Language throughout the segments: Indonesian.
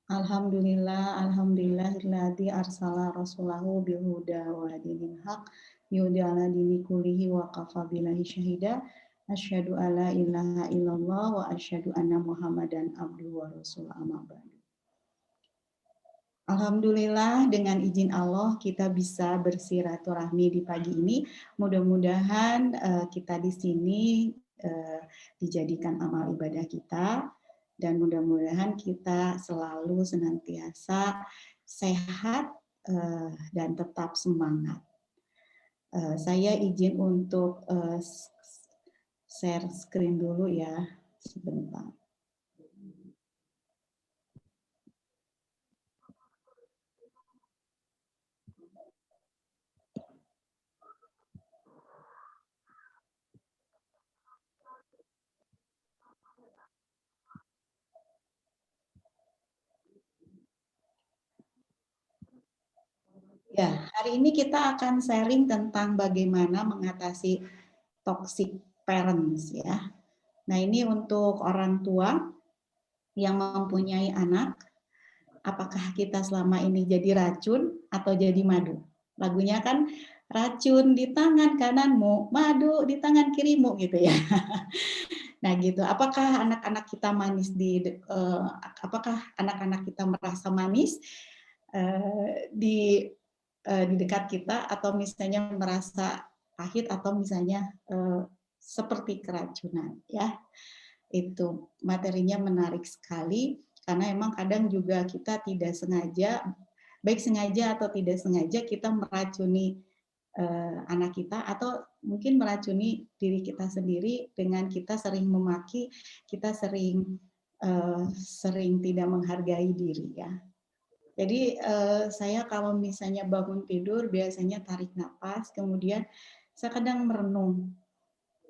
Alhamdulillahilladzi arsala rasulahu bil huda wa dinil haq yudhi ala dini kullihi wa kafa billahi syahida asyhadu alla ilaha illallah wa asyhadu anna muhammadan abduhu wa rasuluh amma ba'du. Alhamdulillah dengan izin Allah kita bisa bersiraturahmi di pagi ini. Mudah-mudahan kita di sini dijadikan amal ibadah kita. Dan mudah-mudahan kita selalu senantiasa sehat dan tetap semangat. Saya izin untuk share screen dulu ya, sebentar. Ya, hari ini kita akan sharing tentang bagaimana mengatasi toxic parents ya. Nah, ini untuk orang tua yang mempunyai anak, apakah kita selama ini jadi racun atau jadi madu? Lagunya kan racun di tangan kananmu, madu di tangan kirimu gitu ya. Nah, gitu. Apakah anak-anak kita manis apakah anak-anak kita merasa manis di dekat kita atau misalnya merasa pahit atau misalnya seperti keracunan ya. Itu materinya menarik sekali karena emang kadang juga kita tidak sengaja, baik sengaja atau tidak sengaja kita meracuni anak kita atau mungkin meracuni diri kita sendiri dengan kita sering memaki, kita sering tidak menghargai diri ya. Jadi saya kalau misalnya bangun tidur biasanya tarik napas, kemudian saya kadang merenung.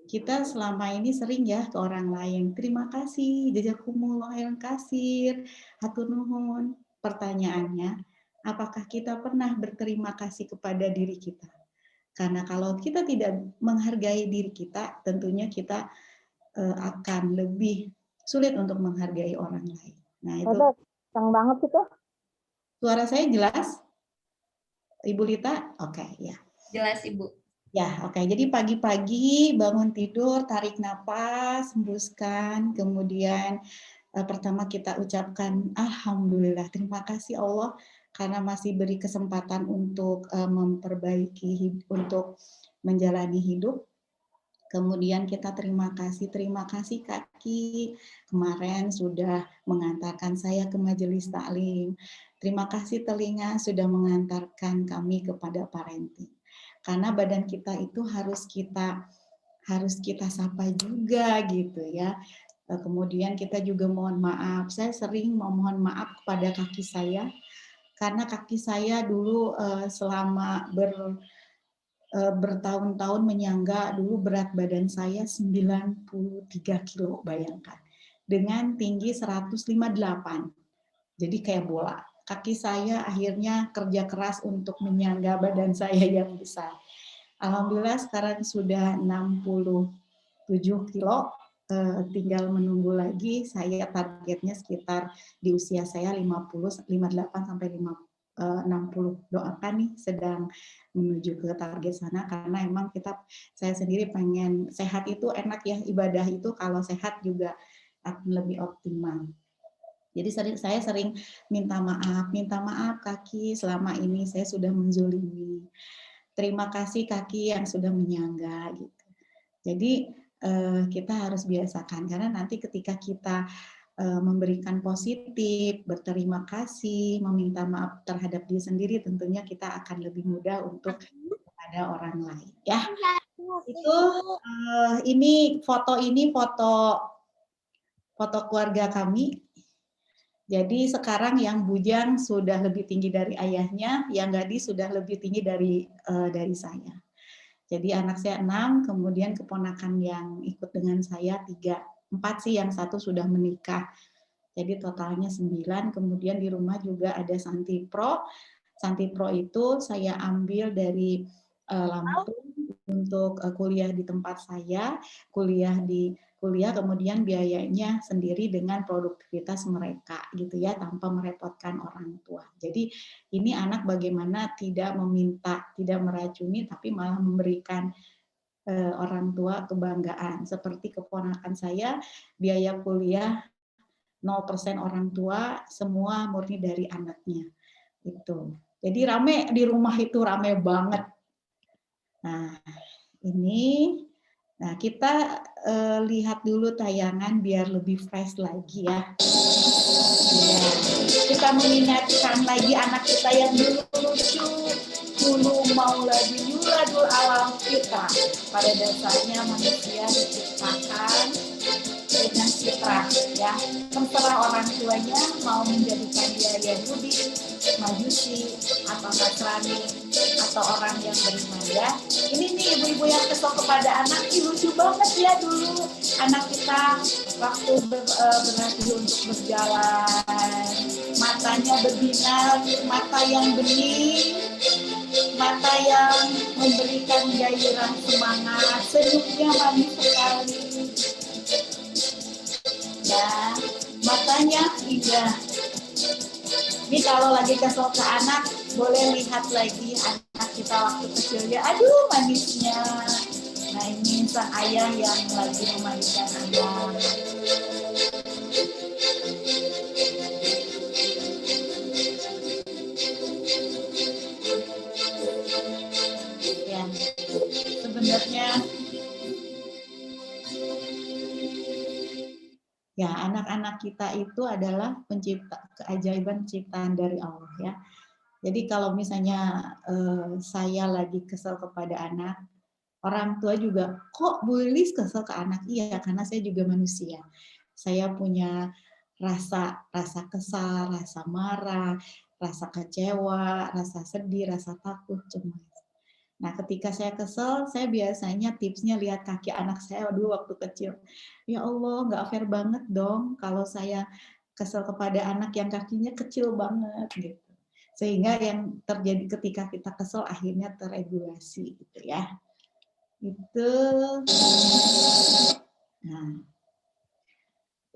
Kita selama ini sering ya ke orang lain, terima kasih, jazakumullah khairan katsir, hatur nuhun. Pertanyaannya, apakah kita pernah berterima kasih kepada diri kita? Karena kalau kita tidak menghargai diri kita, tentunya kita akan lebih sulit untuk menghargai orang lain. Nah, itu. Kencang banget itu. Suara saya jelas? Ibu Lita? Oke, ya. Jelas, Ibu. Ya, oke. Jadi pagi-pagi bangun tidur, tarik napas, hembuskan, kemudian pertama kita ucapkan alhamdulillah, terima kasih Allah karena masih beri kesempatan untuk memperbaiki, untuk menjalani hidup. Kemudian kita terima kasih Kaki, kemarin sudah mengantarkan saya ke majelis taklim. Terima kasih telinga sudah mengantarkan kami kepada parenting. Karena badan kita itu harus kita sapa juga gitu ya. Kemudian kita juga mohon maaf. Saya sering memohon maaf kepada kaki saya karena kaki saya dulu selama bertahun-tahun menyangga, dulu berat badan saya 93 kilo, bayangkan. Dengan tinggi 158. Jadi kayak bola. Kaki saya akhirnya kerja keras untuk menyangga badan saya yang besar. Alhamdulillah sekarang sudah 67 kilo, tinggal menunggu lagi. Saya targetnya sekitar di usia saya 58 sampai 60. Doakan nih sedang menuju ke target sana karena emang saya sendiri pengen sehat itu enak ya, ibadah itu kalau sehat juga akan lebih optimal. Jadi saya sering minta maaf Kaki, selama ini saya sudah menzolimi. Terima kasih Kaki yang sudah menyangga gitu. Jadi kita harus biasakan karena nanti ketika kita memberikan positif, berterima kasih, meminta maaf terhadap diri sendiri, tentunya kita akan lebih mudah untuk kepada orang lain. Ya, itu ini foto keluarga kami. Jadi sekarang yang bujang sudah lebih tinggi dari ayahnya, yang gadis sudah lebih tinggi dari saya. Jadi anak saya 6, kemudian keponakan yang ikut dengan saya 4 sih, yang 1 sudah menikah. Jadi totalnya 9, kemudian di rumah juga ada Santi Pro. Santi Pro itu saya ambil dari Lampung untuk kuliah di tempat saya, kuliah di kuliah, kemudian biayanya sendiri dengan produktivitas mereka gitu ya, tanpa merepotkan orang tua. Jadi ini anak bagaimana tidak meminta, tidak meracuni, tapi malah memberikan orang tua kebanggaan. Seperti keponakan saya, biaya kuliah 0% orang tua, semua murni dari anaknya. Itu. Jadi rame di rumah itu, rame banget. Nah, ini kita lihat dulu tayangan biar lebih fresh lagi ya. Ya. Kita mengingatkan lagi anak kita yang dulu lucu, dulu mau lagi yuladul alam fitrah. Pada dasarnya manusia diciptakan dengan fitrah ya. Terserah orang tuanya mau menjadikan dia Yahudi, Majusi, atau Nasrani, atau orang yang beriman ya. Ini nih ibu-ibu yang kesel kepada anak, lucu banget ya dulu anak kita waktu berlatih untuk berjalan, matanya berbinar, mata yang bening, mata yang memberikan gairah semangat, senyumnya manis sekali. Ya, matanya indah. Ini kalau lagi kesel ke anak, boleh lihat lagi anak kita waktu kecilnya. Aduh, manisnya. Nah, ini sang ayah yang lagi memainkan anak. Ya, sebenarnya ya, anak-anak kita itu adalah keajaiban ciptaan dari Allah ya. Jadi kalau misalnya saya lagi kesel kepada anak, orang tua juga, kok Bu Lilis kesel ke anak? Iya, karena saya juga manusia. Saya punya rasa kesal, rasa marah, rasa kecewa, rasa sedih, rasa takut, cemas. Nah, ketika saya kesel, saya biasanya tipsnya lihat kaki anak saya dulu waktu kecil. Ya Allah, nggak fair banget dong kalau saya kesel kepada anak yang kakinya kecil banget gitu. Sehingga yang terjadi ketika kita kesel akhirnya terregulasi gitu ya. Itu. Nah,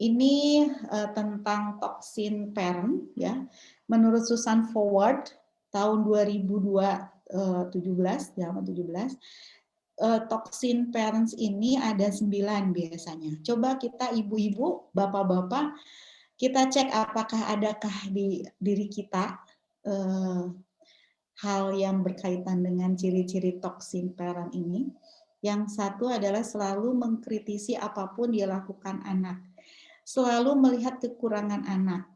ini tentang toksin parent ya. Menurut Susan Forward tahun 2017 toksin parents ini ada 9 biasanya. Coba kita ibu-ibu, bapak-bapak, kita cek apakah adakah di diri kita hal yang berkaitan dengan ciri-ciri toksin parent ini. Yang satu adalah selalu mengkritisi apapun dilakukan anak. Selalu melihat kekurangan anak.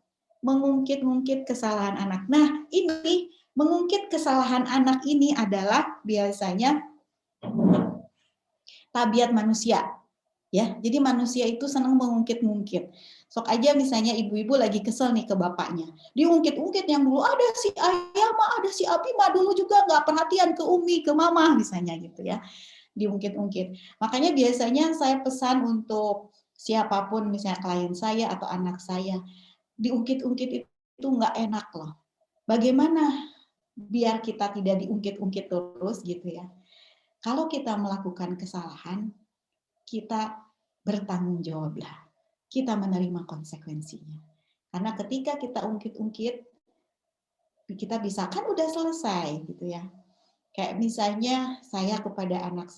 Mengungkit-ungkit kesalahan anak. Nah, ini mengungkit kesalahan anak ini adalah biasanya tabiat manusia. Ya, jadi manusia itu senang mengungkit-ungkit. Sok aja misalnya ibu-ibu lagi kesel nih ke bapaknya. Diungkit-ungkit yang dulu ada si ayah mah, ada si abi mah dulu juga nggak perhatian ke umi, ke mama misalnya gitu ya. Diungkit-ungkit. Makanya biasanya saya pesan untuk siapapun misalnya klien saya atau anak saya, diungkit-ungkit itu nggak enak loh. Bagaimana biar kita tidak diungkit-ungkit terus gitu ya. Kalau kita melakukan kesalahan, kita bertanggung jawablah. Kita menerima konsekuensinya. Karena ketika kita ungkit-ungkit, kita bisa kan udah selesai gitu ya. Kayak misalnya saya kepada anak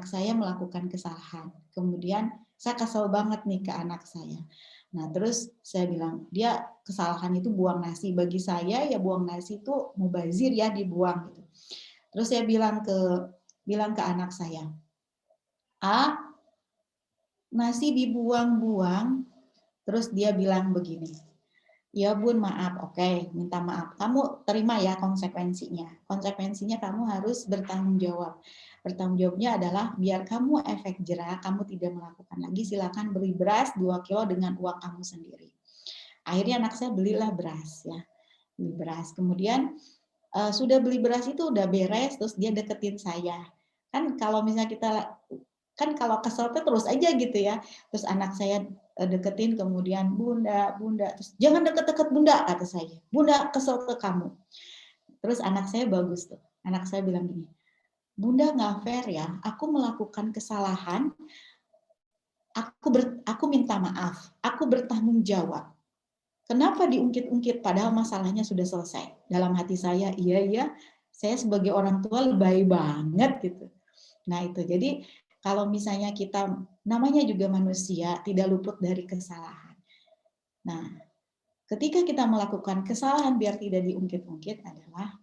saya melakukan kesalahan. Kemudian saya kesel banget nih ke anak saya. Nah, terus saya bilang, dia kesalahan itu buang nasi. Bagi saya ya buang nasi itu mubazir ya, dibuang gitu. Terus saya bilang ke anak saya, nasi dibuang-buang. Terus dia bilang begini, ya bun maaf, oke, minta maaf. Kamu terima ya konsekuensinya. Konsekuensinya kamu harus bertanggung jawab. Bertanggung jawabnya adalah biar kamu efek jerah, kamu tidak melakukan lagi, silakan beli beras 2 kilo dengan uang kamu sendiri. Akhirnya anak saya belilah beras ya. Beli beras. Kemudian sudah beli beras itu udah beres, terus dia deketin saya. Kan kalau misalnya kita kalau kesel terus aja gitu ya. Terus anak saya deketin, kemudian bunda, terus jangan deket-deket bunda kata saya. Bunda kesel ke kamu. Terus anak saya bagus tuh. Anak saya bilang gini, Bunda nggak fair ya, aku melakukan kesalahan, aku minta maaf, aku bertanggung jawab. Kenapa diungkit-ungkit padahal masalahnya sudah selesai? Dalam hati saya, iya, saya sebagai orang tua lebay banget gitu. Nah itu, jadi kalau misalnya kita, namanya juga manusia, tidak luput dari kesalahan. Nah, ketika kita melakukan kesalahan biar tidak diungkit-ungkit adalah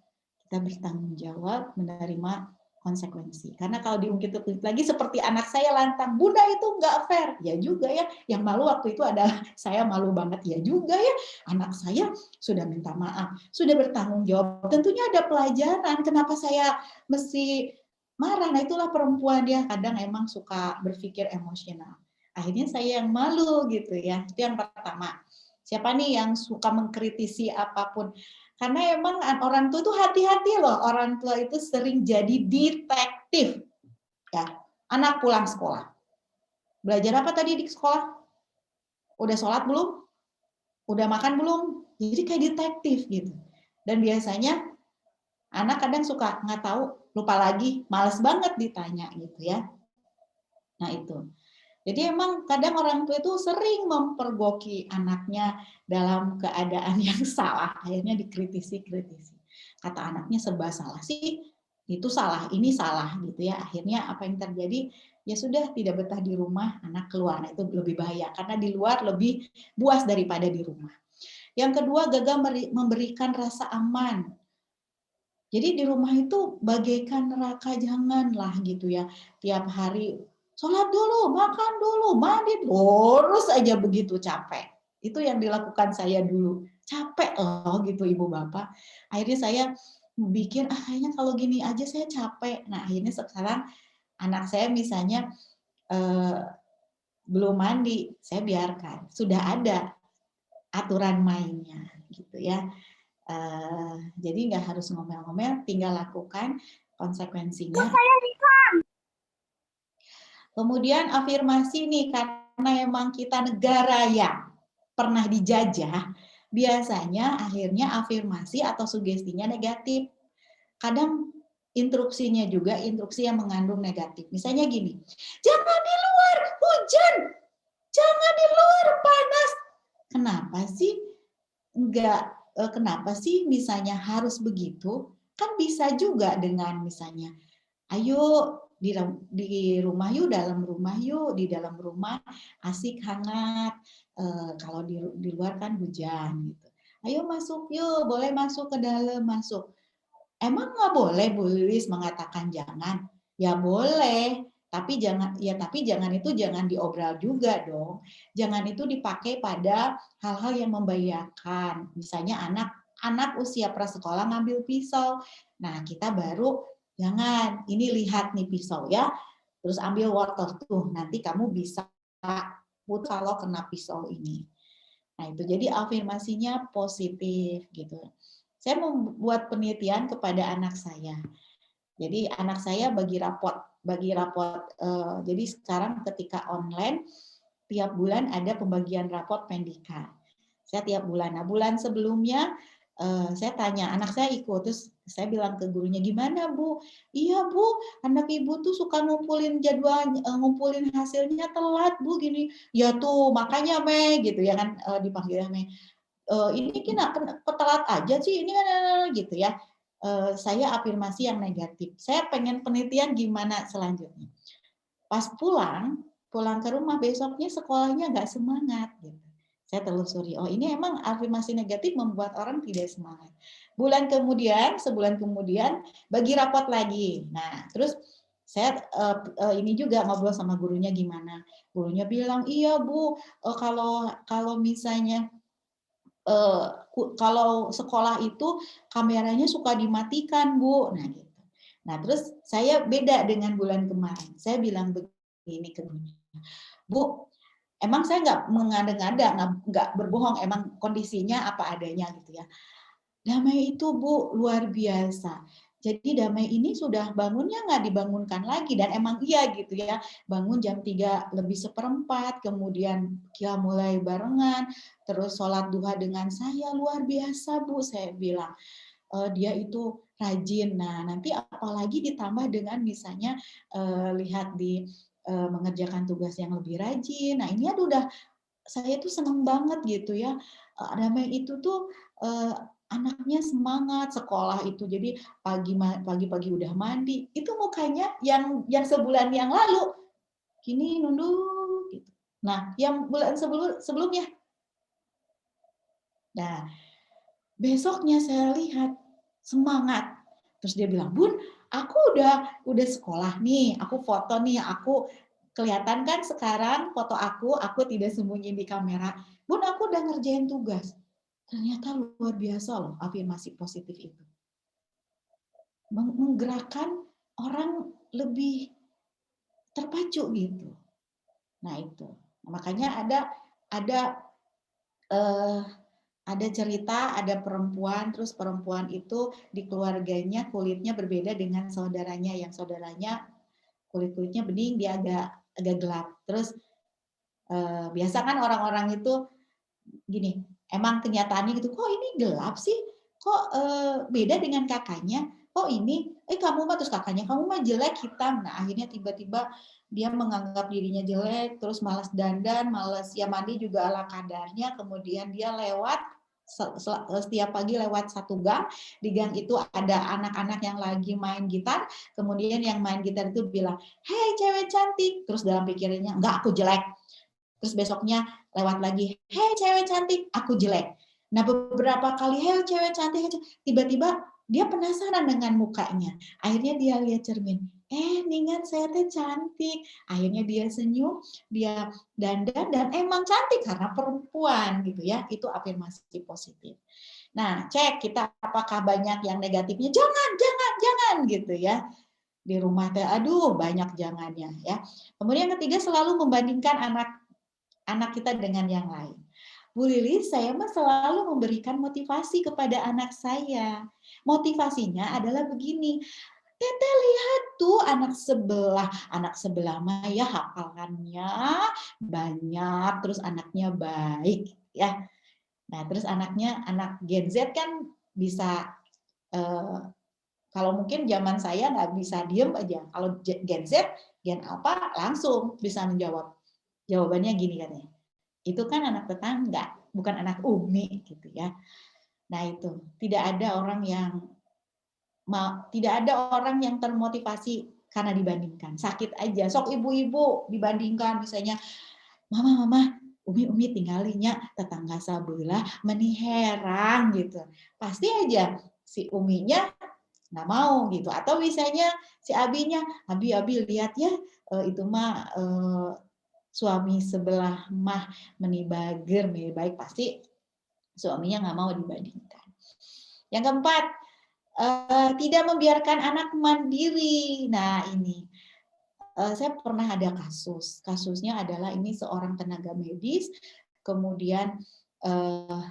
kita bertanggung jawab menerima konsekuensi. Karena kalau diungkit-ungkit lagi seperti anak saya lantang, Bunda itu nggak fair. Ya juga ya, yang malu waktu itu adalah saya, malu banget. Ya juga ya, anak saya sudah minta maaf, sudah bertanggung jawab. Tentunya ada pelajaran, kenapa saya mesti marah. Nah itulah perempuan, dia kadang emang suka berpikir emosional. Akhirnya saya yang malu gitu ya. Itu yang pertama. Siapa nih yang suka mengkritisi apapun? Karena emang orang tua itu hati-hati loh, orang tua itu sering jadi detektif. Ya, anak pulang sekolah. Belajar apa tadi di sekolah? Udah sholat belum? Udah makan belum? Jadi kayak detektif gitu. Dan biasanya anak kadang suka nggak tahu, lupa lagi, males banget ditanya gitu ya. Nah itu. Jadi emang kadang orang tua itu sering mempergoki anaknya dalam keadaan yang salah, akhirnya dikritisi-kritisi. Kata anaknya serba salah sih, itu salah, ini salah gitu ya. Akhirnya apa yang terjadi? Ya sudah, tidak betah di rumah, anak keluar. Nah, itu lebih bahaya karena di luar lebih buas daripada di rumah. Yang kedua, gagal memberikan rasa aman. Jadi di rumah itu bagaikan neraka, janganlah gitu ya. Tiap hari sholat dulu, makan dulu, mandi, terus aja begitu, capek. Itu yang dilakukan saya dulu. Capek loh gitu Ibu Bapak. Akhirnya saya bikin, kayaknya kalau gini aja saya capek. Nah akhirnya sekarang anak saya misalnya belum mandi, saya biarkan. Sudah ada aturan mainnya gitu ya. Jadi nggak harus ngomel-ngomel, tinggal lakukan konsekuensinya. Kemudian afirmasi nih, karena emang kita negara yang pernah dijajah, biasanya akhirnya afirmasi atau sugestinya negatif. Kadang instruksinya juga instruksi yang mengandung negatif. Misalnya gini, jangan di luar hujan, jangan di luar panas. Kenapa sih kenapa sih misalnya harus begitu? Kan bisa juga dengan misalnya, ayo di rumah yuk, dalam rumah yuk, di dalam rumah asik hangat. Kalau di luar kan hujan gitu. Ayo masuk yuk, boleh masuk ke dalam, masuk. Emang nggak boleh Bu Lilis mengatakan jangan? Ya boleh, tapi jangan itu jangan diobral juga dong. Jangan itu dipakai pada hal-hal yang membahayakan. Misalnya anak usia prasekolah ngambil pisau. Nah, kita baru jangan, ini lihat nih pisau ya. Terus ambil wortel tuh, nanti kamu bisa putus kalau kena pisau ini. Nah, itu jadi afirmasinya positif gitu. Saya membuat penelitian kepada anak saya. Jadi anak saya bagi rapot. Jadi sekarang ketika online tiap bulan ada pembagian rapot Pendika. Saya tiap bulan. Nah, bulan sebelumnya saya tanya, anak saya ikut, terus saya bilang ke gurunya, gimana Bu? Iya Bu, anak Ibu tuh suka ngumpulin jadwal, ngumpulin hasilnya telat Bu, gini. Ya tuh, makanya Mei, gitu ya kan, dipanggilnya Mei. Ini kena telat aja sih, ini kan gitu ya. Saya afirmasi yang negatif. Saya pengen penelitian gimana selanjutnya. Pas pulang ke rumah besoknya sekolahnya nggak semangat gitu. Saya telusuri, oh ini emang afirmasi negatif membuat orang tidak semangat. Sebulan kemudian bagi rapot lagi. Nah, terus saya ini juga ngobrol sama gurunya gimana. Gurunya bilang, iya Bu, kalau misalnya kalau sekolah itu kameranya suka dimatikan Bu. Nah gitu. Nah terus saya beda dengan bulan kemarin. Saya bilang begini ke gurunya, Bu, emang saya nggak mengada-ngada, nggak berbohong, emang kondisinya apa adanya gitu ya. Damai itu Bu luar biasa. Jadi damai ini sudah bangunnya nggak dibangunkan lagi, dan emang iya gitu ya, bangun jam 3 lebih seperempat, kemudian kia mulai barengan, terus sholat duha dengan saya, luar biasa Bu, saya bilang. dia itu rajin. Nah, nanti apalagi ditambah dengan misalnya lihat di mengerjakan tugas yang lebih rajin. Nah, ini udah saya tuh seneng banget gitu ya. Namanya itu tuh anaknya semangat sekolah itu. Jadi pagi-pagi udah mandi. Itu mukanya yang sebulan yang lalu gini nunduk gitu. Nah, yang bulan sebelumnya. Nah, besoknya saya lihat semangat. Terus dia bilang, "Bun, aku udah sekolah nih, aku foto nih, aku kelihatan kan sekarang foto aku tidak sembunyi di kamera. Bun, aku udah ngerjain tugas." Ternyata luar biasa loh afirmasi positif itu. Menggerakkan orang lebih terpacu gitu. Nah itu, makanya ada eh, ada cerita, ada perempuan, terus perempuan itu di keluarganya kulitnya berbeda dengan saudaranya, yang saudaranya kulitnya bening, dia agak gelap. Terus biasa kan orang-orang itu gini, emang kenyataannya gitu, kok ini gelap sih, kok beda dengan kakaknya, kok ini, kamu mah terus kakaknya, kamu mah jelek hitam. Nah akhirnya tiba-tiba dia menganggap dirinya jelek, terus malas dandan, malas ya mandi juga ala kadarnya, kemudian dia lewat, setiap pagi lewat satu gang, di gang itu ada anak-anak yang lagi main gitar, kemudian yang main gitar itu bilang, "Hei cewek cantik," terus dalam pikirannya, "enggak, aku jelek." Terus besoknya lewat lagi, "Hei cewek cantik," aku jelek. Nah beberapa kali, "Hei cewek cantik," tiba-tiba dia penasaran dengan mukanya. Akhirnya dia lihat cermin, ningan saya teh cantik. Akhirnya dia senyum, dia dandan, dan emang cantik karena perempuan gitu ya. Itu afirmasi positif. Nah, cek kita apakah banyak yang negatifnya. Jangan, jangan, jangan gitu ya. Di rumah teh, aduh banyak jangannya ya. Kemudian yang ketiga, selalu membandingkan anak kita dengan yang lain. Bu Lilis, saya mah selalu memberikan motivasi kepada anak saya. Motivasinya adalah begini, Teteh lihat tuh anak sebelah mah ya hafalannya banyak, terus anaknya baik ya. Nah terus anak Gen Z kan bisa, kalau mungkin zaman saya nggak bisa diem aja. Kalau Gen Z, Gen apa langsung bisa menjawab. Jawabannya gini katanya, itu kan anak tetangga, bukan anak Umi gitu ya. Nah itu tidak ada orang yang termotivasi karena dibandingkan. Sakit aja, sok ibu-ibu dibandingkan misalnya, mama, Umi tinggalinya tetangga sebelah meniherang gitu. Pasti aja si Uminya nggak mau gitu. Atau misalnya si Abinya, Abi lihat ya, itu mah suami sebelah mah menibager, baik, pasti suaminya nggak mau dibandingkan. Yang keempat, tidak membiarkan anak mandiri. Nah ini, saya pernah ada kasusnya adalah ini seorang tenaga medis, kemudian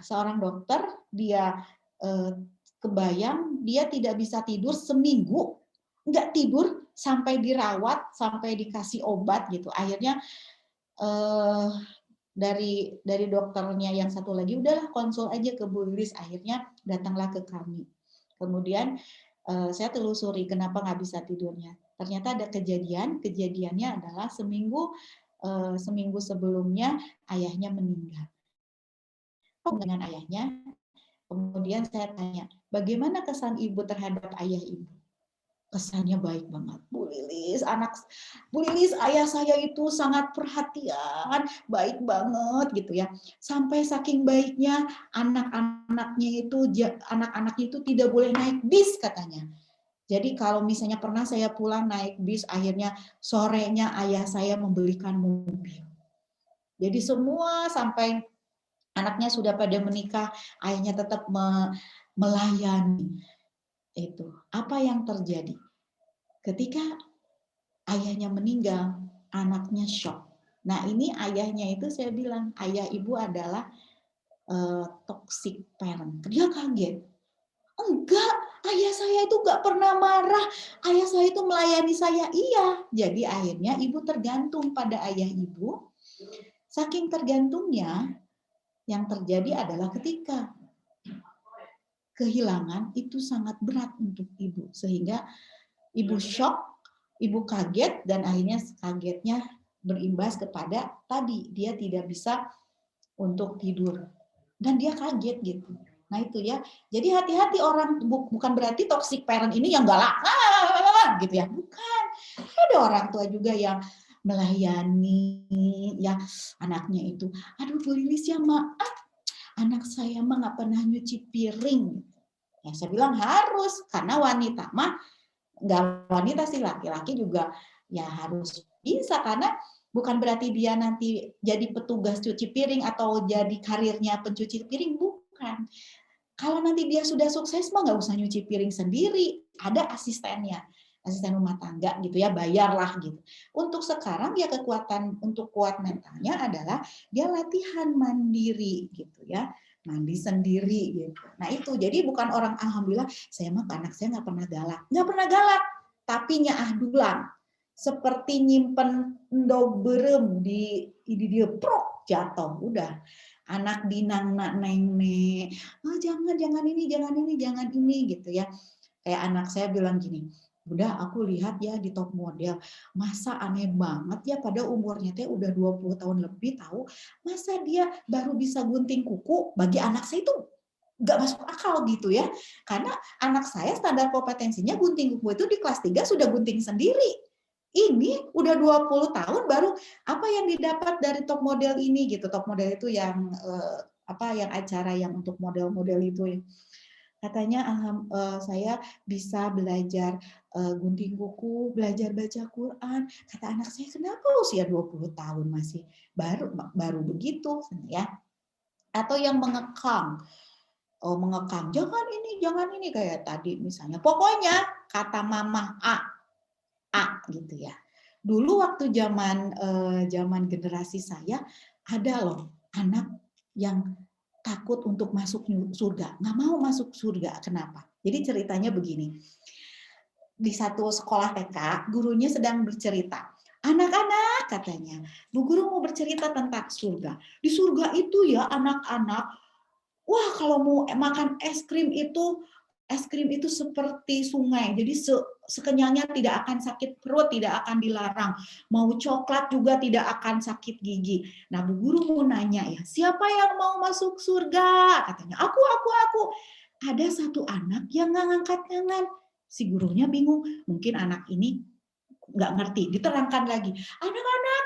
seorang dokter, dia kebayang dia tidak bisa tidur seminggu, nggak tidur sampai dirawat, sampai dikasih obat gitu. Akhirnya dari dokternya yang satu lagi, udahlah konsul aja ke Bu Lilis, akhirnya datanglah ke kami. Kemudian saya telusuri kenapa nggak bisa tidurnya. Ternyata ada kejadiannya adalah seminggu sebelumnya ayahnya meninggal. Dengan ayahnya, kemudian saya tanya, bagaimana kesan ibu terhadap ayah ibu? Kesannya baik banget. Bu Lilis, ayah saya itu sangat perhatian, baik banget gitu ya. Sampai saking baiknya anak-anaknya itu tidak boleh naik bis katanya. Jadi kalau misalnya pernah saya pulang naik bis, akhirnya sorenya ayah saya membelikan mobil. Jadi semua sampai anaknya sudah pada menikah, ayahnya tetap melayani. Itu apa yang terjadi? Ketika ayahnya meninggal, anaknya shock. Nah ini ayahnya itu saya bilang, ayah ibu adalah toxic parent. Dia kaget. Enggak, ayah saya itu enggak pernah marah. Ayah saya itu melayani saya, iya. Jadi akhirnya ibu tergantung pada ayah ibu. Saking tergantungnya, yang terjadi adalah ketika kehilangan itu sangat berat untuk ibu, sehingga ibu shock, ibu kaget, dan akhirnya kagetnya berimbas kepada tadi dia tidak bisa untuk tidur dan dia kaget gitu. Nah itu ya, jadi hati-hati orang, bukan berarti toxic parent ini yang galak gitu ya, bukan. Ada orang tua juga yang melayani ya anaknya itu, aduh Bu Lilis ya maaf, anak saya mah nggak pernah nyuci piring. Ya saya bilang harus, karena wanita mah, nggak wanita sih, laki-laki juga ya harus bisa, karena bukan berarti dia nanti jadi petugas cuci piring atau jadi karirnya pencuci piring, bukan. Kalau nanti dia sudah sukses mah nggak usah nyuci piring sendiri, ada asistennya, asisten rumah tangga gitu ya, bayarlah gitu. Untuk sekarang ya kekuatan untuk kuat mentalnya adalah dia latihan mandiri gitu ya, mandi sendiri gitu. Nah itu, jadi bukan orang alhamdulillah saya mah anak saya nggak pernah galak, tapi nyaah dulang. Seperti nyimpen endog berem di dia prok jatuh, udah anak dinang nak neng oh, jangan ini gitu ya. Kayak anak saya bilang gini, Bunda aku lihat ya di top model, masa aneh banget ya pada umurnya teh udah 20 tahun lebih tahu, masa dia baru bisa gunting kuku, bagi anak saya itu nggak masuk akal gitu ya. Karena anak saya standar kompetensinya gunting kuku itu di kelas 3 sudah gunting sendiri. Ini udah 20 tahun baru apa yang didapat dari top model ini gitu. Top model itu yang yang acara yang untuk model-model itu ya. Katanya saya bisa belajar gunting kuku, belajar baca Quran. Kata anak saya, kenapa usia 20 tahun masih baru begitu ya. Atau yang mengekang. Oh, mengekang, jangan ini kayak tadi misalnya. Pokoknya kata mama A gitu ya. Dulu waktu zaman generasi saya ada loh anak yang takut untuk masuk surga, nggak mau masuk surga. Kenapa? Jadi ceritanya begini. Di satu sekolah TK, gurunya sedang bercerita. Anak-anak katanya, Bu Guru mau bercerita tentang surga. Di surga itu ya anak-anak, wah kalau mau makan es krim itu seperti sungai. Jadi sekenyangnya tidak akan sakit perut, tidak akan dilarang. Mau coklat juga tidak akan sakit gigi. Nah, Bu Guru mau nanya ya, siapa yang mau masuk surga? Katanya, aku. Ada satu anak yang nggak ngangkat tangan. Si gurunya bingung, mungkin anak ini nggak ngerti, diterangkan lagi. Anak-anak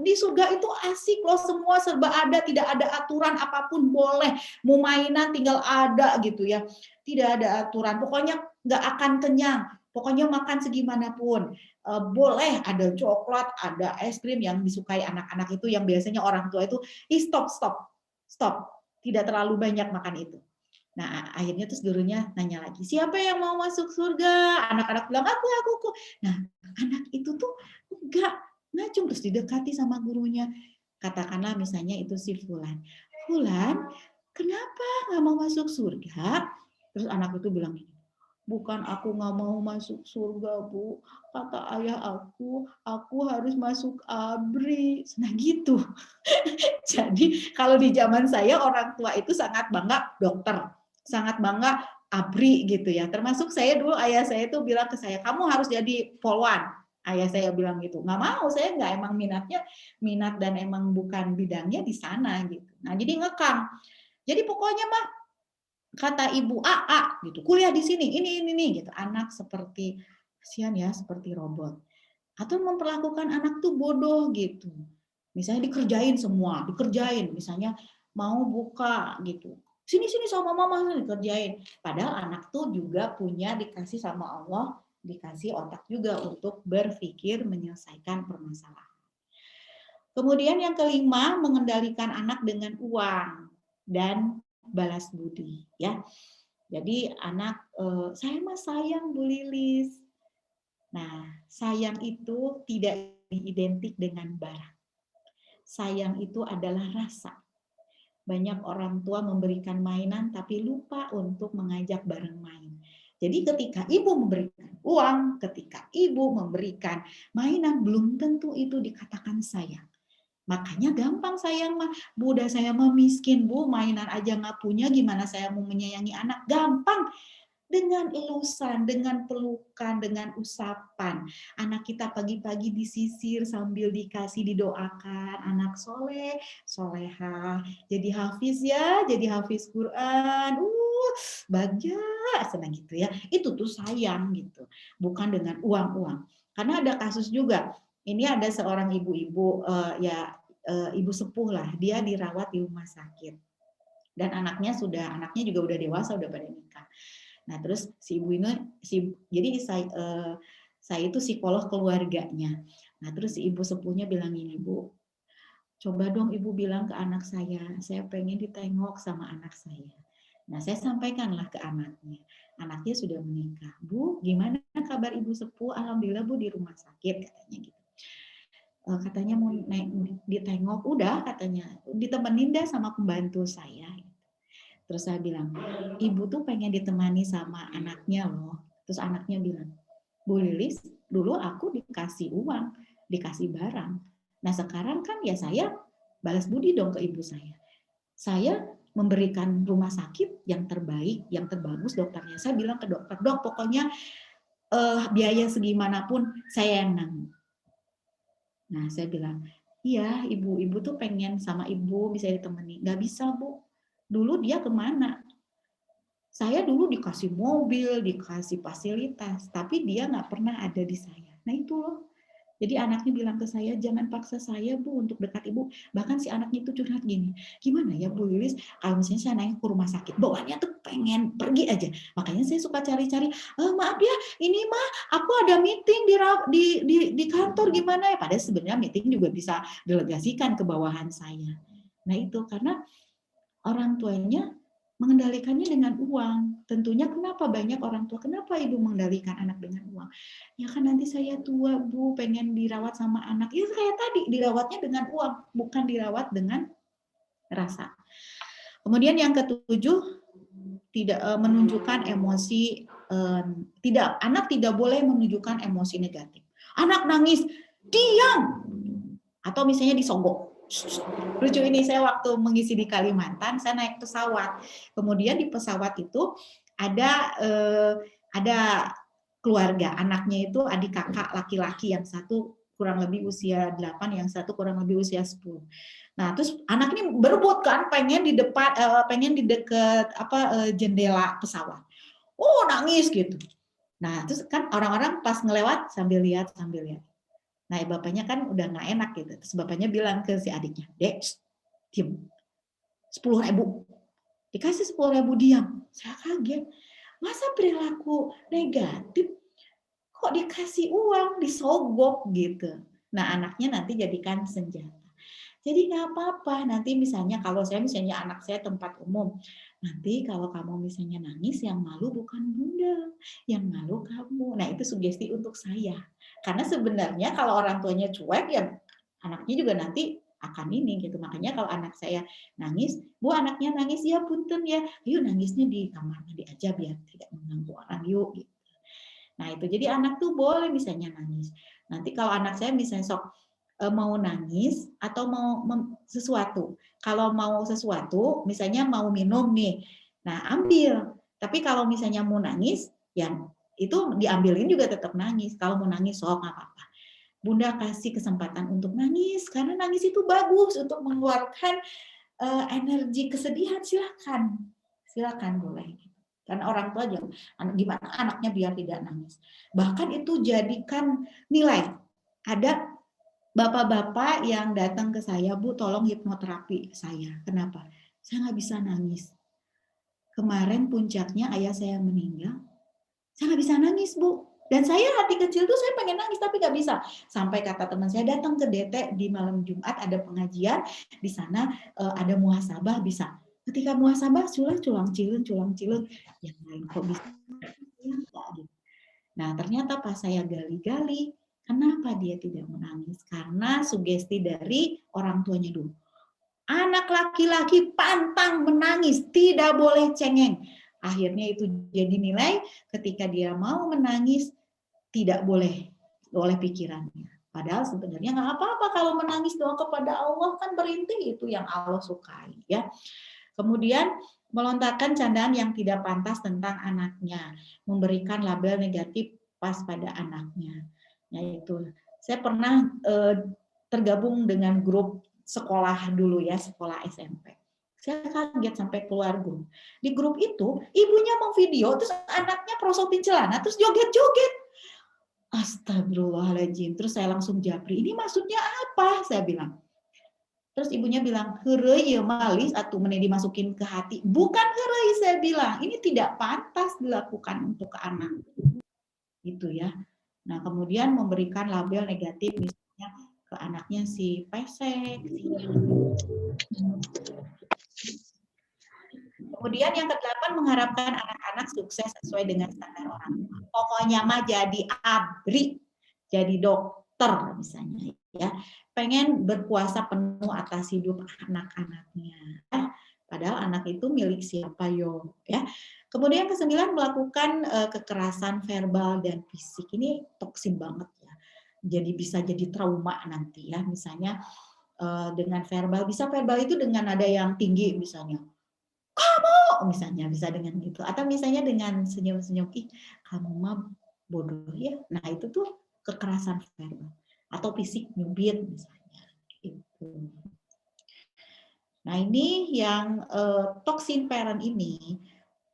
di surga itu asik loh, semua serba ada, tidak ada aturan apapun boleh, mau mainan tinggal ada gitu ya, tidak ada aturan, pokoknya nggak akan kenyang, pokoknya makan segimanapun, boleh ada coklat, ada es krim yang disukai anak-anak itu, yang biasanya orang tua itu, stop, tidak terlalu banyak makan itu. Nah, akhirnya terus gurunya nanya lagi, siapa yang mau masuk surga? Anak-anak bilang, aku. Nah, anak itu tuh enggak ngacung, terus didekati sama gurunya. Katakanlah misalnya itu si Fulan. Fulan, kenapa nggak mau masuk surga? Terus anak itu bilang, bukan aku nggak mau masuk surga, Bu. Kata ayah aku harus masuk ABRI. Nah gitu. Jadi kalau di zaman saya orang tua itu sangat bangga dokter, sangat bangga ABRI gitu ya. Termasuk saya dulu, ayah saya itu bilang ke saya, kamu harus jadi polwan. Ayah saya bilang gitu, nggak mau, saya nggak, emang minat dan emang bukan bidangnya di sana gitu. Nah jadi ngekang. Jadi pokoknya mah kata ibu A gitu, kuliah di sini, ini gitu. Anak seperti kasihan ya, seperti robot. Atau memperlakukan anak tuh bodoh gitu. Misalnya dikerjain, misalnya mau buka gitu. Sini sama mama dikerjain. Padahal anak tuh juga punya, dikasih sama Allah, dikasih otak juga untuk berpikir menyelesaikan permasalahan. Kemudian yang kelima, mengendalikan anak dengan uang dan balas budi ya. Jadi anak, saya mah sayang Bu Lilis. Nah, sayang itu tidak identik dengan barang. Sayang itu adalah rasa. Banyak orang tua memberikan mainan tapi lupa untuk mengajak bareng main. Jadi ketika ibu memberikan uang, ketika ibu memberikan mainan, belum tentu itu dikatakan sayang. Makanya gampang sayang mah. Bu, udah saya mah miskin, Bu, mainan aja nggak punya, gimana saya mau menyayangi anak? Gampang. Dengan elusan, dengan pelukan, dengan usapan. Anak kita pagi-pagi disisir sambil dikasih didoakan. Anak soleh, soleha. Jadi hafiz ya, jadi hafiz Quran. Bahagia, senang gitu ya. Itu tuh sayang gitu. Bukan dengan uang-uang. Karena ada kasus juga. Ini ada seorang ibu-ibu, ibu sepuh lah. Dia dirawat di rumah sakit. Dan anaknya juga udah dewasa, udah pada nikah. Nah, terus si ibu ini, jadi saya itu psikolog keluarganya. Nah, terus si ibu sepuhnya bilang gini, Bu, coba dong Ibu bilang ke anak saya pengen ditengok sama anak saya. Nah, saya sampaikanlah ke anaknya. Anaknya sudah menikah. Bu, gimana kabar Ibu sepuh? Alhamdulillah Bu di rumah sakit, katanya gitu. Katanya mau ditengok, udah katanya, ditemenin dah sama pembantu saya. Terus saya bilang, ibu tuh pengen ditemani sama anaknya loh. Terus anaknya bilang, Bu Lilis, dulu aku dikasih uang, dikasih barang. Nah sekarang kan ya saya balas budi dong ke ibu saya. Saya memberikan rumah sakit yang terbaik, yang terbagus dokternya. Saya bilang ke dokter, dok pokoknya biaya segimanapun saya yang nanggung. Nah saya bilang, iya ibu tuh pengen sama ibu bisa ditemani. Nggak bisa Bu, dulu dia kemana? Saya dulu dikasih mobil, dikasih fasilitas, tapi dia nggak pernah ada di saya. Nah itu loh. Jadi anaknya bilang ke saya, jangan paksa saya Bu untuk dekat Ibu. Bahkan si anaknya itu curhat gini, gimana ya Bu Lilis, kalau misalnya saya naik ke rumah sakit, bawaannya tuh pengen pergi aja. Makanya saya suka cari-cari, maaf ya, ini mah aku ada meeting di kantor gimana ya. Padahal sebenarnya meeting juga bisa delegasikan ke bawahan saya. Nah itu karena orang tuanya mengendalikannya dengan uang. Tentunya kenapa banyak orang tua, kenapa ibu mengendalikan anak dengan uang? Ya kan nanti saya tua Bu, pengen dirawat sama anak. Ya kayak tadi, dirawatnya dengan uang, bukan dirawat dengan rasa. Kemudian yang ketujuh, tidak menunjukkan emosi, anak tidak boleh menunjukkan emosi negatif. Anak nangis, diam! Atau misalnya disogok. Lucu ini, saya waktu mengisi di Kalimantan, saya naik pesawat. Kemudian di pesawat itu ada keluarga, anaknya itu adik kakak laki-laki, yang satu kurang lebih usia 8, yang satu kurang lebih usia 10. Nah, terus anak ini berebut kan, pengen di depan, pengen di dekat jendela pesawat. Oh, nangis gitu. Nah, terus kan orang-orang pas ngelewat sambil lihat. Nah, bapaknya kan udah nggak enak gitu. Terus bapaknya bilang ke si adiknya, Dek, diam. 10.000. Dikasih 10.000 diam. Saya kaget. Masa perilaku negatif kok dikasih uang, disogok gitu. Nah, anaknya nanti jadikan senjata. Jadi nggak apa-apa. Nanti misalnya kalau misalnya anak saya tempat umum, nanti kalau kamu misalnya nangis, yang malu bukan bunda, yang malu kamu. Nah itu sugesti untuk saya. Karena sebenarnya kalau orang tuanya cuek, ya anaknya juga nanti akan ini gitu. Makanya kalau anak saya nangis, Bu anaknya nangis, ya punten ya, yuk nangisnya di kamar mandi aja biar tidak mengganggu orang yuk. Gitu. Nah itu jadi anak tuh boleh misalnya nangis. Nanti kalau anak saya misalnya sok mau nangis atau mau sesuatu. Kalau mau sesuatu, misalnya mau minum nih, nah ambil. Tapi kalau misalnya mau nangis, ya itu diambilin juga tetap nangis. Kalau mau nangis, sok nggak apa-apa. Bunda kasih kesempatan untuk nangis, karena nangis itu bagus untuk mengeluarkan energi kesedihan. Silakan boleh. Karena orang tua jangan, gimana anaknya biar tidak nangis. Bahkan itu jadikan nilai. Ada bapak-bapak yang datang ke saya, Bu, tolong hipnoterapi saya. Kenapa? Saya nggak bisa nangis. Kemarin puncaknya ayah saya meninggal, saya nggak bisa nangis, Bu. Dan saya hati kecil tuh saya pengen nangis, tapi nggak bisa. Sampai kata teman saya, datang ke DT di malam Jumat, ada pengajian, di sana ada muhasabah, bisa. Ketika muhasabah, culang cilun, yang lain kok bisa. Nah, ternyata pas saya gali-gali, kenapa dia tidak menangis? Karena sugesti dari orang tuanya dulu. Anak laki-laki pantang menangis, tidak boleh cengeng. Akhirnya itu jadi nilai ketika dia mau menangis, tidak boleh oleh pikirannya. Padahal sebenarnya nggak apa-apa kalau menangis doa kepada Allah, kan berintih itu yang Allah sukai ya. Kemudian melontarkan candaan yang tidak pantas tentang anaknya, memberikan label negatif pas pada anaknya. Yaitu saya pernah tergabung dengan grup sekolah dulu ya, sekolah SMP. Saya kaget sampai keluar grup. Di grup itu ibunya mau video, terus anaknya prosotin celana, terus joget-joget. Astagfirullahaladzim. Terus saya langsung japri, ini maksudnya apa? Saya bilang. Terus ibunya bilang, heureuy ya malis atuh meni dimasukin ke hati. Bukan heureuy, saya bilang. Ini tidak pantas dilakukan untuk ke anak. Gitu ya. Nah, kemudian memberikan label negatif misalnya ke anaknya si pesek. Kemudian yang ke-8, mengharapkan anak-anak sukses sesuai dengan standar orang tua. Pokoknya mah jadi abri, jadi dokter misalnya ya. Pengen berkuasa penuh atas hidup anak-anaknya. Padahal anak itu milik siapa yo ya. Kemudian ke-9, melakukan kekerasan verbal dan fisik. Ini toksin banget ya. Jadi bisa jadi trauma nanti ya. Misalnya dengan verbal, bisa verbal itu dengan nada yang tinggi misalnya. Kamu misalnya bisa dengan gitu. Atau misalnya dengan senyum-senyum, ih kamu mah bodoh ya. Nah itu tuh kekerasan verbal. Atau fisik nyubit misalnya. Itu. Nah ini yang toxic parent ini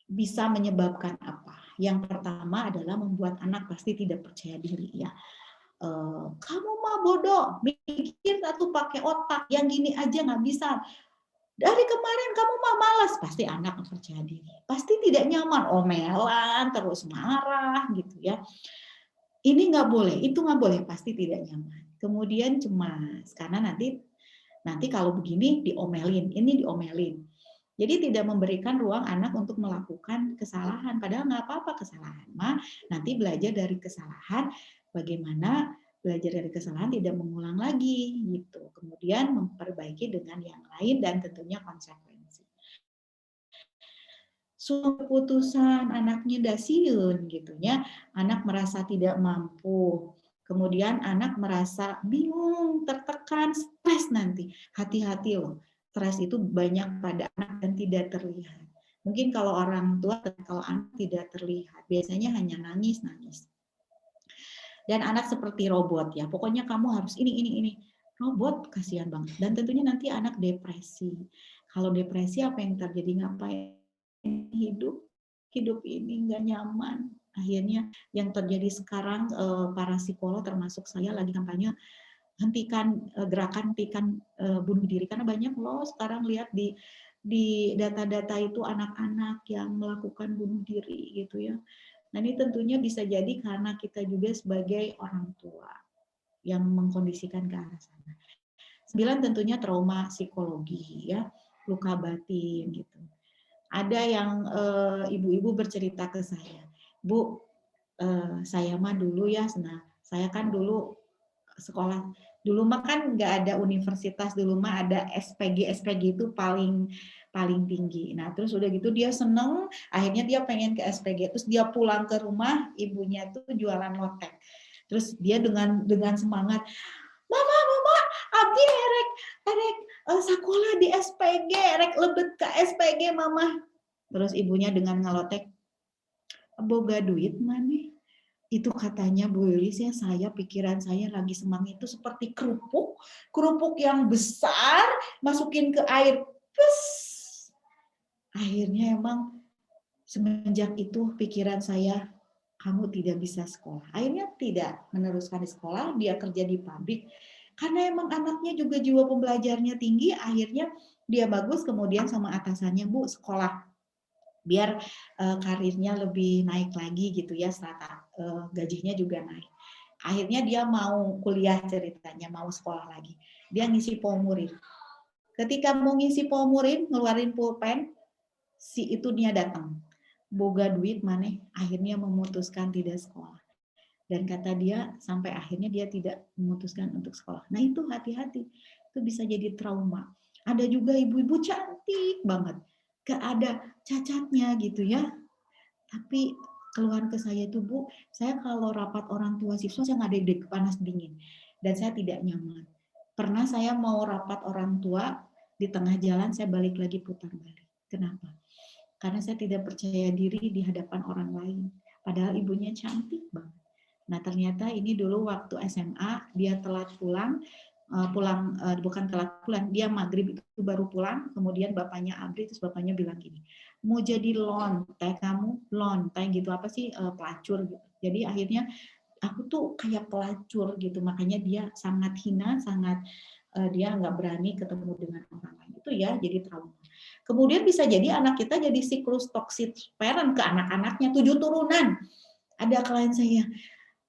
bisa menyebabkan apa? Yang pertama adalah membuat anak pasti tidak percaya diri ya. Kamu mah bodoh, mikir atau pakai otak, yang gini aja nggak bisa. Dari kemarin kamu mah malas, pasti anak nggak percaya diri. Pasti tidak nyaman, omelan, terus marah gitu ya. Ini nggak boleh, itu nggak boleh, pasti tidak nyaman. Kemudian cemas, karena nanti kalau begini diomelin, ini diomelin. Jadi tidak memberikan ruang anak untuk melakukan kesalahan. Padahal nggak apa-apa kesalahan. Nanti belajar dari kesalahan, bagaimana belajar dari kesalahan tidak mengulang lagi. Gitu. Kemudian memperbaiki dengan yang lain dan tentunya konsekuensi. Keputusan anaknya dasiun gitu ya. Anak merasa tidak mampu. Kemudian anak merasa bingung, tertekan, stres nanti. Hati-hati loh. Stres itu banyak pada anak dan tidak terlihat. Mungkin kalau orang tua, kalau anak tidak terlihat, biasanya hanya nangis. Dan anak seperti robot ya, pokoknya kamu harus ini. Robot kasihan banget. Dan tentunya nanti anak depresi. Kalau depresi apa yang terjadi? Ngapain hidup ini nggak nyaman. Akhirnya yang terjadi sekarang para psikolog termasuk saya lagi kampanye gerakan hentikan bunuh diri, karena banyak loh sekarang lihat di data-data itu anak-anak yang melakukan bunuh diri gitu ya. Nah ini tentunya bisa jadi karena kita juga sebagai orang tua yang mengkondisikan ke arah sana. 9 tentunya trauma psikologi ya, luka batin gitu. Ada yang ibu-ibu bercerita ke saya, Bu, saya mah dulu ya, saya kan dulu sekolah dulu mah kan nggak ada universitas, dulu mah ada SPG itu paling tinggi. Nah terus udah gitu dia seneng, akhirnya dia pengen ke SPG, terus dia pulang ke rumah, ibunya tuh jualan lotek, terus dia dengan semangat, mama abdi erek sekolah di SPG, erek lebet ke SPG mama. Terus ibunya dengan ngelotek, boga duit mana? Itu katanya Bu Lilis ya, pikiran saya lagi semangat itu seperti kerupuk yang besar, masukin ke air, pus. Akhirnya emang semenjak itu pikiran saya, kamu tidak bisa sekolah. Akhirnya tidak meneruskan di sekolah, dia kerja di pabrik. Karena emang anaknya juga jiwa pembelajarnya tinggi, akhirnya dia bagus, kemudian sama atasannya, Bu, sekolah. Biar karirnya lebih naik lagi gitu ya, strata gajinya juga naik. Akhirnya dia mau kuliah ceritanya, mau sekolah lagi. Dia ngisi Polmurin. Ketika mau ngisi Polmurin, ngeluarin pulpen, si itu dia datang. Boga duit mana, akhirnya memutuskan tidak sekolah. Dan kata dia, sampai akhirnya dia tidak memutuskan untuk sekolah. Nah itu hati-hati, itu bisa jadi trauma. Ada juga ibu-ibu cantik banget, gak ada cacatnya gitu ya. Tapi keluhan ke saya itu, Bu, saya kalau rapat orang tua siswa saya nggak ada panas dingin. dan saya tidak nyaman. Pernah saya mau rapat orang tua, di tengah jalan saya balik lagi putar balik. Kenapa? Karena saya tidak percaya diri di hadapan orang lain. Padahal ibunya cantik banget. Nah ternyata ini dulu waktu SMA dia telat pulang, bukan telat pulang, dia maghrib itu baru pulang, kemudian bapaknya abri, terus bapaknya bilang gini, mau jadi lontai kamu, lontai gitu, apa sih, pelacur gitu. Jadi akhirnya aku tuh kayak pelacur gitu, makanya dia sangat hina, sangat dia nggak berani ketemu dengan orang lain. Itu ya jadi trauma. Kemudian bisa jadi anak kita jadi siklus toxic parent ke anak-anaknya, 7 turunan. Ada klien saya,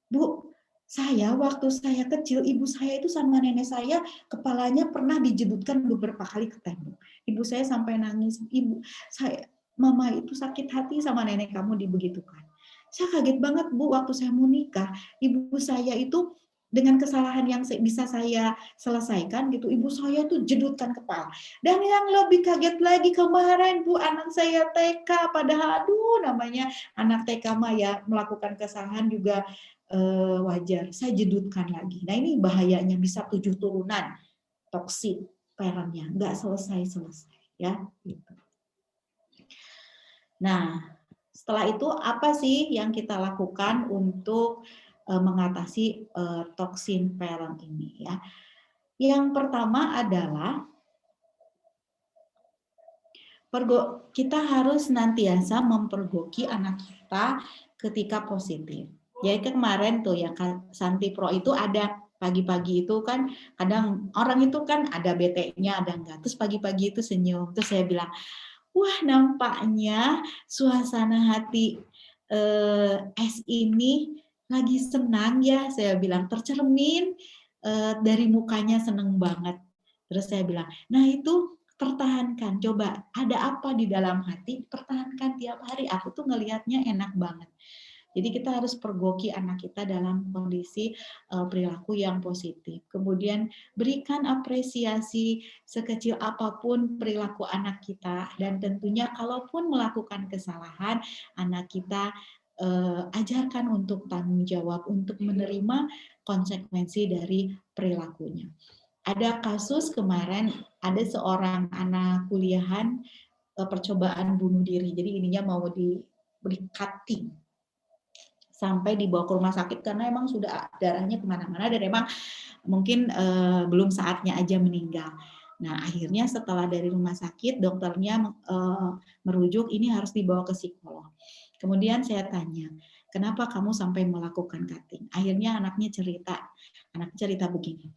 Bu, saya waktu saya kecil, ibu saya itu sama nenek saya kepalanya pernah dijedutkan beberapa kali ke tembok. Ibu saya sampai nangis, ibu saya, mama itu sakit hati sama nenek kamu dibegitukan. Saya kaget banget Bu, waktu saya mau nikah, ibu saya itu dengan kesalahan yang bisa saya selesaikan gitu, ibu saya tuh jedutkan kepala. Dan yang lebih kaget lagi kemarin Bu, anak saya TK, padahal aduh namanya anak TK mah ya melakukan kesalahan juga wajar. Saya jedutkan lagi. Nah ini bahayanya bisa 7 turunan toksik parentnya, nggak selesai-selesai ya. Gitu. Nah setelah itu apa sih yang kita lakukan untuk mengatasi toxic parent ini ya? Yang pertama adalah kita harus senantiasa mempergoki anak kita ketika positif. Jadi kemarin tuh ya Santi Pro itu ada pagi-pagi itu kan kadang orang itu kan ada bete-nya ada enggak. Terus pagi-pagi itu senyum. Terus saya bilang, wah nampaknya suasana hati S ini lagi senang ya. Saya bilang tercermin dari mukanya seneng banget. Terus saya bilang, nah itu pertahankan, coba ada apa di dalam hati, pertahankan tiap hari. Aku tuh ngelihatnya enak banget. Jadi kita harus pergoki anak kita dalam kondisi perilaku yang positif. Kemudian berikan apresiasi sekecil apapun perilaku anak kita, dan tentunya kalaupun melakukan kesalahan, anak kita ajarkan untuk tanggung jawab, untuk menerima konsekuensi dari perilakunya. Ada kasus kemarin, ada seorang anak kuliahan percobaan bunuh diri. Jadi ininya mau diberi cutting sampai dibawa ke rumah sakit karena emang sudah darahnya kemana-mana dan emang mungkin belum saatnya aja meninggal. Nah akhirnya setelah dari rumah sakit dokternya merujuk ini harus dibawa ke psikolog. Kemudian saya tanya, kenapa kamu sampai melakukan cutting? Akhirnya anaknya cerita begini.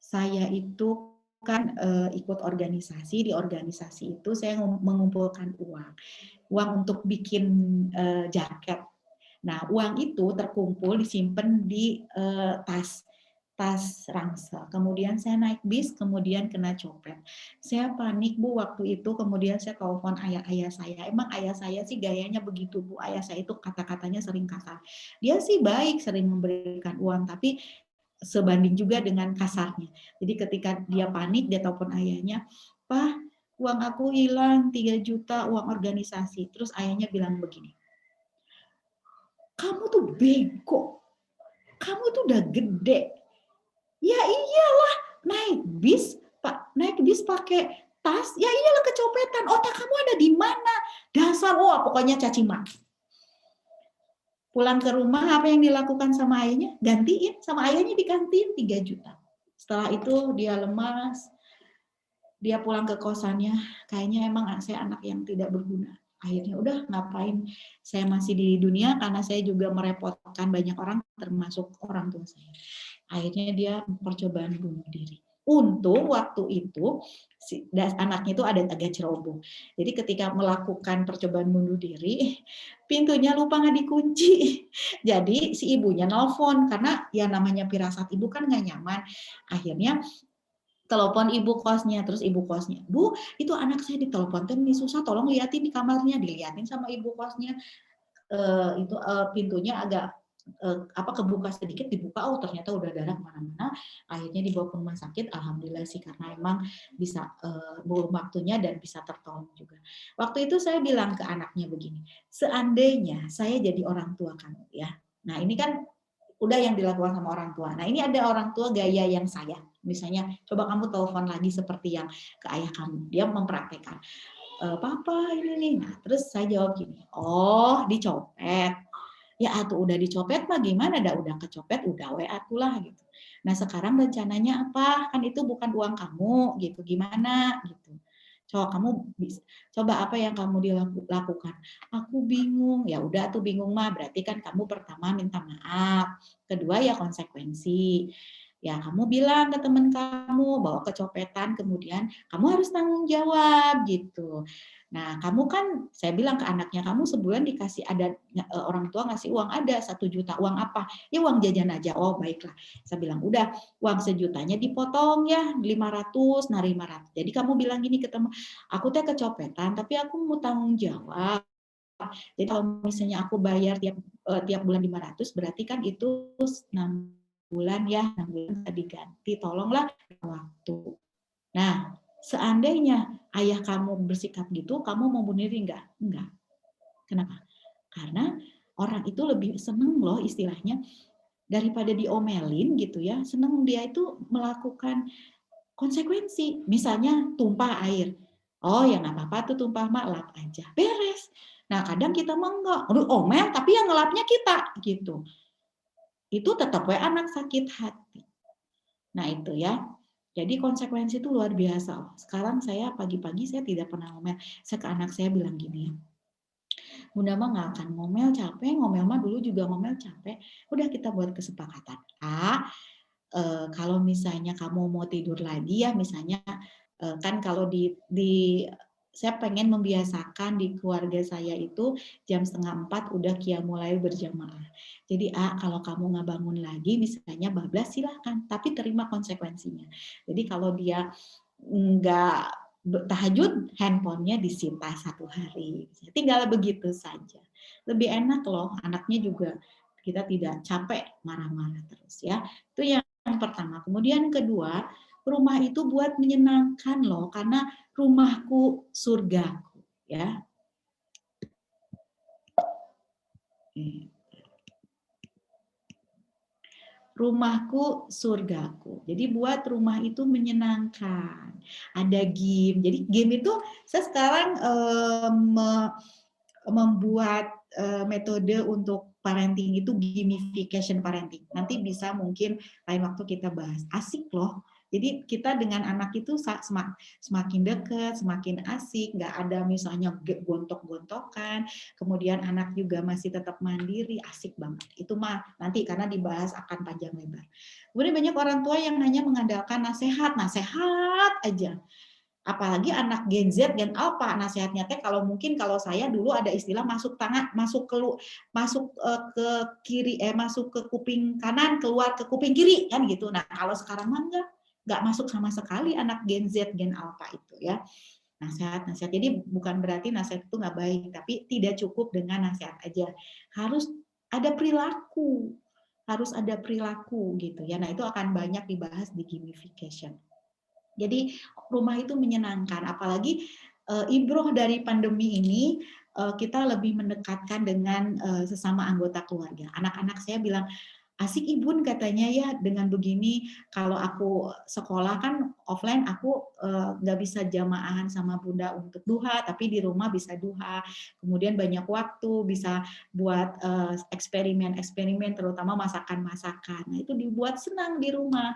Saya itu kan ikut organisasi, di organisasi itu saya mengumpulkan uang untuk bikin jaket. Nah, uang itu terkumpul disimpan di tas ransel. Kemudian saya naik bis, kemudian kena copet. Saya panik Bu waktu itu, kemudian saya telepon ayah saya. Emang ayah saya sih gayanya begitu Bu. Ayah saya itu kata-katanya sering kasar. Dia sih baik, sering memberikan uang, tapi sebanding juga dengan kasarnya. Jadi ketika dia panik, dia telepon ayahnya, "Pak, uang aku hilang 3 juta uang organisasi." Terus ayahnya bilang begini, "Kamu tuh bego. Kamu tuh udah gede. Ya iyalah, naik bis, Pak, naik bis pakai tas, ya iyalah kecopetan. Otak kamu ada di mana? Dasar, wah pokoknya caci maki." Pulang ke rumah, apa yang dilakukan sama ayahnya? Gantiin, sama ayahnya digantiin 3 juta. Setelah itu dia lemas, dia pulang ke kosannya, kayaknya emang saya anak yang tidak berguna. Akhirnya udah ngapain saya masih di dunia karena saya juga merepotkan banyak orang termasuk orang tua saya. Akhirnya dia percobaan bunuh diri. Untung waktu itu anaknya itu ada agak ceroboh. Jadi ketika melakukan percobaan bunuh diri, pintunya lupa nggak dikunci. Jadi si ibunya nelfon karena ya namanya firasat ibu kan nggak nyaman. Akhirnya telepon ibu kosnya, terus ibu kosnya, "Bu, itu anak saya ditelepon, ini susah, tolong liatin di kamarnya." Diliatin sama ibu kosnya. Pintunya agak kebuka sedikit, dibuka, oh ternyata udah darah kemana-mana. Akhirnya dibawa ke rumah sakit, alhamdulillah sih karena emang bisa belum waktunya dan bisa tertolong juga. Waktu itu saya bilang ke anaknya begini, seandainya saya jadi orang tua kamu ya, nah ini kan udah yang dilakukan sama orang tua. Nah ini ada orang tua gaya yang saya, misalnya coba kamu telepon lagi seperti yang ke ayah kamu, dia mempraktekkan, papa ini nih, nah terus saya jawab gini, oh dicopet, ya atuh udah dicopet mah gimana, udah kecopet udah we atulah gitu. Nah sekarang rencananya apa, kan itu bukan uang kamu gitu, gimana gitu. Coba kamu coba apa yang kamu dilakukan. Aku bingung, ya udah tuh bingung mah berarti kan kamu pertama minta maaf, kedua ya konsekuensi. Ya kamu bilang ke teman kamu bahwa kecopetan, kemudian kamu harus tanggung jawab gitu. Nah, kamu kan, saya bilang ke anaknya, kamu sebulan dikasih ada orang tua ngasih uang ada 1 juta, uang apa? Ya uang jajan aja. Oh baiklah, saya bilang udah uang sejutanya dipotong ya 500, nah 500. Jadi kamu bilang gini ke teman, aku teh kecopetan, tapi aku mau tanggung jawab. Jadi kalau misalnya aku bayar tiap bulan 500, berarti kan itu 6 bulan ya, 6 bulan bisa diganti. Tolonglah waktu. Nah, seandainya ayah kamu bersikap gitu, kamu mau bunuh diri enggak? Enggak. Kenapa? Karena orang itu lebih seneng loh istilahnya daripada diomelin gitu ya, seneng dia itu melakukan konsekuensi. Misalnya tumpah air. Oh ya nggak apa-apa tuh tumpah mak, lap aja. Beres. Nah kadang kita mah enggak. Omel tapi yang ngelapnya kita gitu. Itu tetap we anak sakit hati. Nah itu ya. Jadi konsekuensi itu luar biasa. Sekarang saya pagi-pagi saya tidak pernah ngomel. Saya ke anak saya bilang gini, Bunda mah nggak akan ngomel capek, ngomel mah dulu juga ngomel capek. Udah kita buat kesepakatan. Kalau misalnya kamu mau tidur lagi ya, misalnya kan kalau di saya pengen membiasakan di keluarga saya itu jam 3:30 udah qiyamul berjamaah. Jadi kalau kamu nggak bangun lagi, misalnya bablas silahkan, tapi terima konsekuensinya. Jadi kalau dia nggak tahajud, handphonenya disita 1 hari. Tinggal begitu saja. Lebih enak loh, anaknya juga kita tidak capek marah-marah terus ya. Itu yang pertama. Kemudian kedua, rumah itu buat menyenangkan loh, karena rumahku surgaku ya. Rumahku surgaku. Jadi buat rumah itu menyenangkan. Ada game. Jadi game itu saya sekarang membuat metode untuk parenting itu gamification parenting. Nanti bisa mungkin lain waktu kita bahas. Asik loh. Jadi kita dengan anak itu semakin dekat, semakin asik, nggak ada misalnya gontok-gontokan, kemudian anak juga masih tetap mandiri, asik banget. Itu mah nanti karena dibahas akan panjang lebar. Kemudian banyak orang tua yang hanya mengandalkan nasihat aja. Apalagi anak Gen Z, Gen Alpha, nasihatnya teh kalau mungkin kalau saya dulu ada istilah masuk ke kiri, masuk ke kuping kanan, keluar ke kuping kiri kan gitu. Nah kalau sekarang mah nggak masuk sama sekali anak Gen Z, Gen Alpha itu ya. Nasihat. Jadi bukan berarti nasihat itu nggak baik, tapi tidak cukup dengan nasihat aja. Harus ada perilaku, gitu ya. Nah itu akan banyak dibahas di gamification. Jadi rumah itu menyenangkan, apalagi ibroh dari pandemi ini kita lebih mendekatkan dengan sesama anggota keluarga. Anak-anak saya bilang, asik Ibun katanya ya dengan begini, kalau aku sekolah kan offline aku nggak bisa jamaahan sama Bunda untuk duha, tapi di rumah bisa duha. Kemudian banyak waktu bisa buat eksperimen-eksperimen, terutama masakan-masakan. Nah itu dibuat senang di rumah,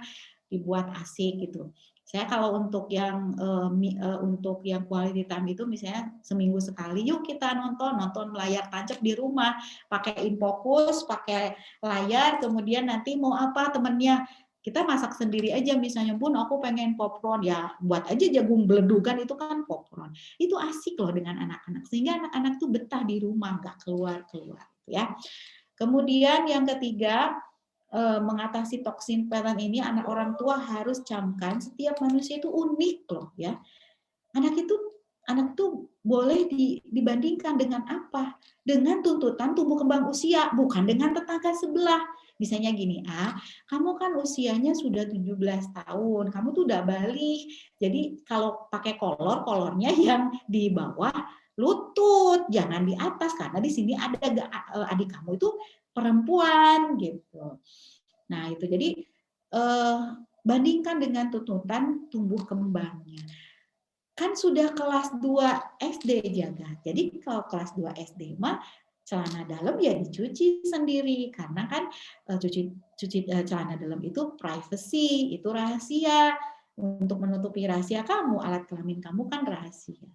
dibuat asik gitu. Saya kalau untuk yang quality time itu misalnya seminggu sekali, yuk kita nonton layar tancap di rumah, pakai InFocus, pakai layar, kemudian nanti mau apa temennya, kita masak sendiri aja misalnya, Bun aku pengen popcorn, ya buat aja jagung beledugan itu kan popcorn. Itu asik loh dengan anak-anak, sehingga anak-anak tuh betah di rumah, nggak keluar-keluar ya. Kemudian yang ketiga, mengatasi toxin parent ini, anak orang tua harus camkan setiap manusia itu unik loh ya. Anak itu boleh dibandingkan dengan apa? Dengan tuntutan tumbuh kembang usia, bukan dengan tetangga sebelah. Misalnya gini, kamu kan usianya sudah 17 tahun, kamu tuh udah balik. Jadi kalau pakai kolornya yang di bawah lutut, jangan di atas, karena di sini ada adik kamu itu perempuan gitu. Nah itu jadi bandingkan dengan tuntutan tumbuh kembangnya. Kan sudah kelas 2 SD jaga. Jadi kalau kelas 2 SD mah celana dalam ya dicuci sendiri karena kan cuci celana dalam itu privacy, itu rahasia. Untuk menutupi rahasia kamu, alat kelamin kamu kan rahasia.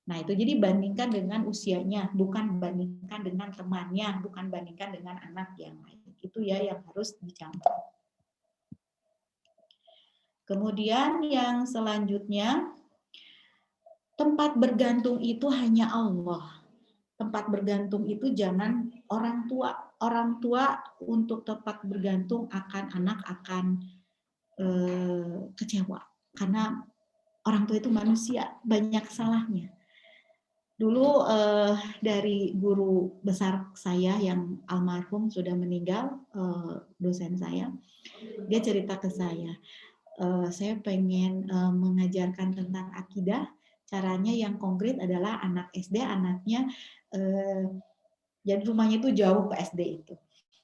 Nah, itu jadi bandingkan dengan usianya, bukan bandingkan dengan temannya, bukan bandingkan dengan anak yang lain. Itu ya yang harus dicampur. Kemudian yang selanjutnya, tempat bergantung itu hanya Allah. Tempat bergantung itu jangan orang tua. Orang tua untuk tempat bergantung akan anak akan kecewa. Karena orang tua itu manusia, banyak salahnya. Dulu dari guru besar saya yang almarhum sudah meninggal, dosen saya, dia cerita ke saya pengen mengajarkan tentang akidah. Caranya yang konkret adalah anak SD, anaknya jadi rumahnya itu jauh ke SD itu.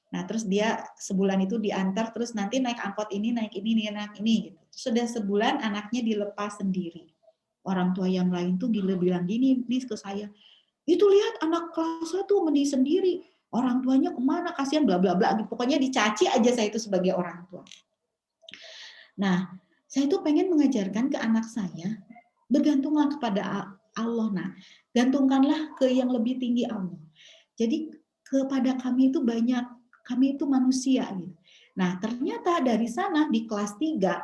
Nah terus dia sebulan itu diantar, terus nanti naik angkot ini, naik ini, naik ini. Gitu. Sudah sebulan anaknya dilepas sendiri. Orang tua yang lain tuh bilang gini nih ke saya, itu lihat anak kelas 1 mandi sendiri, orang tuanya kemana, kasihan bla bla bla, pokoknya dicaci aja saya itu sebagai orang tua. Nah, saya itu pengen mengajarkan ke anak saya, bergantunglah kepada Allah. Nah, gantungkanlah ke yang lebih tinggi Allah. Jadi kepada kami itu banyak, kami itu manusia gitu. Nah, ternyata dari sana di kelas 3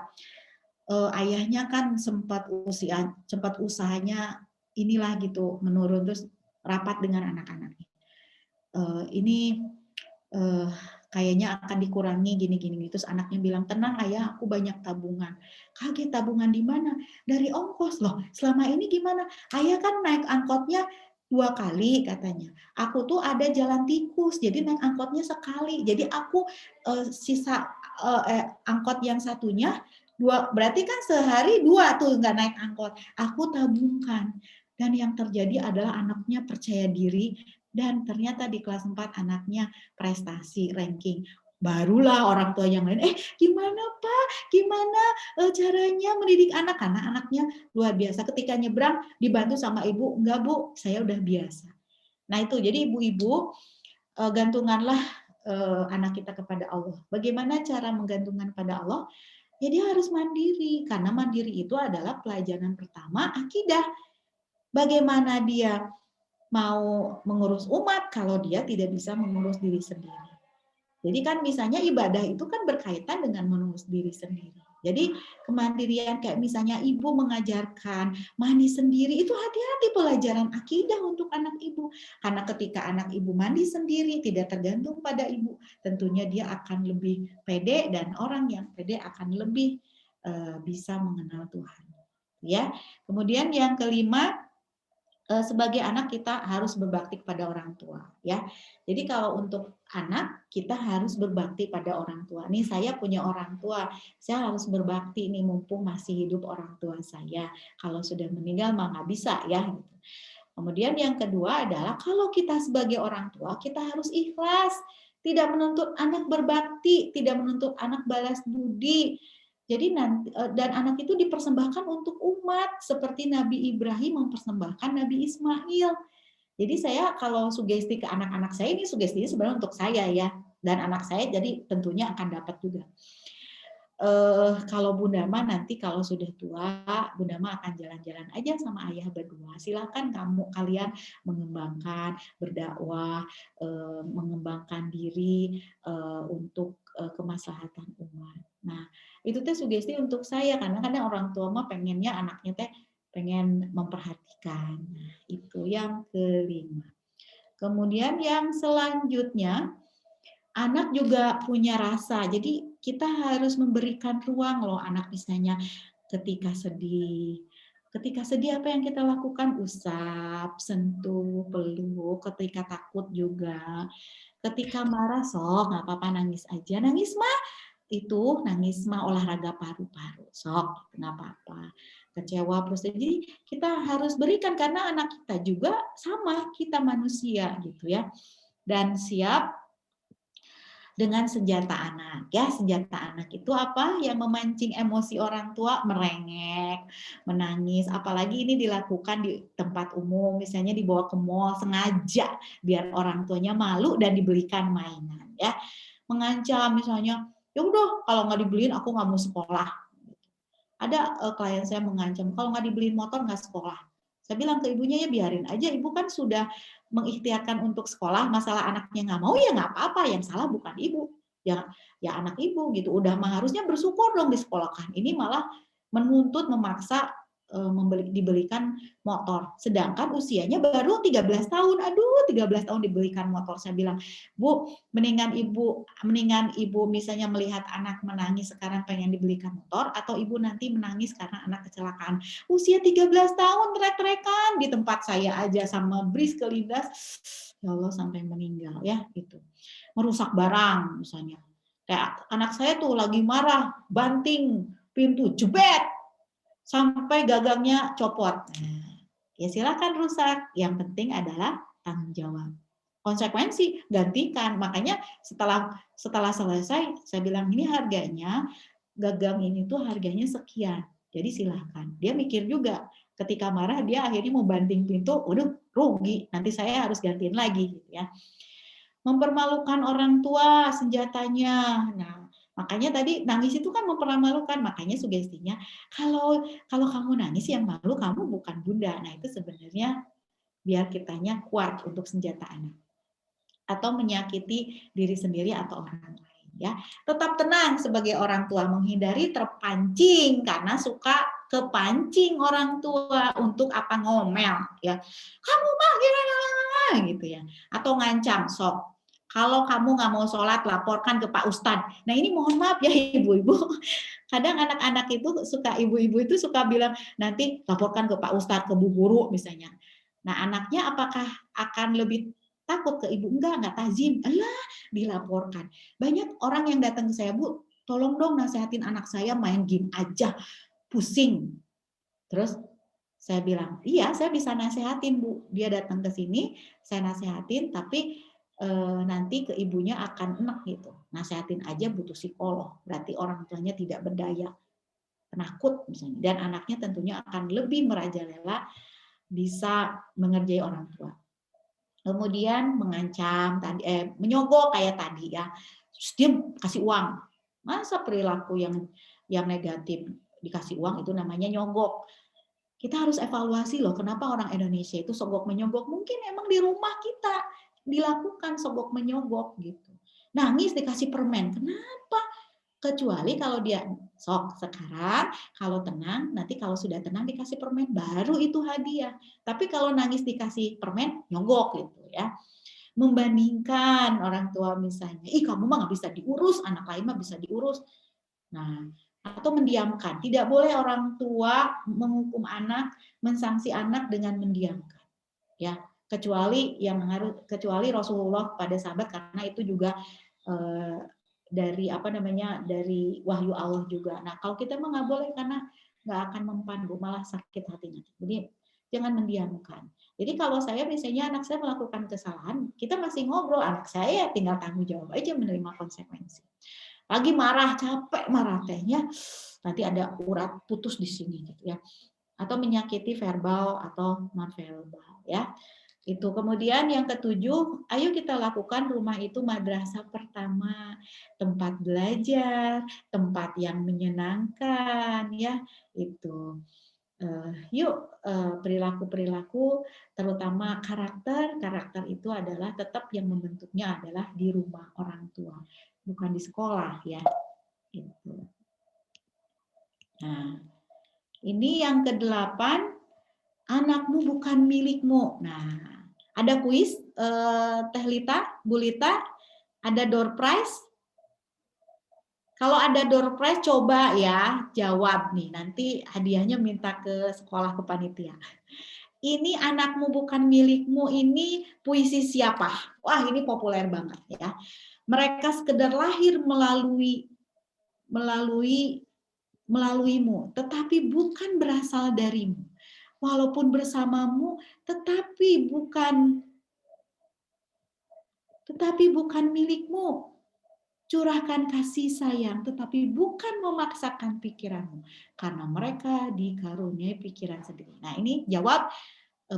ayahnya kan sempat usahanya inilah gitu menurun, terus rapat dengan anak-anaknya. Ini kayaknya akan dikurangi gini-gini. Terus anaknya bilang, tenang ayah, aku banyak tabungan. Kaget, tabungan di mana? Dari ongkos loh. Selama ini gimana? Ayah kan naik angkotnya 2 kali katanya. Aku tuh ada jalan tikus, jadi naik angkotnya sekali. Jadi aku sisa angkot yang satunya 2, berarti kan sehari 2 tuh nggak naik angkot. Aku tabungkan. Dan yang terjadi adalah anaknya percaya diri, dan ternyata di kelas 4 anaknya prestasi, ranking. Barulah orang tua yang lain, gimana Pak? Gimana caranya mendidik anak? Karena anaknya luar biasa. Ketika nyebrang, dibantu sama ibu. Enggak Bu, saya udah biasa. Nah itu, jadi ibu-ibu, gantunganlah anak kita kepada Allah. Bagaimana cara menggantungkan pada Allah? Ya dia harus mandiri. Karena mandiri itu adalah pelajaran pertama akidah. Bagaimana dia mau mengurus umat kalau dia tidak bisa mengurus diri sendiri. Jadi kan misalnya ibadah itu kan berkaitan dengan mengurus diri sendiri. Jadi kemandirian kayak misalnya ibu mengajarkan mandi sendiri, itu hati-hati pelajaran akidah untuk anak ibu. Karena ketika anak ibu mandi sendiri tidak tergantung pada ibu, tentunya dia akan lebih pede, dan orang yang pede akan lebih bisa mengenal Tuhan. Ya. Kemudian yang kelima, sebagai anak kita harus berbakti kepada orang tua, ya. Jadi kalau untuk anak kita harus berbakti pada orang tua. Nih saya punya orang tua, saya harus berbakti nih mumpung masih hidup orang tua saya. Kalau sudah meninggal mah nggak bisa ya. Kemudian yang kedua adalah kalau kita sebagai orang tua kita harus ikhlas, tidak menuntut anak berbakti, tidak menuntut anak balas budi. Jadi nanti, dan anak itu dipersembahkan untuk umat seperti Nabi Ibrahim mempersembahkan Nabi Ismail. Jadi saya kalau sugesti ke anak-anak saya, ini sugestinya sebenarnya untuk saya ya, dan anak saya jadi tentunya akan dapat juga. Kalau Bunda Ma nanti kalau sudah tua, Bunda Ma akan jalan-jalan aja sama ayah berdua. Silakan kalian mengembangkan, berdakwah, mengembangkan diri untuk kemaslahatan umat. Nah, itu teh sugesti untuk saya, karena kadang orang tua mah pengennya anaknya teh pengen memperhatikan. Nah, itu yang kelima. Kemudian yang selanjutnya, anak juga punya rasa. Jadi kita harus memberikan ruang loh anak, misalnya ketika sedih. Ketika sedih apa yang kita lakukan? Usap, sentuh, peluk. Ketika takut juga. Ketika marah sok, nggak apa-apa nangis aja. Nangis mah itu nangis mah olahraga paru-paru, sok nggak apa-apa. Kecewa terus, jadi kita harus berikan karena anak kita juga sama, kita manusia gitu ya. Dan siap dengan senjata anak. Ya, senjata anak itu apa? Yang memancing emosi orang tua, merengek, menangis. Apalagi ini dilakukan di tempat umum, misalnya dibawa ke mall sengaja biar orang tuanya malu dan dibelikan mainan. Ya, mengancam misalnya, ya udah kalau nggak dibeliin aku nggak mau sekolah. Ada klien saya mengancam, kalau nggak dibeliin motor nggak sekolah. Saya bilang ke ibunya, ya biarin aja, ibu kan sudah mengikhtiarkan untuk sekolah, masalah anaknya nggak mau ya nggak apa-apa, yang salah bukan ibu, ya ya anak ibu gitu. Udah mah harusnya bersyukur dong disekolahkan. Ini malah menuntut, memaksa dibelikan motor. Sedangkan usianya baru 13 tahun. Aduh, 13 tahun dibelikan motor. Saya bilang, Bu, mendingan ibu misalnya melihat anak menangis sekarang pengen dibelikan motor, atau ibu nanti menangis karena anak kecelakaan. Usia 13 tahun trek-trekan di tempat saya aja sama bris kelindas, ya Allah sampai meninggal ya gitu. Merusak barang misalnya. Kayak anak saya tuh lagi marah, banting pintu, jebet, sampai gagangnya copot. Nah, ya silakan rusak. Yang penting adalah tanggung jawab. Konsekuensi, gantikan. Makanya setelah selesai, saya bilang ini harganya, gagang ini tuh harganya sekian. Jadi silahkan. Dia mikir juga. Ketika marah, dia akhirnya mau banting pintu, waduh rugi, nanti saya harus gantiin lagi. Gitu ya. Mempermalukan orang tua senjatanya. Nah, makanya tadi nangis itu kan mempermalukan, makanya sugestinya kalau kamu nangis yang malu kamu bukan bunda. Nah, itu sebenarnya biar kitanya kuat untuk senjata anak. Atau menyakiti diri sendiri atau orang lain ya. Tetap tenang sebagai orang tua, menghindari terpancing karena suka kepancing orang tua untuk apa ngomel ya. Kamu mah gimana gitu ya. Atau ngancam, sok kalau kamu nggak mau sholat, laporkan ke Pak Ustadz. Nah ini mohon maaf ya ibu-ibu. Kadang anak-anak itu suka, ibu-ibu itu suka bilang, nanti laporkan ke Pak Ustadz, ke Bu Guru misalnya. Nah anaknya apakah akan lebih takut ke ibu? Enggak tazim. Alah, dilaporkan. Banyak orang yang datang ke saya, Bu, tolong dong nasehatin anak saya main game aja, pusing. Terus saya bilang, iya saya bisa nasehatin Bu. Dia datang ke sini, saya nasehatin, tapi nanti ke ibunya akan enak gitu. Nasehatin aja butuh psikolog, berarti orang tuanya tidak berdaya, penakut misalnya, dan anaknya tentunya akan lebih merajalela bisa mengerjai orang tua. Kemudian mengancam tadi, menyogok kayak tadi ya, terus dia kasih uang. Masa perilaku yang negatif dikasih uang itu namanya nyogok. Kita harus evaluasi loh, kenapa orang Indonesia itu sogok menyogok. Mungkin emang di rumah kita dilakukan sogok menyogok gitu. Nangis dikasih permen, kenapa? Kecuali kalau dia sok sekarang, kalau tenang, nanti kalau sudah tenang dikasih permen, baru itu hadiah. Tapi kalau nangis dikasih permen, nyogok gitu ya. Membandingkan orang tua misalnya, ih kamu mah nggak bisa diurus, anak lain mah bisa diurus. Nah, atau mendiamkan. Tidak boleh orang tua menghukum anak, mensanksi anak dengan mendiamkan. Ya, kecuali Rasulullah pada sahabat, karena itu juga dari dari wahyu Allah juga. Nah, kalau kita mah nggak boleh karena nggak akan mempan, Bu, malah sakit hatinya. Jadi jangan mendiamkan. Jadi kalau saya misalnya anak saya melakukan kesalahan, kita masih ngobrol, anak saya tinggal tanggung jawab aja menerima konsekuensi. Lagi marah, capek marah tehnya, nanti ada urat putus di sini gitu ya. Atau menyakiti verbal atau non verbal ya. Itu. Kemudian yang ketujuh, ayo kita lakukan rumah itu madrasah pertama, tempat belajar, tempat yang menyenangkan ya. Itu. Yuk perilaku-perilaku, terutama karakter itu adalah tetap yang membentuknya adalah di rumah orang tua, bukan di sekolah ya. Itu. Nah, ini yang ke-8, anakmu bukan milikmu. Nah, ada kuis, Teh Lita, Bu Lita, ada door prize. Kalau ada door prize, coba ya jawab nih. Nanti hadiahnya minta ke sekolah, ke panitia. Ini anakmu bukan milikmu, ini puisi siapa? Wah, ini populer banget ya. Mereka sekedar lahir melaluimu, tetapi bukan berasal darimu. Walaupun bersamamu, tetapi bukan milikmu. curahkan kasih sayang, tetapi bukan memaksakan pikiranmu, karena mereka dikaruniai pikiran sendiri. Nah, ini jawab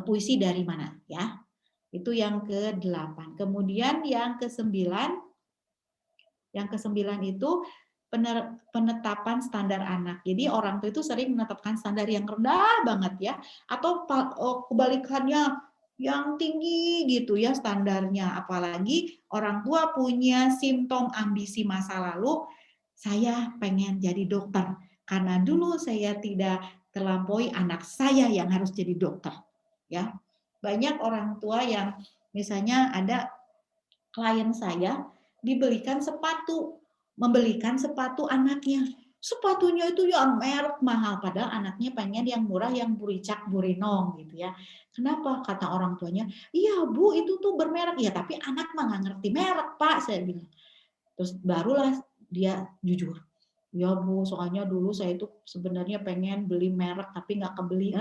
puisi dari mana ya? Itu yang ke-8. Kemudian yang ke-9 itu penetapan standar anak. Jadi orang tua itu sering menetapkan standar yang rendah banget ya, atau kebalikannya yang tinggi gitu ya standarnya. Apalagi orang tua punya simptom ambisi masa lalu, saya pengen jadi dokter karena dulu saya tidak terlampaui anak saya yang harus jadi dokter ya. Banyak orang tua yang misalnya ada klien saya membelikan sepatu anaknya. Sepatunya itu ya merek mahal, padahal anaknya pengen yang murah, yang buricak burinong gitu ya. Kenapa? Kata orang tuanya, iya Bu itu tuh bermerek. Ya tapi anak mah nggak ngerti merek Pak, saya bilang. Terus barulah dia jujur. Ya Bu, soalnya dulu saya itu sebenarnya pengen beli merek tapi nggak kebeli.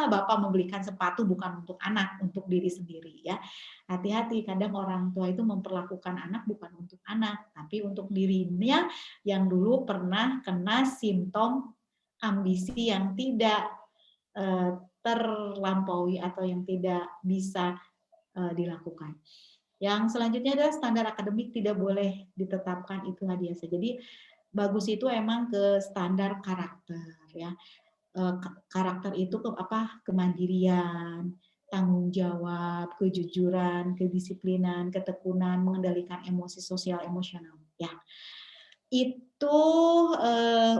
Bapak membelikan sepatu bukan untuk anak, untuk diri sendiri ya. Hati-hati, kadang orang tua itu memperlakukan anak bukan untuk anak, tapi untuk dirinya yang dulu pernah kena simptom ambisi yang tidak terlampaui atau yang tidak bisa dilakukan. Yang selanjutnya adalah standar akademik tidak boleh ditetapkan, itu hadiah saja. Jadi bagus itu emang ke standar karakter ya. Karakter itu kemandirian, tanggung jawab, kejujuran, kedisiplinan, ketekunan, mengendalikan emosi sosial emosional ya. Itu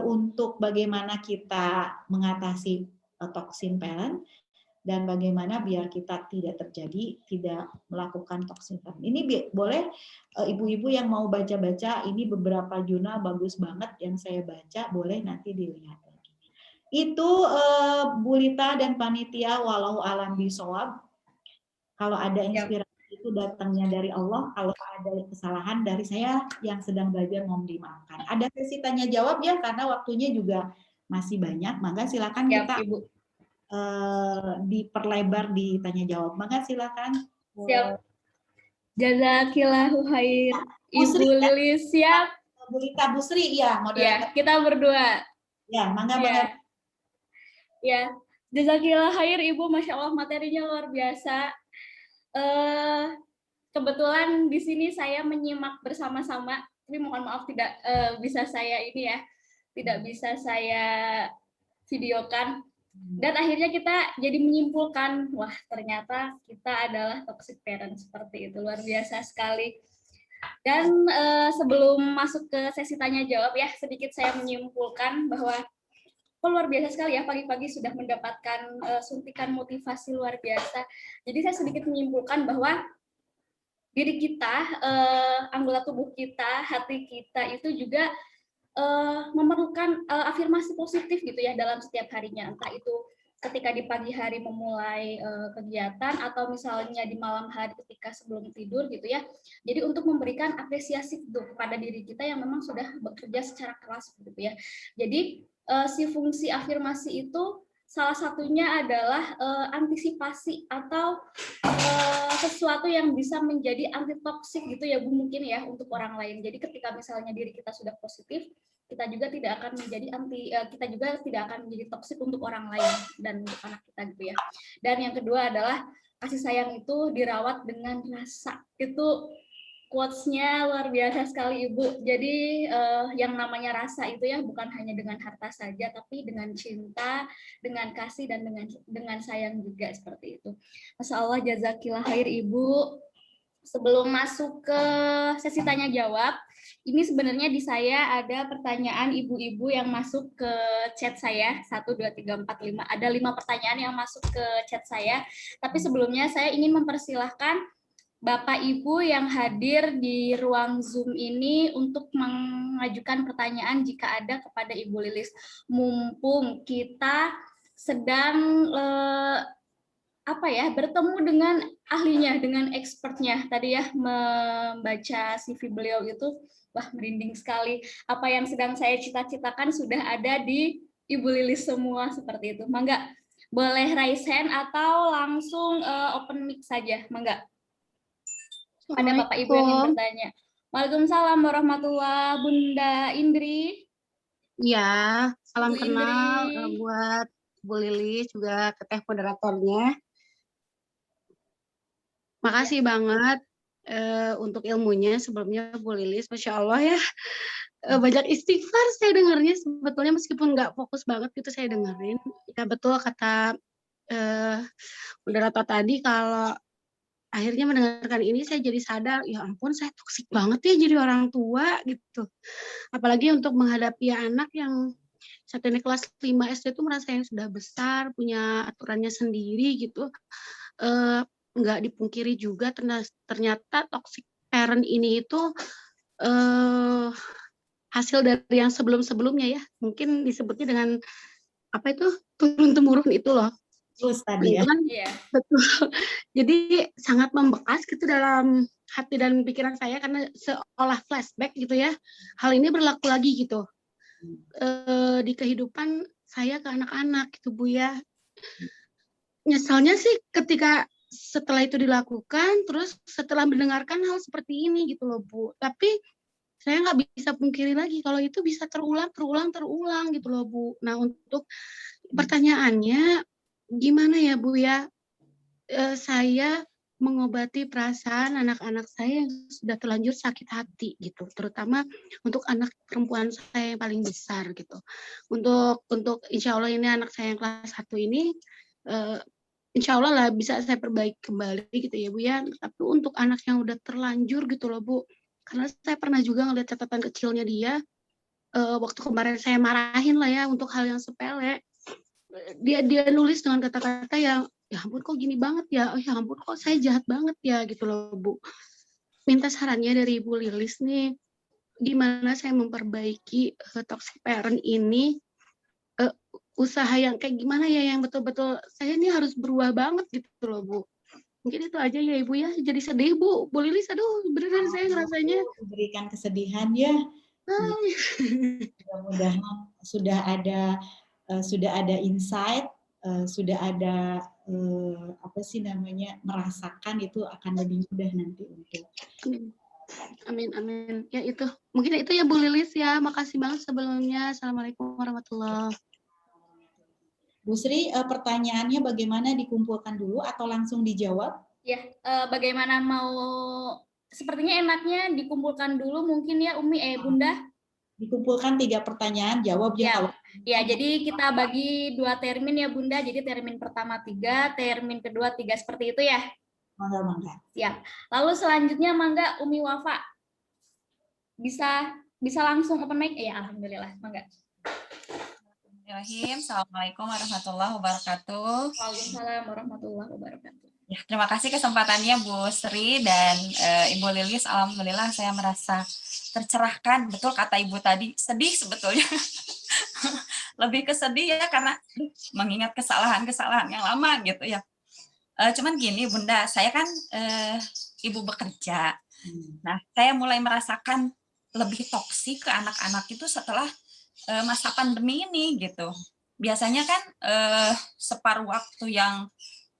untuk bagaimana kita mengatasi toxic parent dan bagaimana biar kita tidak melakukan toxic parent. Ini boleh ibu-ibu yang mau baca-baca, ini beberapa jurnal bagus banget yang saya baca, boleh nanti dilihat lagi. Itu Bu Lita dan panitia, walau alam bisawab. Kalau ada inspirasi itu datangnya dari Allah, kalau ada kesalahan dari saya yang sedang belajar, mohon dimaafkan. Ada sesi tanya jawab ya, karena waktunya juga masih banyak, maka silakan kita Ibu. Diperlebar di tanya jawab. Maka silakan. Siap. Jazakillahu khair. Ibu Lilis siap. Bu Lita, Bu Sri ya, moderator. Ya, kita berdua. Ya, mangga. Ya, jazakillahu khair Ibu, Masya Allah materinya luar biasa. Kebetulan di sini saya menyimak bersama-sama, tapi mohon maaf tidak bisa saya tidak bisa saya videokan. Dan akhirnya kita jadi menyimpulkan, wah ternyata kita adalah toxic parent, seperti itu, luar biasa sekali. Dan sebelum masuk ke sesi tanya jawab ya, sedikit saya menyimpulkan bahwa luar biasa sekali ya, pagi-pagi sudah mendapatkan suntikan motivasi luar biasa. Jadi saya sedikit menyimpulkan bahwa diri kita, anggota tubuh kita, hati kita itu juga memerlukan afirmasi positif gitu ya dalam setiap harinya, entah itu ketika di pagi hari memulai kegiatan atau misalnya di malam hari ketika sebelum tidur gitu ya. Jadi untuk memberikan apresiasi gitu kepada diri kita yang memang sudah bekerja secara keras gitu ya. Jadi si fungsi afirmasi itu salah satunya adalah antisipasi atau sesuatu yang bisa menjadi anti toksik gitu ya Bu, mungkin ya untuk orang lain. Jadi ketika misalnya diri kita sudah positif, kita juga tidak akan menjadi toksik untuk orang lain dan untuk anak kita gitu ya. Dan yang kedua adalah kasih sayang itu dirawat dengan rasa. Itu quotes-nya luar biasa sekali Ibu. Jadi yang namanya rasa itu ya bukan hanya dengan harta saja, tapi dengan cinta, dengan kasih, dan dengan sayang juga, seperti itu. Masya Allah, jazakillah khair Ibu. Sebelum masuk ke sesi tanya jawab, ini sebenarnya di saya ada pertanyaan ibu-ibu yang masuk ke chat saya, 1, 2, 3, 4, 5. Ada 5 pertanyaan yang masuk ke chat saya. Tapi sebelumnya saya ingin mempersilahkan Bapak Ibu yang hadir di ruang Zoom ini untuk mengajukan pertanyaan jika ada kepada Ibu Lilis. Mumpung kita sedang bertemu dengan ahlinya, dengan expertnya. Tadi ya membaca CV beliau itu, wah merinding sekali. Apa yang sedang saya cita-citakan sudah ada di Ibu Lilis semua, seperti itu. Mangga, boleh raise hand atau langsung open mic saja, mangga. Ada Bapak Ibu yang ingin bertanya. Waalaikumsalam warahmatullahi wabarakatuh. Bunda Indri. Ya, salam Bu kenal Indri. buat Bu Lilis juga ke teh moderatornya. Makasih banget untuk ilmunya sebelumnya Bu Lilis, Masya Allah ya. Banyak istighfar saya dengarnya sebetulnya meskipun nggak fokus banget gitu saya dengerin. Ya betul kata moderator tadi kalau akhirnya mendengarkan ini saya jadi sadar, ya ampun saya toksik banget ya jadi orang tua gitu. Apalagi untuk menghadapi anak yang saat ini kelas 5 SD itu merasa yang sudah besar, punya aturannya sendiri gitu. Nggak dipungkiri juga ternyata toxic parent ini itu hasil dari yang sebelum-sebelumnya ya. Mungkin disebutnya dengan apa itu turun-temurun itu loh. Terus tadi ya. Iya. Betul. Jadi sangat membekas gitu dalam hati dan pikiran saya karena seolah flashback gitu ya. Hal ini berlaku lagi gitu di kehidupan saya ke anak-anak gitu Bu ya. Nyesalnya sih ketika setelah itu dilakukan, terus setelah mendengarkan hal seperti ini gitu loh Bu. Tapi saya nggak bisa pungkiri lagi kalau itu bisa terulang gitu loh Bu. Nah untuk pertanyaannya gimana ya Bu ya? Saya mengobati perasaan anak-anak saya yang sudah terlanjur sakit hati gitu, terutama untuk anak perempuan saya yang paling besar gitu. Untuk insya Allah ini anak saya yang kelas 1 ini insya Allah lah bisa saya perbaiki kembali gitu ya Bu ya. Tapi untuk anak yang udah terlanjur gitu loh Bu, karena saya pernah juga ngeliat catatan kecilnya dia waktu kemarin saya marahin lah ya untuk hal yang sepele. Dia nulis dengan kata-kata yang ya ampun kok gini banget ya, oh ya ampun kok saya jahat banget ya gitu loh Bu. Minta sarannya dari Ibu Lilis nih, gimana saya memperbaiki toxic parent ini, usaha yang kayak gimana ya yang betul-betul saya ini harus berubah banget gitu loh Bu. Mungkin itu aja ya Ibu ya, jadi sedih Bu Lilis, aduh beneran saya ngerasanya. Berikan kesedihan ya. Mudah-mudahan sudah ada insight, sudah ada apa sih namanya merasakan itu akan lebih mudah nanti untuk. Amin. Ya itu mungkin itu ya Bu Lilis ya. Makasih banget sebelumnya. Assalamualaikum warahmatullahi wabarakatuh. Bu Sri, pertanyaannya bagaimana dikumpulkan dulu atau langsung dijawab? Ya, bagaimana mau sepertinya enaknya dikumpulkan dulu mungkin ya Umi Bunda. Dikumpulkan 3 pertanyaan, jawab ya kalau. Ya, jadi kita bagi 2 termin ya Bunda. Jadi termin pertama 3, termin kedua 3 seperti itu ya. Mangga. Siap. Lalu selanjutnya Mangga Umi Wafa. Bisa langsung open mic? Ya, alhamdulillah. Mangga. Bismillahirrahmanirrahim. Assalamualaikum warahmatullahi wabarakatuh. Waalaikumsalam warahmatullahi wabarakatuh. Ya, terima kasih kesempatannya Bu Sri dan Ibu Lilis. Alhamdulillah saya merasa tercerahkan. Betul kata Ibu tadi, sedih sebetulnya. Lebih ke sedih ya karena mengingat kesalahan-kesalahan yang lama gitu ya. Cuman gini Bunda, saya kan ibu bekerja. Nah, saya mulai merasakan lebih toksik ke anak-anak itu setelah masa pandemi ini gitu. Biasanya kan separuh waktu yang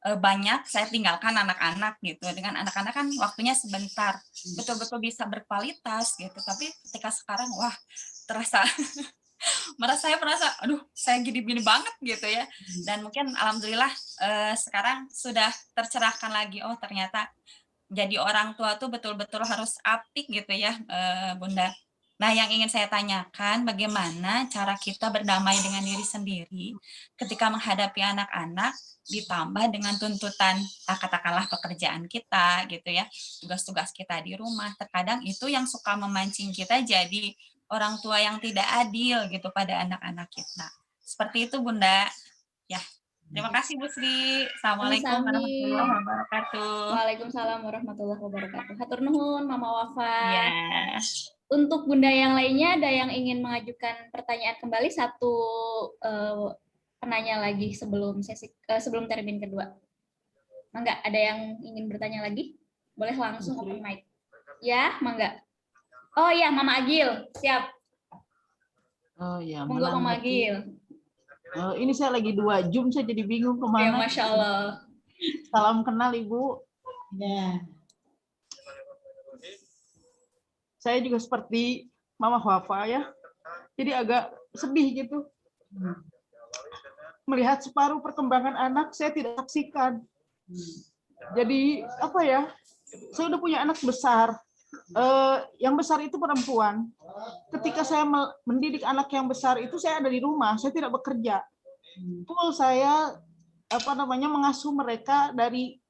banyak saya tinggalkan anak-anak gitu. Dengan anak-anak kan waktunya sebentar, betul-betul bisa berkualitas gitu. Tapi ketika sekarang wah terasa saya merasa aduh saya gini-gini banget gitu ya. Dan mungkin alhamdulillah sekarang sudah tercerahkan lagi, oh ternyata jadi orang tua tuh betul-betul harus apik gitu ya Bunda. Nah, yang ingin saya tanyakan, bagaimana cara kita berdamai dengan diri sendiri ketika menghadapi anak-anak, ditambah dengan tuntutan, katakanlah pekerjaan kita, gitu ya, tugas-tugas kita di rumah. Terkadang itu yang suka memancing kita jadi orang tua yang tidak adil gitu pada anak-anak kita. Seperti itu, Bunda. Ya, terima kasih Bu Sri. Assalamualaikum warahmatullahi wabarakatuh. Waalaikumsalam warahmatullahi wabarakatuh. Hatur nuhun, Mama Wafa. Ya. Untuk Bunda yang lainnya, ada yang ingin mengajukan pertanyaan kembali, satu penanya lagi sebelum sebelum termin kedua. Mangga, ada yang ingin bertanya lagi? Boleh langsung open mic. Ya, Mangga. Oh iya, Mama Agil, siap. Oh ya, monggo Mama Agil. Ini saya lagi 2 Zoom, saya jadi bingung kemana. Ya, Masya Allah. Salam kenal Ibu. Ya. saya juga seperti Mama Wafa ya. Jadi agak sedih gitu. Melihat separuh perkembangan anak saya tidak saksikan. Jadi apa ya? Saya udah punya anak besar. Yang besar itu perempuan. Ketika saya mendidik anak yang besar itu saya ada di rumah, saya tidak bekerja. Full saya mengasuh mereka dari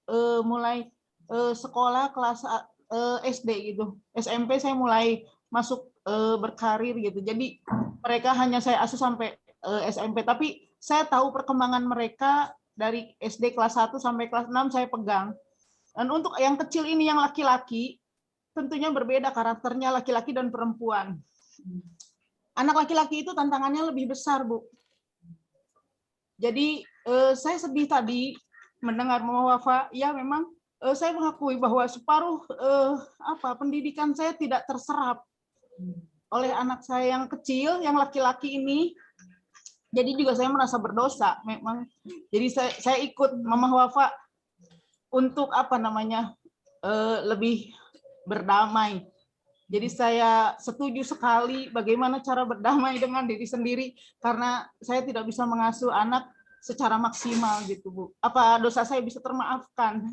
mulai sekolah kelas SD gitu. SMP saya mulai masuk berkarir gitu. Jadi mereka hanya saya asuh sampai SMP, tapi saya tahu perkembangan mereka dari SD kelas 1 sampai kelas 6 saya pegang. Dan untuk yang kecil ini yang laki-laki tentunya berbeda karakternya laki-laki dan perempuan. Anak laki-laki itu tantangannya lebih besar, Bu. Jadi saya sedih tadi mendengar Mama Wafa, ya memang saya mengakui bahwa separuh pendidikan saya tidak terserap oleh anak saya yang kecil, yang laki-laki ini. Jadi juga saya merasa berdosa memang. Jadi saya ikut Mama Wafa untuk lebih berdamai. Jadi saya setuju sekali bagaimana cara berdamai dengan diri sendiri karena saya tidak bisa mengasuh anak secara maksimal gitu, Bu. Apa dosa saya bisa termaafkan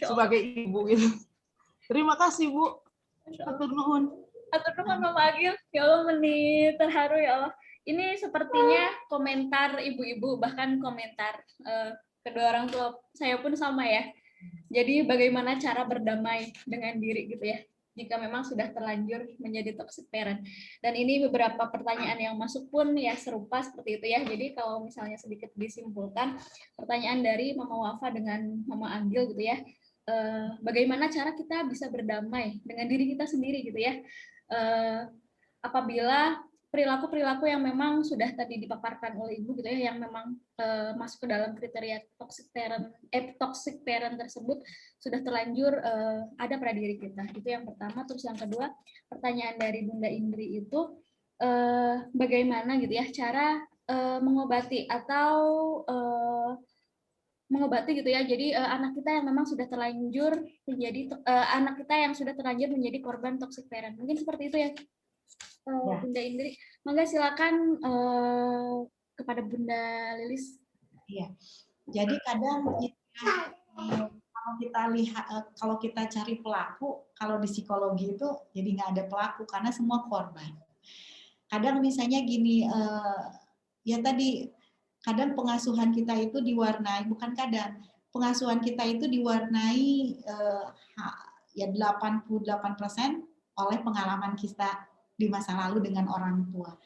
sebagai ibu gitu. Terima kasih, Bu. Hatur nuhun. Hatur nuhun Mama Agil. Ya Allah, meni terharu ya Allah. Ini sepertinya komentar ibu-ibu, bahkan komentar kedua orang tua saya pun sama ya. Jadi bagaimana cara berdamai dengan diri gitu ya, jika memang sudah terlanjur menjadi toxic parent. Dan ini beberapa pertanyaan yang masuk pun ya serupa seperti itu ya. Jadi kalau misalnya sedikit disimpulkan, pertanyaan dari Mama Wafa dengan Mama Agil gitu ya, bagaimana cara kita bisa berdamai dengan diri kita sendiri gitu ya, apabila perilaku-perilaku yang memang sudah tadi dipaparkan oleh Ibu gitu ya, yang memang masuk ke dalam kriteria toxic parent tersebut sudah terlanjur ada pada diri kita. Itu yang pertama. Terus yang kedua, pertanyaan dari Bunda Indri itu bagaimana gitu ya cara mengobati atau mengobati gitu ya. Jadi anak kita yang memang sudah terlanjur menjadi anak kita yang sudah terlanjur menjadi korban toxic parent. Mungkin seperti itu ya. Bunda Indri, mangga silakan kepada Bunda Lilis. Iya. Jadi kadang kalau kita lihat, kalau kita cari pelaku, kalau di psikologi itu jadi nggak ada pelaku karena semua korban. Kadang misalnya gini, ya tadi kadang pengasuhan kita itu diwarnai, bukan kadang, pengasuhan kita itu diwarnai ya 88% oleh pengalaman kita di masa lalu dengan orang tua.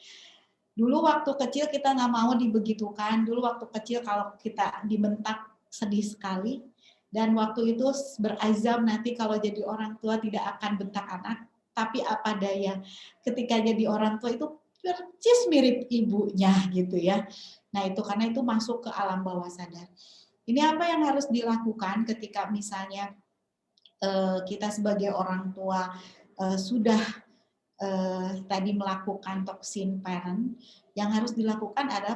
Dulu waktu kecil kita nggak mau dibegitukan, dulu waktu kecil kalau kita dibentak sedih sekali, dan waktu itu berazam nanti kalau jadi orang tua tidak akan bentak anak, tapi apa daya ketika jadi orang tua itu persis mirip ibunya gitu ya. Nah itu karena itu masuk ke alam bawah sadar. Ini apa yang harus dilakukan ketika misalnya kita sebagai orang tua sudah tadi melakukan toxic parent, yang harus dilakukan adalah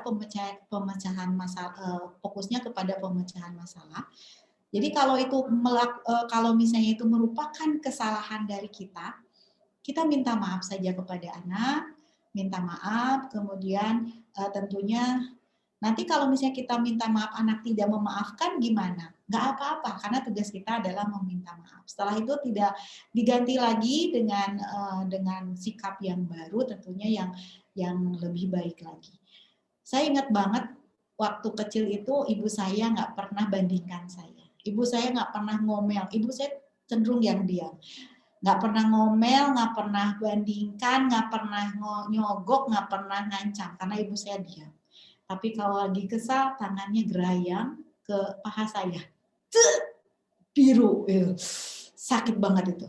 pemecahan masalah, fokusnya kepada pemecahan masalah. Jadi kalau itu kalau misalnya itu merupakan kesalahan dari kita minta maaf saja kepada anak, minta maaf, kemudian tentunya nanti kalau misalnya kita minta maaf anak tidak memaafkan gimana? Nggak apa-apa, karena tugas kita adalah meminta maaf. Setelah itu tidak diganti lagi dengan sikap yang baru, tentunya yang lebih baik lagi. Saya ingat banget waktu kecil itu ibu saya nggak pernah bandingkan saya. Ibu saya nggak pernah ngomel. Ibu saya cenderung yang diam. Nggak pernah ngomel, nggak pernah bandingkan, nggak pernah nyogok, nggak pernah ngancam, karena ibu saya diam. Tapi kalau lagi kesal, tangannya gerayang ke paha saya. Biru, sakit banget itu.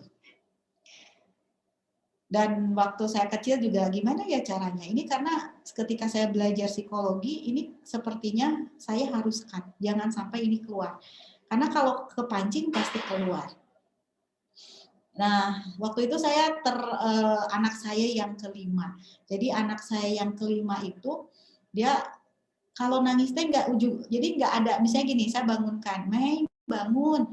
Dan waktu saya kecil juga gimana ya caranya? Ini karena ketika saya belajar psikologi, ini sepertinya saya harus cut. Jangan sampai ini keluar. Karena kalau kepancing pasti keluar. Nah, waktu itu saya anak saya yang kelima. Jadi anak saya yang kelima itu, dia kalau nangis teh nggak ujung, jadi nggak ada, misalnya gini, saya bangunkan, Mei bangun,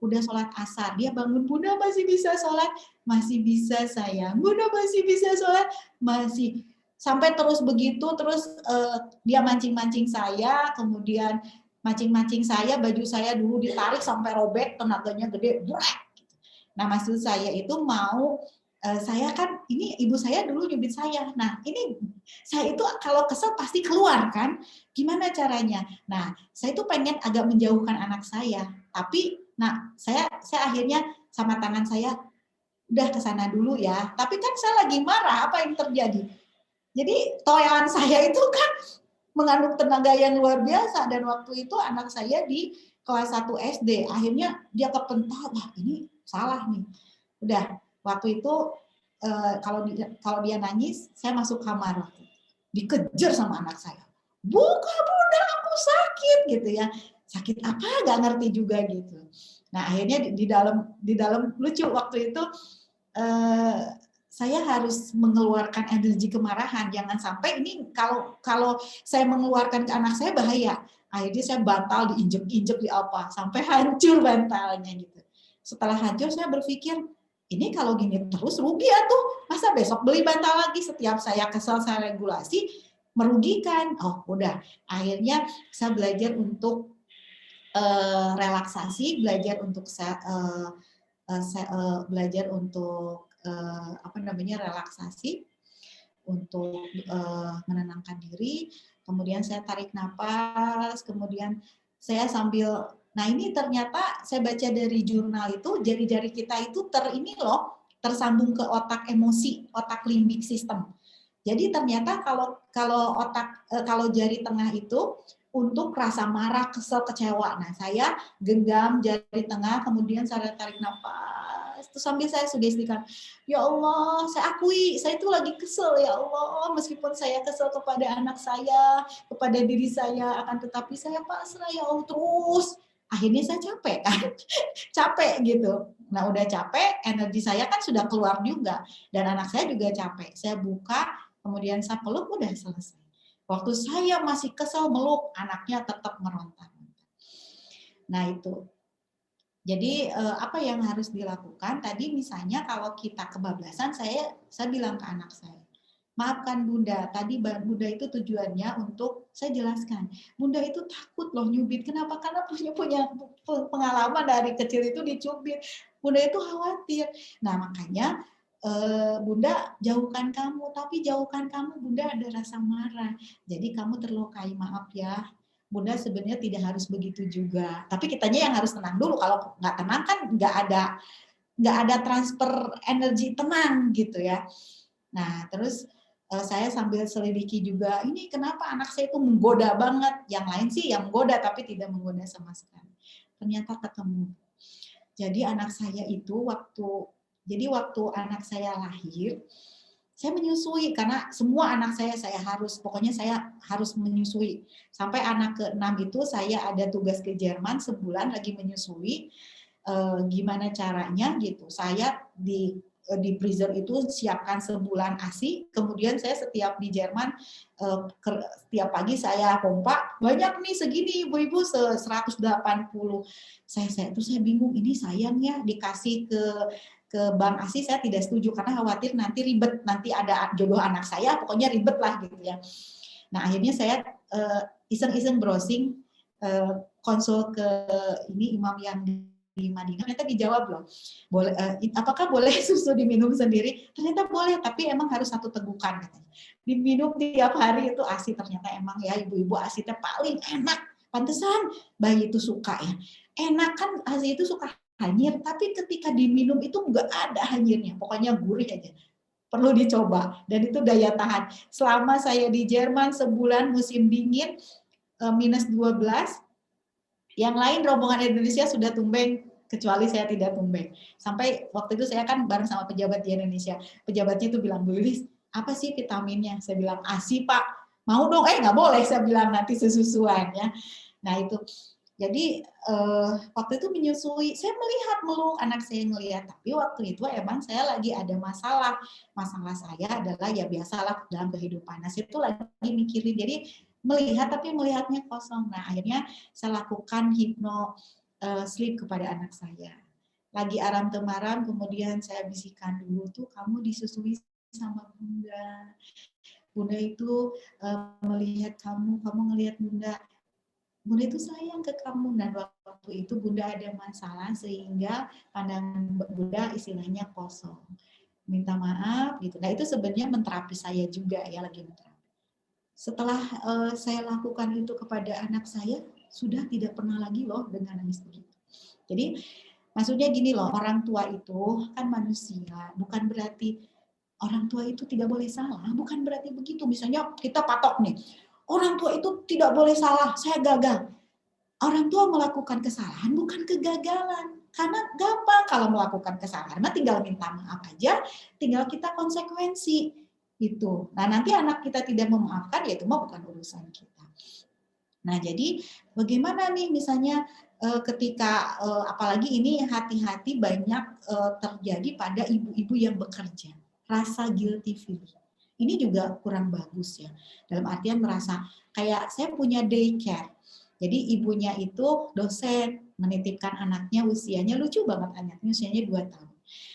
udah sholat asar, dia bangun, Bunda masih bisa sholat, masih bisa sayang, Bunda masih bisa sholat, masih. Sampai terus begitu, terus dia mancing-mancing saya, kemudian mancing-mancing saya, baju saya dulu ditarik sampai robek, tenaganya gede, brak. Nah maksud saya itu mau, saya kan, ini ibu saya dulu nyubit saya, nah ini saya itu kalau kesel pasti keluar kan, gimana caranya? Nah saya itu pengen agak menjauhkan anak saya, tapi nah saya akhirnya sama tangan saya, udah ke sana dulu ya, tapi kan saya lagi marah, apa yang terjadi? Jadi toelan saya itu kan mengandung tenaga yang luar biasa, dan waktu itu anak saya di kelas 1 SD, akhirnya dia kepental, wah ini salah nih. Udah, waktu itu kalau dia nangis, saya masuk kamar, dikejar sama anak saya. Buka Bunda, aku sakit gitu ya. Sakit apa? Gak ngerti juga gitu. Nah akhirnya di dalam lucu waktu itu saya harus mengeluarkan energi kemarahan. Jangan sampai ini kalau saya mengeluarkan ke anak saya bahaya. Akhirnya saya bantal diinjek-injek di apa sampai hancur bantalnya gitu. Setelah hancur saya berpikir, ini kalau gini terus rugi ya tuh. Masa besok beli bantal lagi, setiap saya kesel saya regulasi merugikan. Oh udah, akhirnya saya belajar untuk relaksasi, belajar untuk belajar untuk relaksasi, untuk menenangkan diri. Kemudian saya tarik napas, kemudian saya sambil, nah ini ternyata saya baca dari jurnal itu, jari-jari kita itu tersambung ke otak emosi, otak limbik system. Jadi ternyata kalau jari tengah itu untuk rasa marah, kesel, kecewa. Nah, saya genggam jari tengah, kemudian saya tarik nafas. Terus sambil saya sugestikan, ya Allah, saya akui, saya itu lagi kesel, ya Allah. Meskipun saya kesel kepada anak saya, kepada diri saya, akan tetapi saya pasrah, ya Allah. Terus, akhirnya saya capek kan. Capek gitu. Nah, udah capek, energi saya kan sudah keluar juga. Dan anak saya juga capek. Saya buka, kemudian saya peluk, udah selesai. Waktu saya masih kesel meluk, anaknya tetap meronta. Nah itu. Jadi apa yang harus dilakukan? Tadi misalnya kalau kita kebablasan, saya bilang ke anak saya, maafkan Bunda, tadi Bunda itu tujuannya untuk saya jelaskan. Bunda itu takut loh nyubit. Kenapa? Karena punya pengalaman dari kecil itu dicubit. Bunda itu khawatir. Nah makanya Bunda jauhkan kamu, tapi jauhkan kamu Bunda ada rasa marah. Jadi kamu terlukai, maaf ya. Bunda sebenarnya tidak harus begitu juga. Tapi kitanya yang harus tenang dulu. Kalau nggak tenang kan nggak ada transfer energi tenang gitu ya. Nah terus saya sambil selidiki juga, ini kenapa anak saya itu menggoda banget. Yang lain sih yang menggoda tapi tidak menggoda sama sekali. Ternyata ketemu. Jadi anak saya itu waktu anak saya lahir, saya menyusui karena semua anak saya harus menyusui. Sampai anak ke-6 itu saya ada tugas ke Jerman sebulan lagi menyusui. Gimana caranya gitu. Saya di freezer itu siapkan sebulan ASI, kemudian saya setiap di Jerman setiap pagi saya pompa, banyak nih segini ibu-ibu 180. Saya bingung, ini sayangnya dikasih ke Bank ASI saya tidak setuju karena khawatir nanti ribet, nanti ada jodoh anak saya, pokoknya ribet lah gitu ya. Nah akhirnya saya iseng-iseng browsing, konsul ke ini imam yang di Madinah, ternyata dijawab loh, boleh, apakah boleh susu diminum sendiri? Ternyata boleh, tapi emang harus 1 tegukan katanya. Diminum tiap hari itu ASI, ternyata emang ya ibu-ibu ASI-nya paling enak. Pantesan bayi itu suka ya. Enak kan ASI itu suka hanyir, tapi ketika diminum itu nggak ada hanyirnya, pokoknya gurih aja. Perlu dicoba, dan itu daya tahan. Selama saya di Jerman sebulan musim dingin, minus 12, yang lain rombongan Indonesia sudah tumbeng, kecuali saya tidak tumbeng. Sampai waktu itu saya kan bareng sama pejabat di Indonesia. Pejabatnya itu bilang, Bu Lilis, apa sih vitaminnya? Saya bilang, ASI Pak. Mau dong? Nggak boleh, saya bilang nanti susuan ya. Nah itu, jadi waktu itu menyusui, saya melihat meluk, anak saya ngelihat. Tapi waktu itu emang saya lagi ada masalah. Masalah saya adalah ya biasalah dalam kehidupan. Nah itu lagi mikirin, jadi melihat tapi melihatnya kosong. Nah akhirnya saya lakukan sleep kepada anak saya. Lagi aram temaram, kemudian saya bisikan dulu tuh, kamu disusui sama Bunda. Bunda itu melihat kamu ngelihat Bunda. Bunda itu sayang ke kamu, dan waktu itu Bunda ada masalah sehingga pandangan Bunda istilahnya kosong. Minta maaf gitu. Nah itu sebenarnya menterapi saya juga ya, lagi menterapi. Setelah saya lakukan itu kepada anak saya, sudah tidak pernah lagi loh dengan nangis begitu. Jadi maksudnya gini loh, orang tua itu kan manusia, bukan berarti orang tua itu tidak boleh salah, bukan berarti begitu. Misalnya kita patok nih, orang tua itu tidak boleh salah, saya gagal. Orang tua melakukan kesalahan bukan kegagalan. Karena gampang kalau melakukan kesalahan, tinggal minta maaf aja, tinggal kita konsekuensi. Itu. Nah nanti anak kita tidak memaafkan, ya itu mah bukan urusan kita. Nah jadi bagaimana nih misalnya ketika apalagi ini hati-hati banyak terjadi pada ibu-ibu yang bekerja, rasa guilty feeling. Ini juga kurang bagus ya. Dalam artian merasa kayak saya punya daycare. Jadi ibunya itu dosen, menitipkan anaknya, usianya lucu banget anaknya, usianya 2 tahun.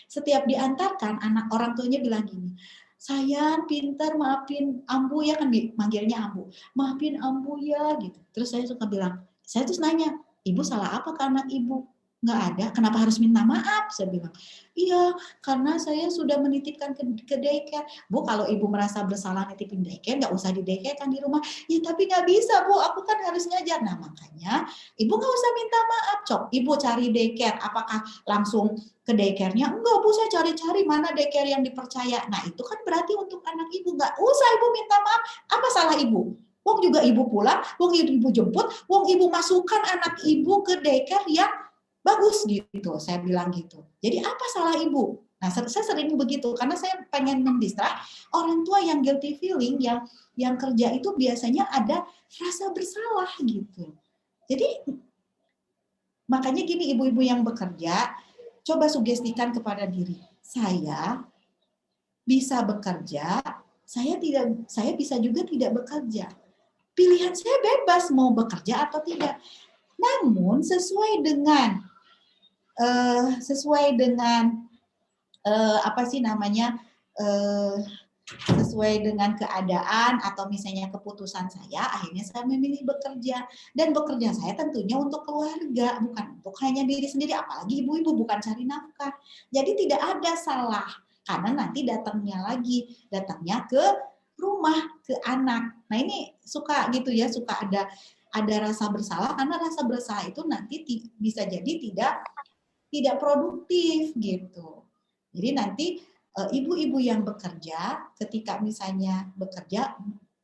Setiap diantarkan, anak orang tuanya bilang gini, sayang, pintar, maafin Ambu ya, kan manggilnya Ambu. Maafin Ambu ya gitu. Terus saya suka bilang, saya terus nanya, ibu salah apa ke anak ibu? Nggak ada, kenapa harus minta maaf? Saya bilang, iya, karena saya sudah menitipkan ke daycare. Bu, kalau ibu merasa bersalah nitipin daycare, nggak usah di daycare kan di rumah. Ya tapi nggak bisa Bu, aku kan harus ngajar. Nah makanya ibu nggak usah minta maaf, Cok. Ibu cari daycare, apakah langsung ke daycare-nya? Enggak Bu, saya cari-cari mana daycare yang dipercaya. Nah itu kan berarti untuk anak ibu, nggak usah ibu minta maaf. Apa salah ibu? Wong juga ibu pulang, wong ibu jemput, wong ibu masukkan anak ibu ke daycare yang bagus gitu, saya bilang gitu. Jadi apa salah ibu? Nah, saya sering begitu karena saya pengen mendistrak orang tua yang guilty feeling, yang kerja itu biasanya ada rasa bersalah gitu. Jadi makanya gini, ibu-ibu yang bekerja, coba sugestikan kepada diri, saya bisa bekerja, saya bisa juga tidak bekerja. Pilihan saya bebas mau bekerja atau tidak. Namun sesuai dengan apa sih namanya, sesuai dengan keadaan atau misalnya keputusan saya, akhirnya saya memilih bekerja, dan bekerja saya tentunya untuk keluarga, bukan untuk hanya diri sendiri, apalagi ibu-ibu bukan cari nafkah. Jadi tidak ada salah, karena nanti datangnya ke rumah, ke anak. Nah ini suka gitu ya, suka ada rasa bersalah, karena rasa bersalah itu nanti bisa jadi tidak produktif gitu. Jadi nanti ibu-ibu yang bekerja, ketika misalnya bekerja,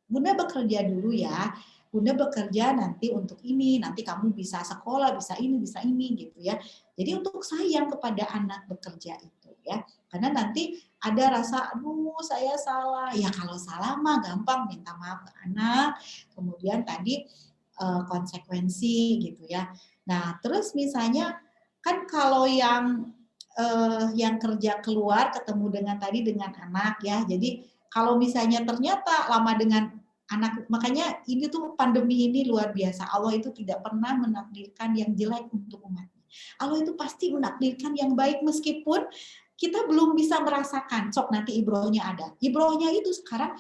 Bunda bekerja dulu ya, Bunda bekerja nanti untuk ini, nanti kamu bisa sekolah, bisa ini gitu ya. Jadi untuk sayang kepada anak bekerja itu ya, karena nanti ada rasa, aduh saya salah. Ya kalau salah mah gampang minta maaf ke anak, kemudian tadi konsekuensi gitu ya. Nah terus misalnya kan kalau yang kerja keluar ketemu dengan anak ya, jadi kalau misalnya ternyata lama dengan anak, makanya ini tuh pandemi ini luar biasa. Allah itu tidak pernah menakdirkan yang jelek untuk umatnya. Allah itu pasti menakdirkan yang baik, meskipun kita belum bisa merasakan. Sok nanti ibrohnya ada. Ibrohnya itu sekarang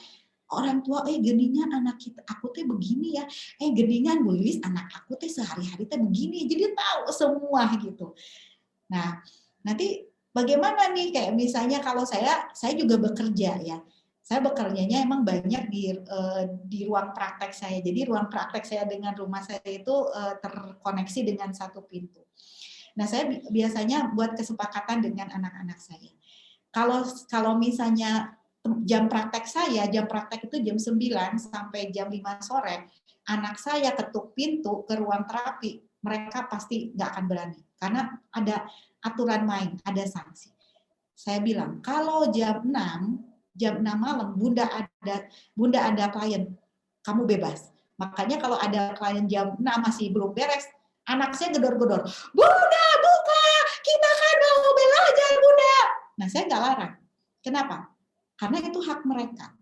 orang tua, geningan anak aku teh begini ya, geningan Bu Lilis anak aku teh sehari-hari teh begini, jadi tahu semua gitu. Nah nanti bagaimana nih, kayak misalnya kalau saya juga bekerja ya, saya bekerjanya emang banyak di ruang praktek saya, jadi ruang praktek saya dengan rumah saya itu terkoneksi dengan satu pintu. Nah saya biasanya buat kesepakatan dengan anak-anak saya, kalau misalnya jam praktek itu jam 9 sampai jam 5 sore, anak saya ketuk pintu ke ruang terapi, mereka pasti nggak akan berani, karena ada aturan main, ada sanksi. Saya bilang, kalau jam 6 malam Bunda ada klien, kamu bebas. Makanya kalau ada klien jam 6 masih belum beres, anak saya gedor-gedor, Bunda buka, kita kan mau belajar Bunda. Nah saya nggak larang. Kenapa? Karena itu hak mereka.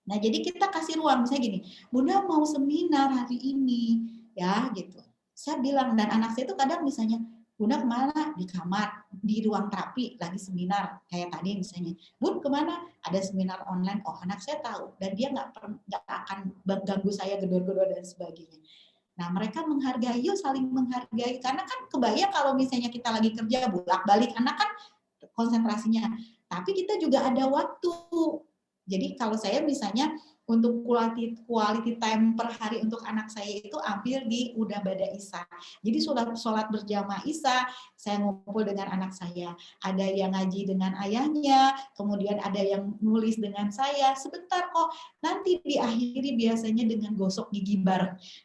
Nah jadi kita kasih ruang, misalnya gini, Bunda mau seminar hari ini, ya gitu. saya bilang, dan anak saya itu kadang misalnya, Bunda kemana? Di kamar, di ruang terapi, lagi seminar, kayak tadi misalnya. Bun kemana? Ada seminar online. Oh, anak saya tahu, dan dia nggak akan ganggu saya gedor-gedor dan sebagainya. Nah, mereka menghargai, yuk saling menghargai. Karena kan kebayang kalau misalnya kita lagi kerja, bolak-balik, anak kan konsentrasinya. Tapi kita juga ada waktu. Jadi kalau saya misalnya, untuk quality time per hari untuk anak saya itu ambil di udah bada Isya. Jadi sholat berjamaah Isya, saya ngumpul dengan anak saya. Ada yang ngaji dengan ayahnya, kemudian ada yang nulis dengan saya. Sebentar kok, nanti diakhiri biasanya dengan gosok gigi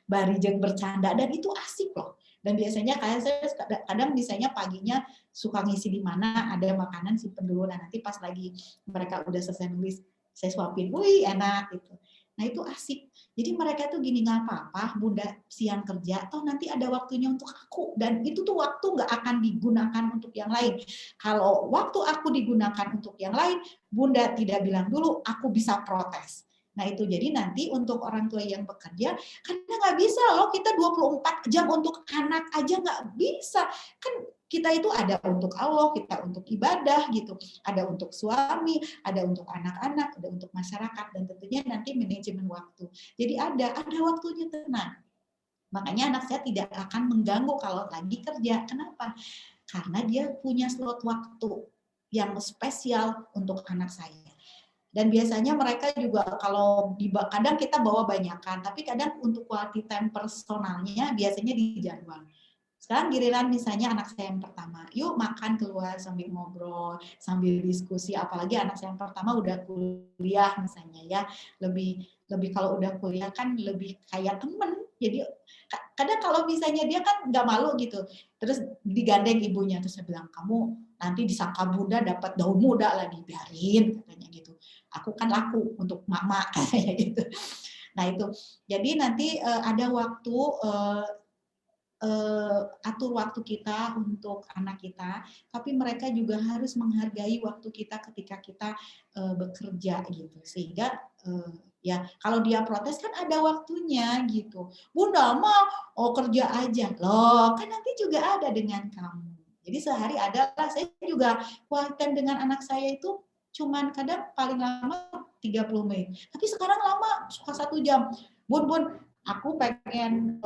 barijeng bercanda, dan itu asik loh. Dan biasanya kayak saya kadang misalnya paginya suka ngisi di mana ada makanan simpen dulu, nah nanti pas lagi mereka udah selesai nulis saya suapin, wih enak gitu. Nah itu asik. Jadi mereka tuh gini, nggak apa-apa Bunda siang kerja, toh nanti ada waktunya untuk aku, dan itu tuh waktu nggak akan digunakan untuk yang lain. Kalau waktu aku digunakan untuk yang lain, Bunda tidak bilang dulu, aku bisa protes. Nah itu jadi nanti untuk orang tua yang bekerja, karena nggak bisa loh kita 24 jam untuk anak aja, nggak bisa. Kan kita itu ada untuk Allah, kita untuk ibadah gitu, ada untuk suami, ada untuk anak-anak, ada untuk masyarakat, dan tentunya nanti manajemen waktu. Jadi ada waktunya, tenang. Makanya anak saya tidak akan mengganggu kalau lagi kerja. Kenapa? Karena dia punya slot waktu yang spesial untuk anak saya. Dan biasanya mereka juga kalau kadang kita bawa banyakan, tapi kadang untuk quality time personalnya biasanya di jadwal. Sekarang giliran misalnya anak saya yang pertama, yuk makan keluar sambil ngobrol, sambil diskusi, apalagi anak saya yang pertama udah kuliah misalnya ya, lebih kalau udah kuliah kan lebih kayak temen. Jadi kadang kalau misalnya dia kan nggak malu gitu, terus digandeng ibunya, terus saya bilang, kamu nanti disangka Bunda dapat daun muda lagi, biarin katanya gitu. Aku kan laku untuk mama kayak gitu. Nah itu, jadi nanti ada waktu atur waktu kita untuk anak kita, tapi mereka juga harus menghargai waktu kita ketika kita bekerja gitu, sehingga ya kalau dia protes kan ada waktunya gitu. Bunda mah kerja aja loh, kan nanti juga ada dengan kamu. Jadi sehari adalah saya juga kuatkan dengan anak saya itu cuman kadang paling lama 30 menit, tapi sekarang lama suka 1 jam. Bun, aku pengen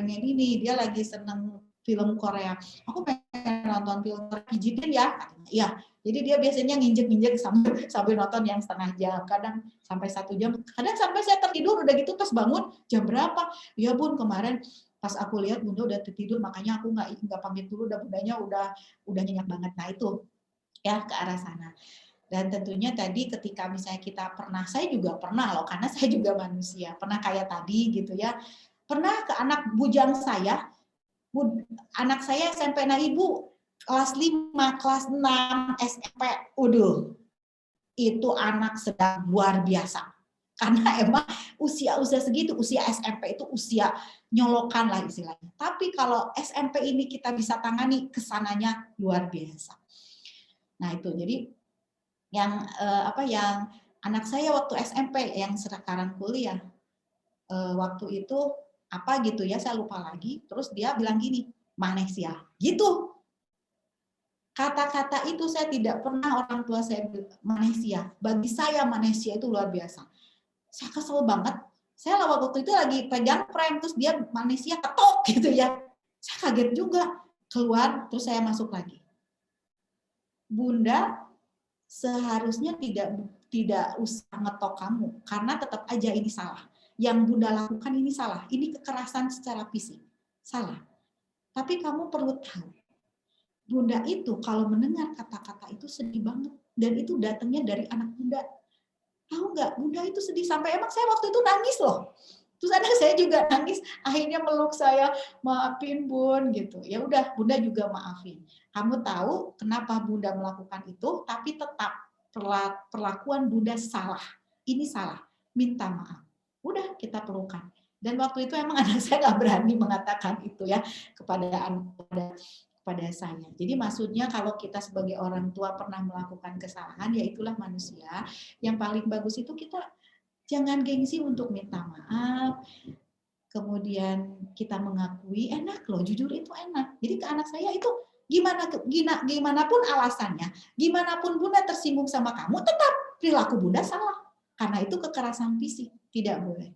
ini, dia lagi seneng film Korea. Aku pengen nonton film Korea, izinin ya. Iya. Jadi dia biasanya nginjek-nginjek sambil nonton yang setengah jam, kadang sampai 1 jam, kadang sampai saya tertidur, udah gitu terus bangun jam berapa? Ya Bun, kemarin pas aku lihat Bunda udah tertidur, makanya aku nggak pamit dulu, bundanya udah nyenyak banget. Nah itu ya ke arah sana. Dan tentunya tadi ketika misalnya kita saya juga pernah loh, karena saya juga manusia, pernah kayak tadi gitu ya, pernah ke anak bujang saya, anak saya SMP, nah ibu kelas 5, kelas 6 SMP, itu anak sedang luar biasa. Karena emang usia segitu, usia SMP itu usia nyolokan lah istilahnya. Tapi kalau SMP ini kita bisa tangani, kesananya luar biasa. Nah itu, jadi yang yang anak saya waktu SMP yang sekarang kuliah waktu itu apa gitu ya, saya lupa lagi, terus dia bilang gini, manesia gitu. Kata-kata itu saya tidak pernah orang tua saya bilang manesia. Bagi saya manesia itu luar biasa. Saya kesel banget. Saya waktu itu lagi pegang prank, terus dia manesia ketok gitu ya. Saya kaget juga, keluar terus saya masuk lagi. Bunda seharusnya tidak usah ngetok kamu, karena tetap aja ini salah. Yang Bunda lakukan ini salah, ini kekerasan secara fisik, salah. Tapi kamu perlu tahu, Bunda itu kalau mendengar kata-kata itu sedih banget, dan itu datangnya dari anak Bunda. Tahu nggak, Bunda itu sedih sampai emang saya waktu itu nangis loh. Terus anak saya juga nangis, akhirnya meluk saya, maafin Bun gitu. Ya udah, Bunda juga maafin. Kamu tahu kenapa Bunda melakukan itu, tapi tetap perlakuan Bunda salah. Ini salah, minta maaf. Udah, kita pelukan. Dan waktu itu emang anak saya nggak berani mengatakan itu ya kepada saya. Jadi maksudnya kalau kita sebagai orang tua pernah melakukan kesalahan, ya itulah manusia. Yang paling bagus itu kita jangan gengsi untuk minta maaf. kemudian kita mengakui enak loh, jujur itu enak. Jadi ke anak saya itu gimana pun alasannya, gimana pun Bunda tersinggung sama kamu, tetap perilaku Bunda salah. Karena itu kekerasan fisik, tidak boleh.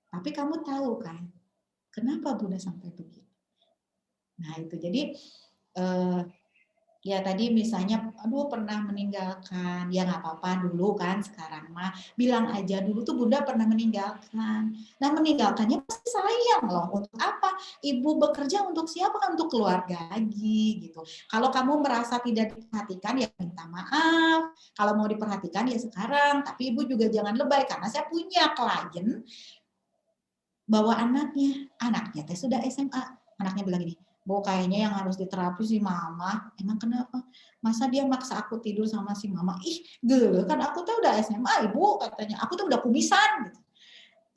Tapi kamu tahu kan, kenapa Bunda sampai begitu? Nah itu jadi ya tadi misalnya, aduh pernah meninggalkan, ya nggak apa-apa dulu kan, sekarang mah bilang aja dulu tuh Bunda pernah meninggalkan. Nah meninggalkannya pasti sayang loh. Untuk apa? Ibu bekerja untuk siapa? Kan untuk keluarga lagi gitu. Kalau kamu merasa tidak diperhatikan ya minta maaf. Kalau mau diperhatikan ya sekarang. Tapi ibu juga jangan lebay karena saya punya klien bawa anaknya teh sudah SMA. Anaknya bilang gini, "Bu, kayaknya yang harus diterapi si mama." Emang kenapa? Masa dia maksa aku tidur sama si mama? Ih, gele kan aku tuh udah SMA, Ibu, katanya. Aku tuh udah kumisan gitu.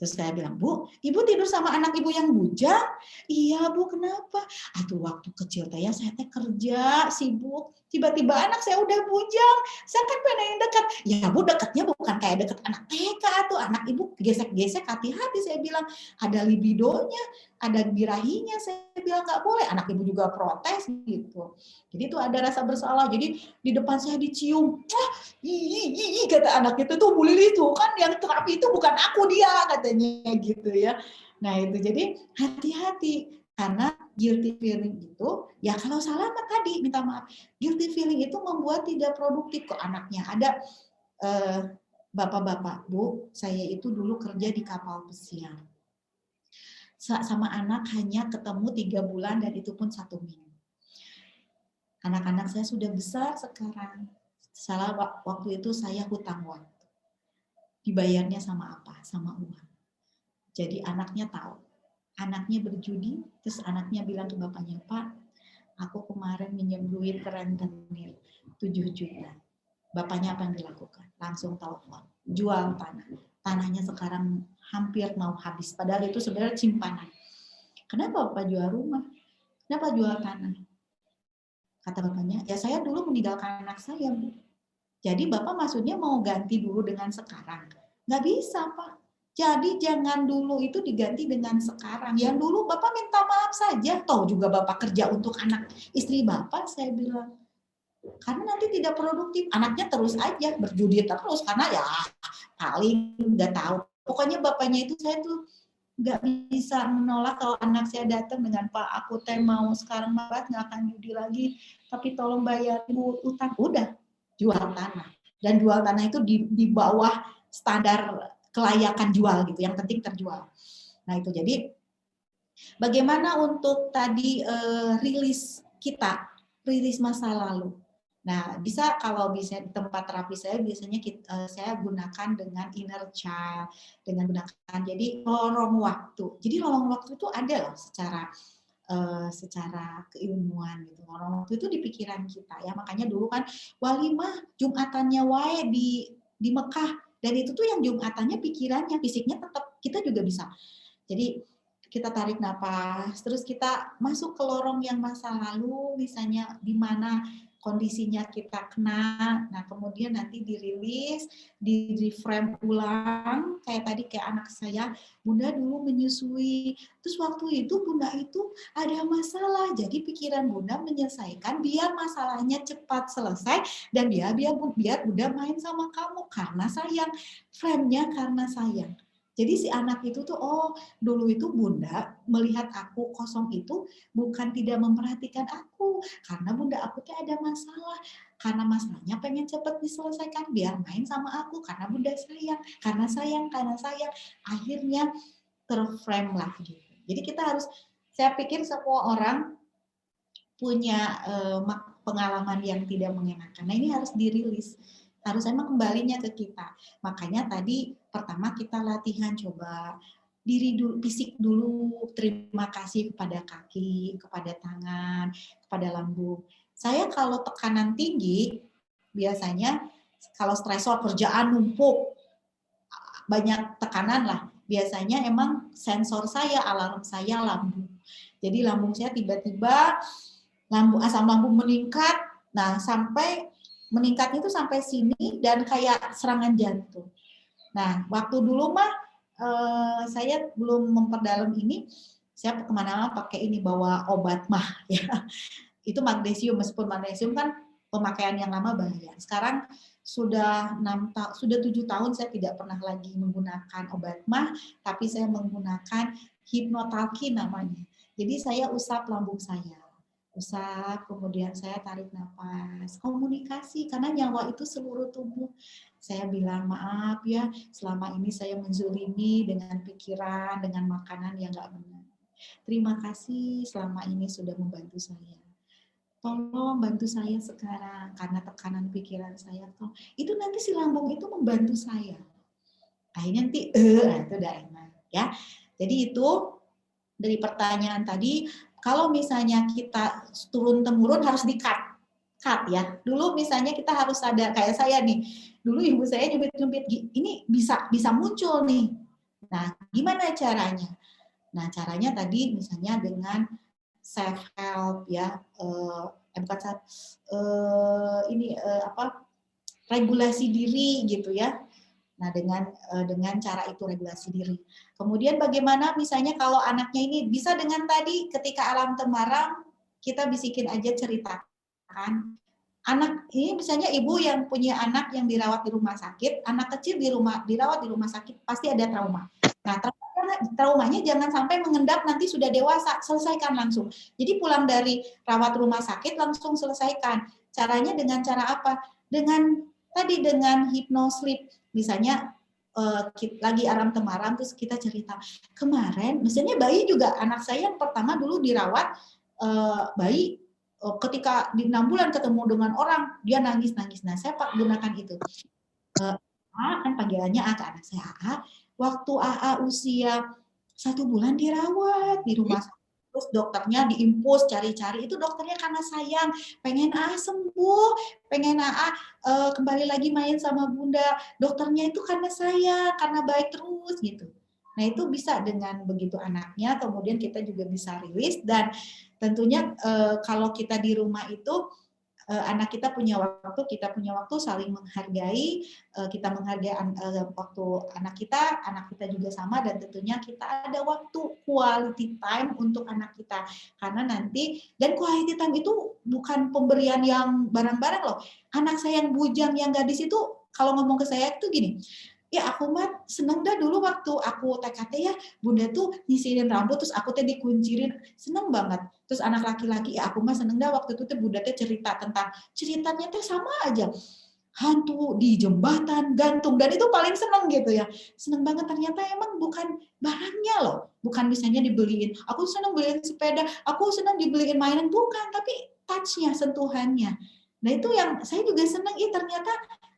Terus saya bilang, "Bu, Ibu tidur sama anak Ibu yang bujang?" "Iya, Bu, kenapa?" "Aduh, waktu kecil teh ya saya teh kerja, sibuk. Tiba-tiba anak saya udah bujang. Saya kan pengen dekat." "Ya, Bu, dekatnya bukan kayak deket anak TK tuh. Anak Ibu gesek-gesek, hati-hati." Saya bilang, "Ada libidonya, ada birahinya." Saya bilang, "Nggak boleh." Anak Ibu juga protes gitu. Jadi itu ada rasa bersalah. Jadi di depan saya dicium. Ih, kata anak itu tuh Bu Lili tuh kan yang terapi itu bukan aku dia katanya gitu ya. Nah itu jadi hati-hati karena guilty feeling itu ya kalau salah mah tadi minta maaf. Guilty feeling itu membuat tidak produktif ke anaknya. Ada bapak-bapak, Bu, saya itu dulu kerja di kapal pesiar. Sama anak hanya ketemu 3 bulan dan itu pun 1 minggu. Anak-anak saya sudah besar sekarang. Salah waktu itu saya hutang waktu. Dibayarnya sama apa? Sama uang. Jadi anaknya tahu. Anaknya berjudi, terus anaknya bilang ke bapaknya, "Pak, aku kemarin minjem duit ke rentenir 7 juta. Bapaknya apa yang dilakukan? Langsung telepon, jual tanah. Tanahnya sekarang hampir mau habis. Padahal itu sebenarnya simpanan. Kenapa Bapak jual rumah? Kenapa jual tanah? Kata bapaknya, ya saya dulu meninggalkan anak saya, Bu. Jadi Bapak maksudnya mau ganti dulu dengan sekarang? Nggak bisa, Pak. Jadi jangan dulu itu diganti dengan sekarang. Yang dulu Bapak minta maaf saja. Toh juga Bapak kerja untuk anak istri Bapak, saya bilang. Karena nanti tidak produktif. Anaknya terus aja berjudi terus. Karena ya paling nggak tahu. Pokoknya Bapaknya itu saya tuh nggak bisa menolak kalau anak saya datang dengan, "Pak, aku teh mau sekarang banget nggak akan judi lagi. Tapi tolong bayar utang." Udah. Jual tanah. Dan jual tanah itu di bawah standar kelayakan jual gitu, yang penting terjual. Nah itu jadi bagaimana untuk tadi rilis masa lalu. Nah bisa kalau bisa di tempat terapi saya biasanya saya gunakan dengan inner child, dengan gunakan jadi lorong waktu. Jadi lorong waktu itu ada loh secara keilmuan gitu. Orang waktu itu di pikiran kita ya, makanya dulu kan walimah Jumatannya wae di Mekah, dan itu tuh yang Jumatannya pikirannya, fisiknya tetap kita juga bisa. Jadi kita tarik napas, terus kita masuk ke lorong yang masa lalu, misalnya di mana kondisinya kita kena, nah kemudian nanti dirilis, di-reframe ulang, kayak tadi kayak anak saya, Bunda dulu menyusui, terus waktu itu Bunda itu ada masalah, jadi pikiran Bunda menyelesaikan biar masalahnya cepat selesai, dan biar Bunda main sama kamu, karena sayang, frame-nya karena sayang. Jadi si anak itu tuh, oh dulu itu Bunda melihat aku kosong itu bukan tidak memperhatikan aku. Karena Bunda aku tuh ada masalah. Karena masalahnya pengen cepat diselesaikan biar main sama aku. Karena Bunda sayang. Karena sayang. Akhirnya terframe lah gitu. Jadi kita harus, saya pikir semua orang punya pengalaman yang tidak mengenakan. Nah ini harus dirilis. Harus emang kembalinya ke kita. Makanya tadi pertama kita latihan coba diri dulu, fisik dulu, terima kasih kepada kaki, kepada tangan, kepada lambung. Saya kalau tekanan tinggi, biasanya kalau stresor kerjaan numpuk, banyak tekanan lah, biasanya emang sensor saya, alarm saya lambung. Jadi lambung saya tiba-tiba, asam lambung meningkat, nah sampai meningkatnya itu sampai sini dan kayak serangan jantung. Nah, waktu dulu mah saya belum memperdalam ini, saya kemana-mana pakai ini, bawa obat mah ya. Itu magnesium, meskipun magnesium kan pemakaian yang lama bahaya. Sekarang sudah 7 tahun saya tidak pernah lagi menggunakan obat mah, tapi saya menggunakan hipnotalki namanya. Jadi saya usap lambung saya, usap, kemudian saya tarik nafas, komunikasi, karena nyawa itu seluruh tubuh. Saya bilang, maaf ya, selama ini saya menzolimi dengan pikiran, dengan makanan yang nggak benar. Terima kasih selama ini sudah membantu saya. Tolong bantu saya sekarang, karena tekanan pikiran saya. Itu nanti si lambung itu membantu saya. Akhirnya nanti, itu udah enak. Ya. Jadi itu, dari pertanyaan tadi, kalau misalnya kita turun-temurun harus di-cut ya. Dulu misalnya kita harus sadar, kayak saya nih, dulu ibu saya nyubit-nyubit, ini bisa muncul nih. Nah, gimana caranya? Nah, caranya tadi misalnya dengan self help ya, regulasi diri gitu ya. Nah, dengan cara itu regulasi diri. Kemudian bagaimana misalnya kalau anaknya ini bisa dengan tadi ketika alam temaram kita bisikin aja cerita kan. Anak ini misalnya ibu yang punya anak yang dirawat di rumah sakit, anak kecil dirawat di rumah sakit pasti ada trauma. Nah, traumanya jangan sampai mengendap nanti sudah dewasa, selesaikan langsung. Jadi pulang dari rawat rumah sakit langsung selesaikan. Caranya dengan cara apa? Dengan hypnosleep. Misalnya lagi alam temaram terus kita cerita kemarin, misalnya bayi juga, anak saya yang pertama dulu dirawat bayi ketika di 6 bulan ketemu dengan orang dia nangis. Nah, saya gunakan itu. Kan panggilannya A ke anak saya. Waktu AA usia 1 bulan dirawat di rumah sakit. Terus dokternya diimpus cari-cari, itu dokternya karena sayang, pengen AA sembuh, pengen AA kembali lagi main sama bunda. Dokternya itu karena sayang, karena baik terus gitu. Nah, itu bisa dengan begitu anaknya, kemudian kita juga bisa rilis. Dan tentunya kalau kita di rumah itu anak kita punya waktu saling menghargai, kita menghargai waktu anak kita juga sama, dan tentunya kita ada waktu quality time untuk anak kita. Karena nanti, dan quality time itu bukan pemberian yang barang-barang loh. Anak saya yang bujang, yang gadis itu kalau ngomong ke saya itu gini, ya aku mah seneng dah dulu waktu aku TKT ya, bunda tuh nyisirin rambut terus aku teh dikuncirin, seneng banget. Terus anak laki-laki, ya aku mah seneng dah waktu itu teh bunda teh cerita tentang, ceritanya teh sama aja, hantu di jembatan gantung, dan itu paling seneng gitu ya, seneng banget. Ternyata emang bukan barangnya loh, bukan misalnya dibeliin, aku seneng beliin sepeda, aku seneng dibeliin mainan, bukan, tapi touch-nya, sentuhannya. Nah, itu yang saya juga seneng, ternyata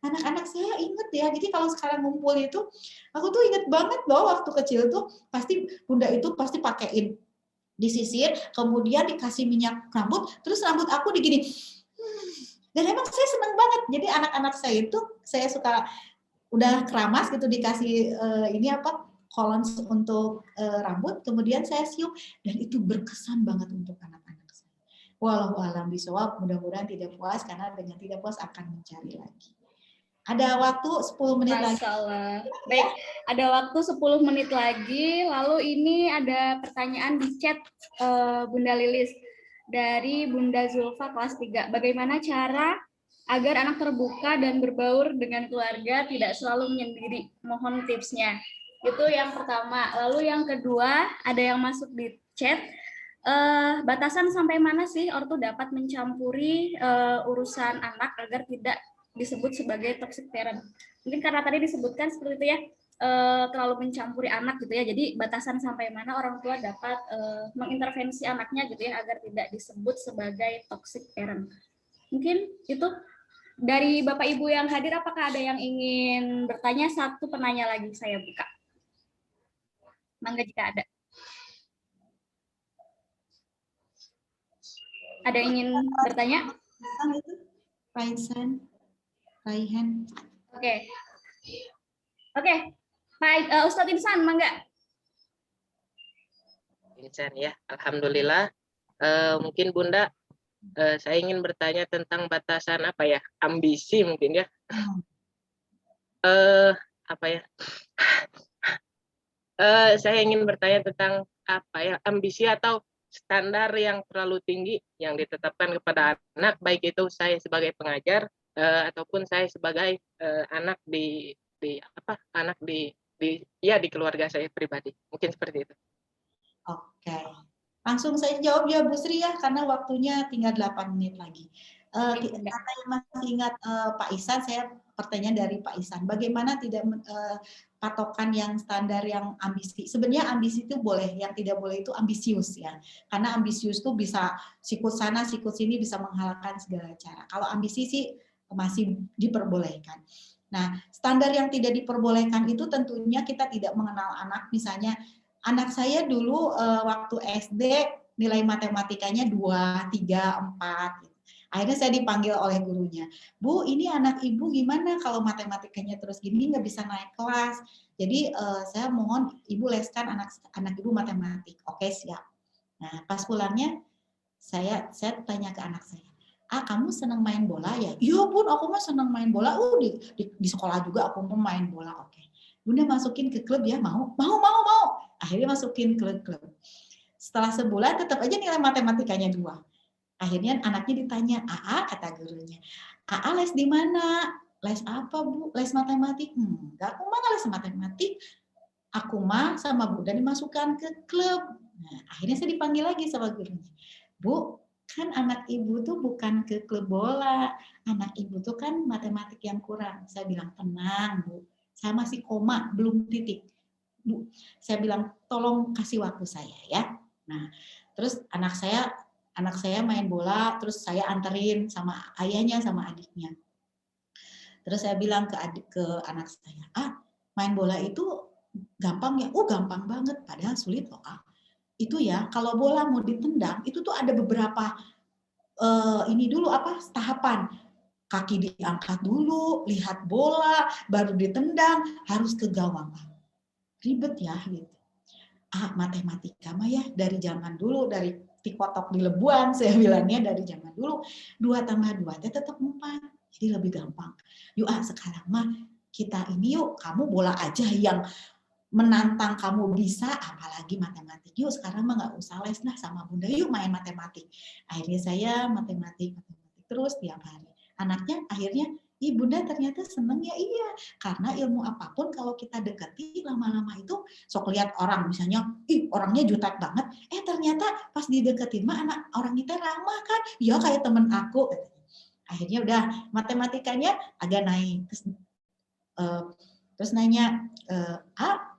anak-anak saya inget ya. Jadi kalau sekarang ngumpul itu, aku tuh inget banget loh waktu kecil tuh pasti bunda itu pasti pakein disisir, kemudian dikasih minyak rambut, terus rambut aku digini. Dan emang saya seneng banget. Jadi anak-anak saya itu saya suka udah keramas gitu dikasih colons untuk rambut, kemudian saya siup, dan itu berkesan banget untuk anak-anak saya. Wallahu a'lam bishawab, mudah-mudahan tidak puas, karena dengan tidak puas akan mencari lagi. Ada waktu 10 menit lagi. Masalah. Baik, ada waktu 10 menit lagi. Lalu ini ada pertanyaan di chat Bunda Lilis dari Bunda Zulfa kelas 3. Bagaimana cara agar anak terbuka dan berbaur dengan keluarga, tidak selalu menyendiri? Mohon tipsnya. Itu yang pertama. Lalu yang kedua, ada yang masuk di chat. Batasan sampai mana sih ortu dapat mencampuri urusan anak agar tidak disebut sebagai toxic parent? Mungkin karena tadi disebutkan seperti itu ya, terlalu mencampuri anak gitu ya. Jadi batasan sampai mana orang tua dapat mengintervensi anaknya gitu ya agar tidak disebut sebagai toxic parent. Mungkin itu dari Bapak Ibu yang hadir, apakah ada yang ingin bertanya? Satu penanya lagi saya buka. Mangga jika ada. Ada yang ingin bertanya? Raihan. Oke. Pak Ustadz Insan, mangga. Insan ya, alhamdulillah. Mungkin Bunda, saya ingin bertanya tentang batasan ambisi mungkin ya. Saya ingin bertanya tentang apa ya, ambisi atau standar yang terlalu tinggi yang ditetapkan kepada anak, baik itu saya sebagai pengajar ataupun saya sebagai anak anak di keluarga saya pribadi. Mungkin seperti itu. Oke. Langsung saya jawab ya Bu Sri ya, karena waktunya tinggal 8 menit lagi. Karena yang masih ingat Pak Ihsan, saya pertanyaan dari Pak Ihsan. Bagaimana tidak patokan yang standar yang ambisi? Sebenarnya ambisi itu boleh, yang tidak boleh itu ambisius ya. Karena ambisius itu bisa sikut sana, sikut sini, bisa menghalalkan segala cara. Kalau ambisi sih masih diperbolehkan. Nah, standar yang tidak diperbolehkan itu tentunya kita tidak mengenal anak, misalnya anak saya dulu waktu SD nilai matematikanya 2, 3, 4. Akhirnya saya dipanggil oleh gurunya. Bu, ini anak ibu gimana kalau matematikanya terus gini nggak bisa naik kelas. Jadi saya mohon ibu leskan anak ibu matematik. Oke, siap. Nah, pas pulangnya saya tanya ke anak saya. Kamu senang main bola ya? Iya Bun, aku mah senang main bola. Di sekolah juga aku mau main bola. Oke. Bunda masukin ke klub ya, mau. Akhirnya masukin klub. Setelah sebulan tetap aja nilai matematikanya 2. Akhirnya anaknya ditanya, kata gurunya, les di mana? Les apa Bu? Les matematik? Enggak, aku mah nggak les matematik. Aku mah sama Bunda dimasukkan ke klub. Nah, akhirnya saya dipanggil lagi sama gurunya. Bu, kan anak ibu tuh bukan ke klub bola. Anak ibu tuh kan matematik yang kurang. Saya bilang, tenang Bu. Saya masih koma, belum titik. Bu, saya bilang tolong kasih waktu saya ya. Nah, terus anak saya main bola, terus saya anterin sama ayahnya sama adiknya. Terus saya bilang ke anak saya, main bola itu gampang ya? Gampang banget, padahal sulit loh. Itu ya, kalau bola mau ditendang itu tuh ada beberapa tahapan. Kaki diangkat dulu, lihat bola, baru ditendang, harus ke gawang. Ribet ya gitu. Matematika mah ya dari zaman dulu, dari tikotok di Lebuan saya bilangnya dari zaman dulu 2 tambah 2 tetap 4, jadi lebih gampang. Yuk sekarang mah kita ini yuk, kamu bola aja yang menantang kamu bisa, apalagi matematik. Yuk sekarang mah nggak usah les lah sama Bunda, yuk main matematik. Akhirnya saya matematik terus tiap hari. Anaknya akhirnya, Bunda ternyata seneng ya. Iya, karena ilmu apapun kalau kita deketi lama-lama itu sok lihat orang misalnya, orangnya jutek banget, ternyata pas dideketin mah orang kita ramah kan, ya kayak temen aku. Akhirnya udah matematikanya agak naik. Terus nanya,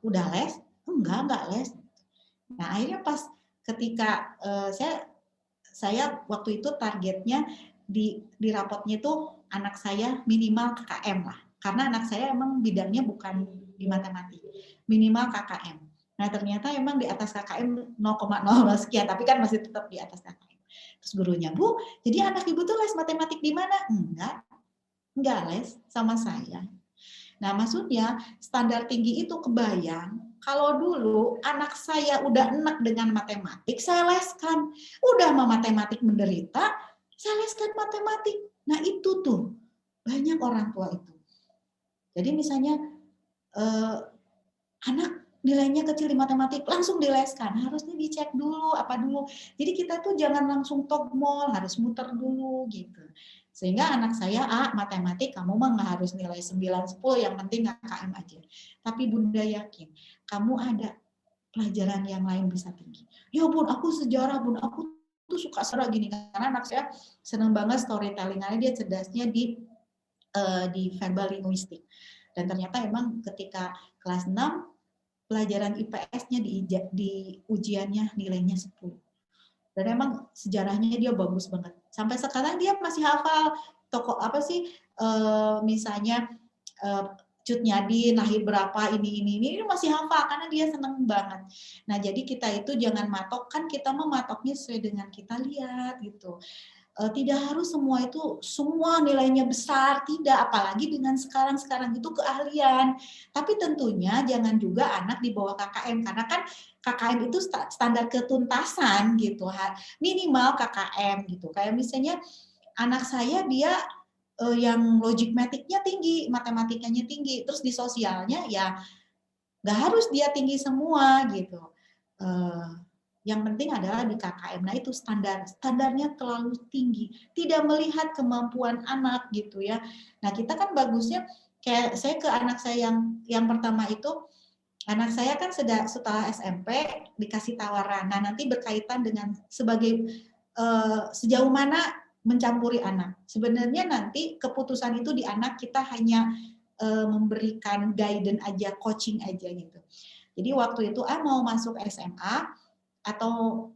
udah les? Enggak les. Nah akhirnya pas ketika saya waktu itu targetnya di rapotnya itu anak saya minimal KKM lah. Karena anak saya emang bidangnya bukan di matematik. Minimal KKM. Nah ternyata emang di atas KKM 0,00 sekian, tapi kan masih tetap di atas KKM. Terus gurunya, Bu, jadi anak ibu tuh les matematik di mana? Enggak les sama saya. Nah maksudnya standar tinggi itu kebayang, kalau dulu anak saya udah enak dengan matematik, saya leskan. Udah sama matematik menderita, saya leskan matematik. Nah itu tuh, banyak orang tua itu. Jadi misalnya anak nilainya kecil di matematik, langsung dileskan. Harusnya dicek dulu, apa dulu. Jadi kita tuh jangan langsung togmol, harus muter dulu gitu. Sehingga anak saya, matematik kamu mah nggak harus nilai 9, 10, yang penting KKM aja. Tapi Bunda yakin, kamu ada pelajaran yang lain bisa tinggi. Ya Bun, aku sejarah Bun, aku tuh suka sejarah gini. Karena anak saya senang banget storytelling-nya, dia cerdasnya di verbal linguistik. Dan ternyata emang ketika kelas 6, pelajaran IPS-nya di ujiannya nilainya 10. Dan emang sejarahnya dia bagus banget. Sampai sekarang dia masih hafal tokoh apa sih, misalnya Cut Nyadin lahir berapa, ini masih hafal karena dia seneng banget. Nah jadi kita itu jangan matok, kan kita mematoknya sesuai dengan kita lihat gitu. Tidak harus semua nilainya besar, tidak, apalagi dengan sekarang itu keahlian. Tapi tentunya jangan juga anak di bawah KKM, karena kan KKM itu standar ketuntasan gitu, minimal KKM gitu. Kayak misalnya anak saya dia yang logic matiknya tinggi, matematikanya tinggi, terus di sosialnya ya Nggak harus dia tinggi semua gitu. Yang penting adalah di KKM. Nah itu standarnya terlalu tinggi, tidak melihat kemampuan anak gitu ya. Nah kita kan bagusnya kayak saya ke anak saya yang pertama itu, anak saya kan setelah SMP dikasih tawaran. Nah nanti berkaitan dengan sebagai sejauh mana mencampuri anak. Sebenarnya nanti keputusan itu di anak, kita hanya memberikan guidance aja, coaching aja gitu. Jadi waktu itu mau masuk SMA atau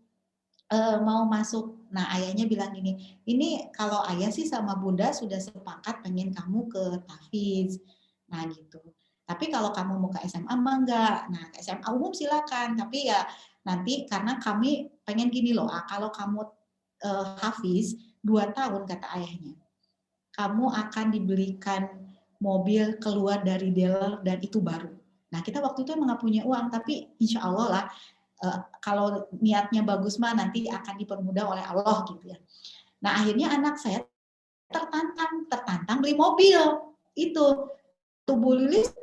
mau masuk, nah ayahnya bilang gini, ini kalau ayah sih sama bunda sudah sepakat pengen kamu ke Tafiz, nah gitu. Tapi kalau kamu mau ke SMA mah enggak, nah ke SMA umum silakan, tapi ya nanti karena kami pengen gini loh, kalau kamu Hafiz 2 tahun kata ayahnya, kamu akan dibelikan mobil keluar dari dealer dan itu baru. Nah kita waktu itu emang nggak punya uang, tapi insya Allah lah kalau niatnya bagus mah nanti akan dipermudah oleh Allah gitu ya. Nah akhirnya anak saya tertantang beli mobil itu. Tubuh Lilis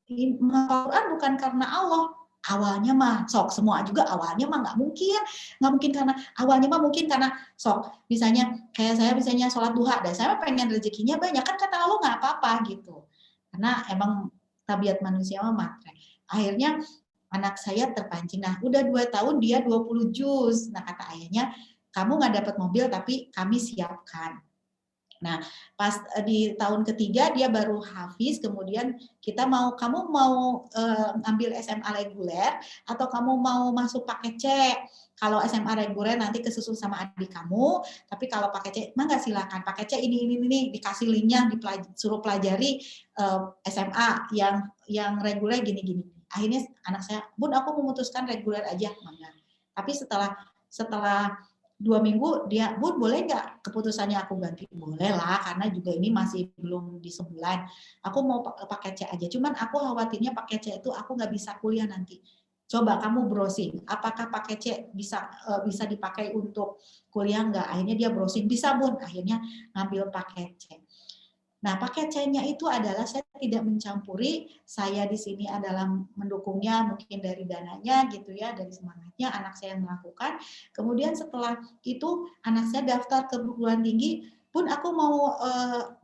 Quran bukan karena Allah. Awalnya mah sok semua juga awalnya mah nggak mungkin karena awalnya mah mungkin karena sok misalnya kayak saya misalnya sholat duha dan saya pengen rezekinya banyak kan kata Allah nggak apa-apa gitu karena emang tabiat manusia mah matre. Akhirnya anak saya terpancing. Nah udah 2 tahun dia 20 juz. Nah kata ayahnya kamu nggak dapat mobil tapi kami siapkan. Nah, pas di tahun ketiga dia baru hafiz, kemudian kita kamu mau ambil SMA reguler atau kamu mau masuk paket C? Kalau SMA reguler nanti kesusul sama adik kamu, tapi kalau paket C, mangga silakan. Paket C ini dikasih linknya, suruh pelajari SMA yang reguler gini. Akhirnya anak saya, Bun aku memutuskan reguler aja, mangga. Tapi setelah 2 minggu dia, Bun boleh nggak keputusannya aku ganti? Boleh lah, karena juga ini masih belum di sebulan. Aku mau pakai C aja, cuman aku khawatirnya pakai C itu aku nggak bisa kuliah nanti. Coba kamu browsing, apakah pakai C bisa dipakai untuk kuliah nggak? Akhirnya dia browsing, bisa Bun. Akhirnya ngambil paket C. Nah, paket C-nya itu adalah saya tidak mencampuri, saya di sini adalah mendukungnya mungkin dari dananya gitu ya, dari semangatnya anak saya melakukan. Kemudian setelah itu anak saya daftar ke perguruan tinggi, Bun aku mau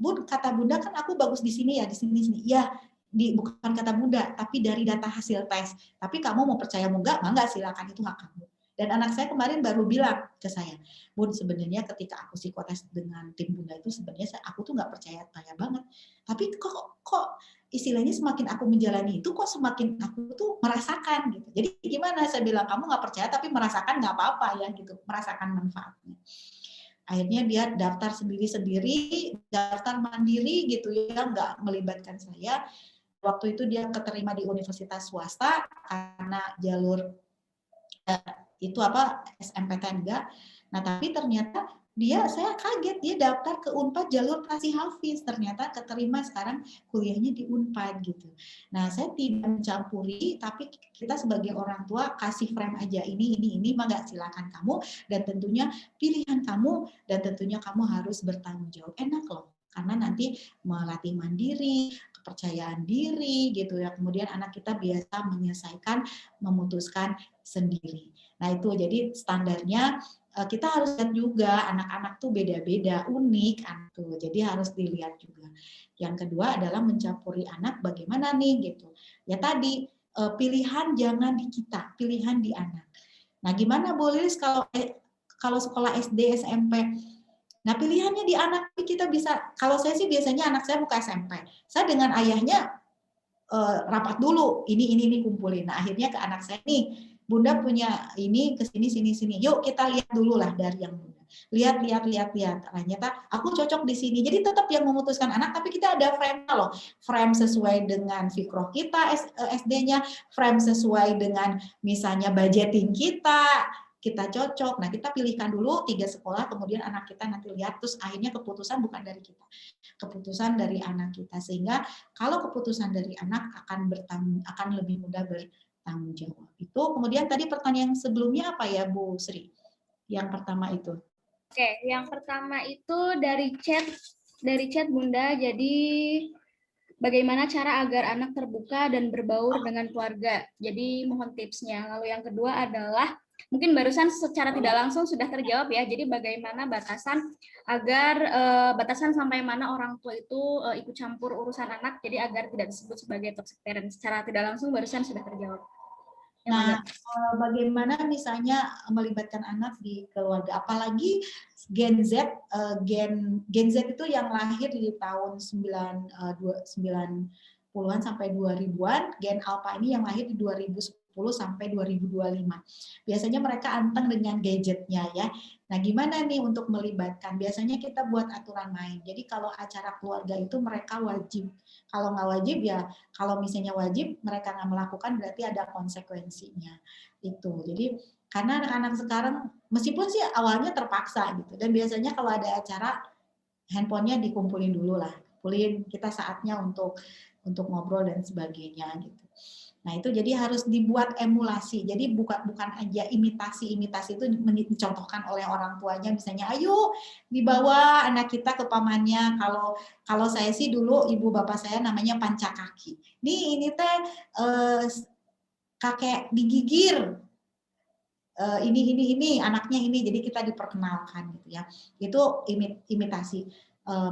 Bun kata Bunda kan aku bagus di sini ya, di sini. Ya, bukan kata Bunda, tapi dari data hasil tes. Tapi kamu mau percaya mau enggak silakan itu hak kamu. Dan anak saya kemarin baru bilang ke saya, Bun sebenarnya ketika aku psikotes dengan tim Bunda itu sebenarnya aku tuh nggak percaya banget. Tapi kok istilahnya semakin aku menjalani itu kok semakin aku tuh merasakan gitu. Jadi gimana saya bilang kamu nggak percaya tapi merasakan nggak apa-apa ya gitu, merasakan manfaatnya. Akhirnya dia daftar sendiri-sendiri, daftar mandiri gitu ya, nggak melibatkan saya. Waktu itu dia keterima di universitas swasta karena jalur itu SMPTN enggak. Nah, tapi ternyata saya kaget dia daftar ke Unpad jalur prasi hafiz, ternyata keterima sekarang kuliahnya di Unpad gitu. Nah, saya tidak mencampuri, tapi kita sebagai orang tua kasih frame aja ini mah silakan kamu dan tentunya pilihan kamu dan tentunya kamu harus bertanggung jawab. Enak loh, karena nanti melatih mandiri, kepercayaan diri gitu ya. Kemudian anak kita biasa menyelesaikan, memutuskan sendiri. Nah itu jadi standarnya kita harus lihat juga anak-anak tuh beda-beda, unik tuh. Jadi harus dilihat juga. Yang kedua adalah mencampuri anak bagaimana nih gitu. Ya tadi pilihan jangan di kita, pilihan di anak. Nah gimana boleh kalau sekolah SD, SMP? Nah pilihannya di anak kita bisa. Kalau saya sih biasanya anak saya buka SMP. Saya dengan ayahnya rapat dulu. Ini kumpulin. Nah akhirnya ke anak saya nih. Bunda punya ini ke sini. Yuk kita lihat dulu lah dari yang Bunda. Lihat. Ternyata aku cocok di sini. Jadi tetap yang memutuskan anak, tapi kita ada frame-nya loh. Frame sesuai dengan fikroh kita SD-nya, frame sesuai dengan misalnya budgeting kita cocok. Nah, kita pilihkan dulu 3 sekolah, kemudian anak kita nanti lihat, terus akhirnya keputusan bukan dari kita. Keputusan dari anak kita. Sehingga kalau keputusan dari anak akan lebih mudah bertanggung jawab. Itu kemudian tadi pertanyaan sebelumnya apa ya Bu Sri? Yang pertama itu. Oke, yang pertama itu dari chat Bunda. Jadi bagaimana cara agar anak terbuka dan berbaur dengan keluarga. Jadi mohon tipsnya. Lalu yang kedua adalah, mungkin barusan secara tidak langsung sudah terjawab ya. Jadi bagaimana batasan agar batasan sampai mana orang tua itu ikut campur urusan anak, jadi agar tidak disebut sebagai toxic parent. Secara tidak langsung barusan sudah terjawab. Nah, bagaimana misalnya melibatkan anak di keluarga, apalagi Gen Z, Gen Z itu yang lahir di tahun 90-an sampai 2000-an, Gen Alpha ini yang lahir di 2010 sampai 2025. Biasanya mereka anteng dengan gadgetnya ya. Nah, gimana nih untuk melibatkan? Biasanya kita buat aturan main. Jadi kalau acara keluarga itu mereka wajib. Kalau nggak wajib ya, kalau misalnya wajib mereka nggak melakukan berarti ada konsekuensinya. Itu. Jadi karena anak-anak sekarang meskipun sih awalnya terpaksa gitu, dan biasanya kalau ada acara handphonenya dikumpulin dulu lah, kumpulin, kita saatnya untuk ngobrol dan sebagainya gitu. Nah itu jadi harus dibuat emulasi, jadi bukan aja imitasi itu dicontohkan oleh orang tuanya, misalnya ayo dibawa anak kita ke pamannya. Kalau saya sih dulu ibu bapak saya namanya pancakaki, ini teh kakek digigir, ini anaknya ini, jadi kita diperkenalkan gitu ya. Itu imitasi,